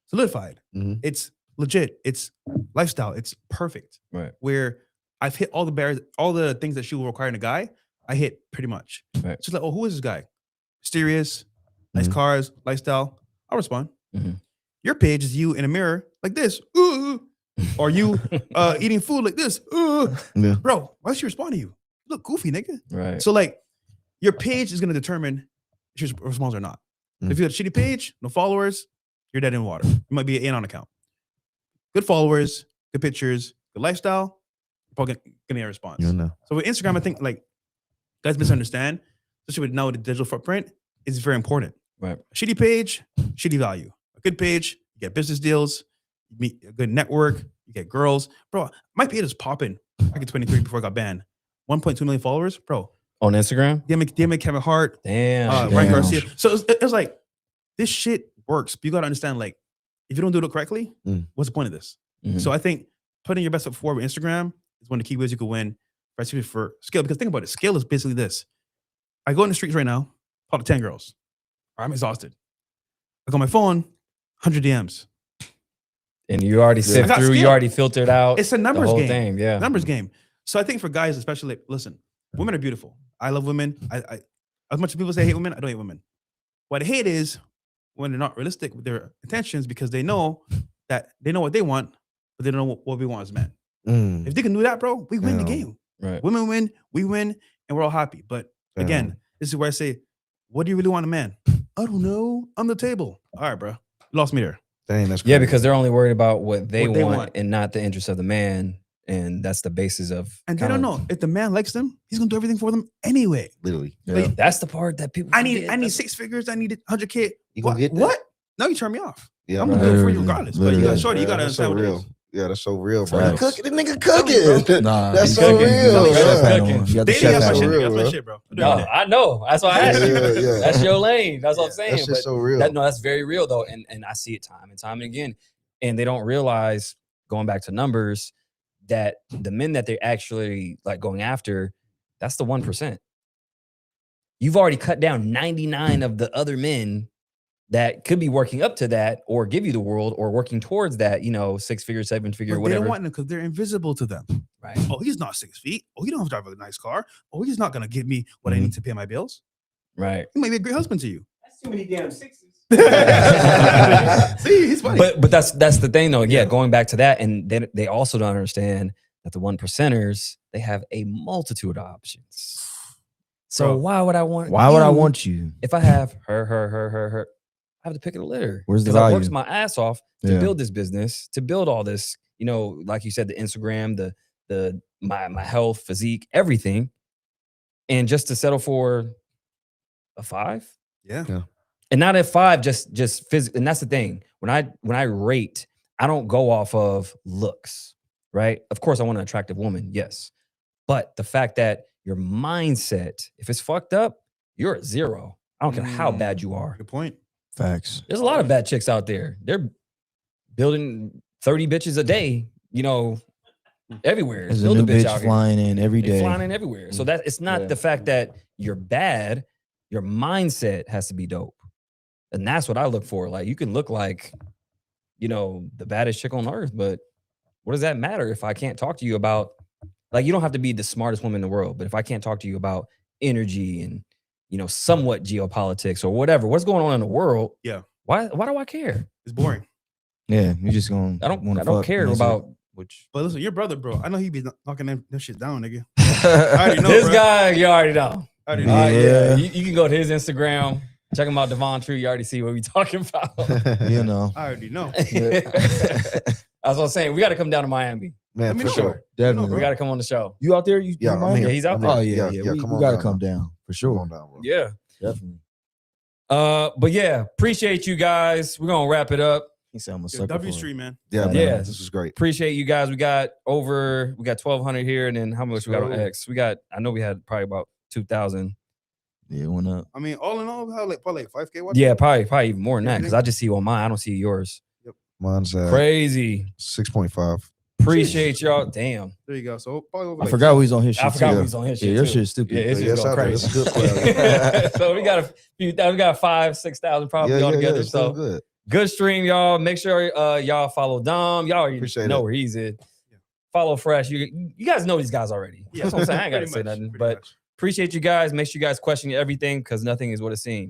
solidified. It's legit. It's lifestyle. It's perfect. Right. Where I've hit all the barriers, all the things that she will require in a guy, I hit pretty much. Right. She's like, oh, who is this guy? Mysterious, nice cars, lifestyle. I'll respond. Your page is you in a mirror like this. Or you eating food like this. Bro, why should she respond to you? You look goofy, nigga. Right. So like your page is gonna determine if she responds or not. If you have a shitty page, no followers, you're dead in water. You might be an in on account. Good followers, good pictures, good lifestyle, you're probably gonna get a response. So with Instagram, I think like guys misunderstand, especially with now the digital footprint, is very important. Right. A shitty page, shitty value. A good page, you get business deals, you meet a good network, you get girls. Bro, my page is popping back in 23 before I got banned. 1.2 million followers, bro. On Instagram? DM Kevin Hart. Damn. Ryan Garcia. So it's like, this shit works. But you got to understand, like, if you don't do it correctly, what's the point of this? So I think putting your best foot forward with Instagram is one of the key ways you could win, especially for scale. Because think about it. Scale is basically this. I go in the streets right now, call to 10 girls. I'm exhausted. I go on my phone, 100 DMs. And you already sift through, you already filtered out. It's a numbers the whole game. Thing, yeah. Numbers game. So I think for guys, especially, like, listen, women are beautiful. I love women. I as much as people say I hate women, I don't hate women. What I hate is when they're not realistic with their intentions because they know what they want, but they don't know what we want as men. If they can do that, bro, we win the game. Right. Women win, we win, and we're all happy. But again, this is where I say, what do you really want in a man? I don't know. On the table. All right, bro. You lost me there. Dang, that's crazy. Yeah, because they're only worried about what they What want and not the interest of the man. And that's the basis of. And they don't know if the man likes them, he's gonna do everything for them anyway. Literally. But that's the part that people. I need 6 figures. I need 100K. You gonna get that? What? No, you turn me off. Yeah, I'm gonna do it for you regardless. But you got shorty. You gotta that's so understand what it real. is. Yeah, that's so real, bro. Facts. Cook, the nigga cooking. Nah, That's he's so cooking. real. You got the chef hat Cooking. on. You got the Dating, chef that's hat my on. shit. real, That's my bro. shit, bro. No, I know. That's why I asked you. Yeah. That's your lane. That's what I'm saying. That's just so real. That's very real though, and I see it time and time and again. And they don't realize, going back to numbers, that the men that they're actually like going after, that's the 1%. You've already cut down 99 of the other men that could be working up to that or give you the world or working towards that, 6-figure, 7-figure, But whatever. they don't want them because they're invisible to them. Right. Oh, he's not 6 feet. Oh, he don't have to drive a nice car. Oh, he's not gonna give me what I need to pay my bills. Right. He might be a great husband to you. That's too many damn sixes. See, he's funny. But that's the thing though. Yeah, going back to that, and they also don't understand that the 1%ers, they have a multitude of options. So Bro, why would I want? Why would I you want you? if I have her? I have to pick of the litter. Where's the 'Cause I value? worked my ass off to Yeah. build this business, to build all this. Like you said, the Instagram, my health, physique, everything, and just to settle for a 5. yeah. And not at 5, just physical. And that's the thing. When I rate, I don't go off of looks, right? Of course, I want an attractive woman, yes. But the fact that your mindset, if it's fucked up, you're at 0. I don't care how bad you are. Good point. Facts. There's a lot of bad chicks out there. They're building 30 bitches a day, everywhere. There's a Build new bitch bitch out here. flying in every They day. flying in everywhere. So that it's not the fact that you're bad. Your mindset has to be dope. And that's what I look for. Like, you can look like, the baddest chick on earth, but what does that matter if I can't talk to you about, like, you don't have to be the smartest woman in the world, but if I can't talk to you about energy and, somewhat geopolitics or whatever, what's going on in the world? Yeah. Why do I care? It's boring. Yeah, you're just gonna. I don't wanna care fuck, and that's it. about which. But listen, your brother, bro. I know he be knocking them shit down, nigga. I already know, This bro. guy, you already know. I already know. Yeah. You can go to his Instagram, check him out, Devon True. You already see what we talking about. You know, I already know. That's what I'm saying. We got to come down to Miami. Man, me for know. sure. definitely. We got to come on the show. You out there? You Yeah, in I'm Miami? here. Yeah, he's out I'm there. Oh here. yeah. We come on gotta down, come bro. down for Come sure. on down, bro. Yeah. Definitely. But yeah, appreciate you guys. We're gonna wrap it up. He said I'm a Yo, sucker W for it. Street, man. Yeah, man, Yeah. this is great. Appreciate you guys. We got 1,200 here, and then how much we got on So- X? I know we had probably about 2,000. Yeah, it went up. I mean, all in all, we had like probably like 5K watches. Yeah, probably even more than Yeah, that because I just see on mine. I don't see yours. Mine's Crazy. 6.5. Appreciate y'all. Damn. There you go. So probably over I like forgot we was on his shit. I forgot too. we was on his Yeah, shit. your too. shit's stupid. Yeah, it's Yeah, just shout going out to- crazy. that's a good play. So we got we got 5,000-6,000 probably all together. it's still So good. good stream, y'all. Make sure y'all follow Dom. Y'all already Appreciate know it. where he's at. Follow Fresh. You guys know these guys already. Yeah. That's what I'm saying. I ain't gotta Pretty say much, nothing. pretty But much. appreciate you guys. Make sure you guys question everything because nothing is what it seems.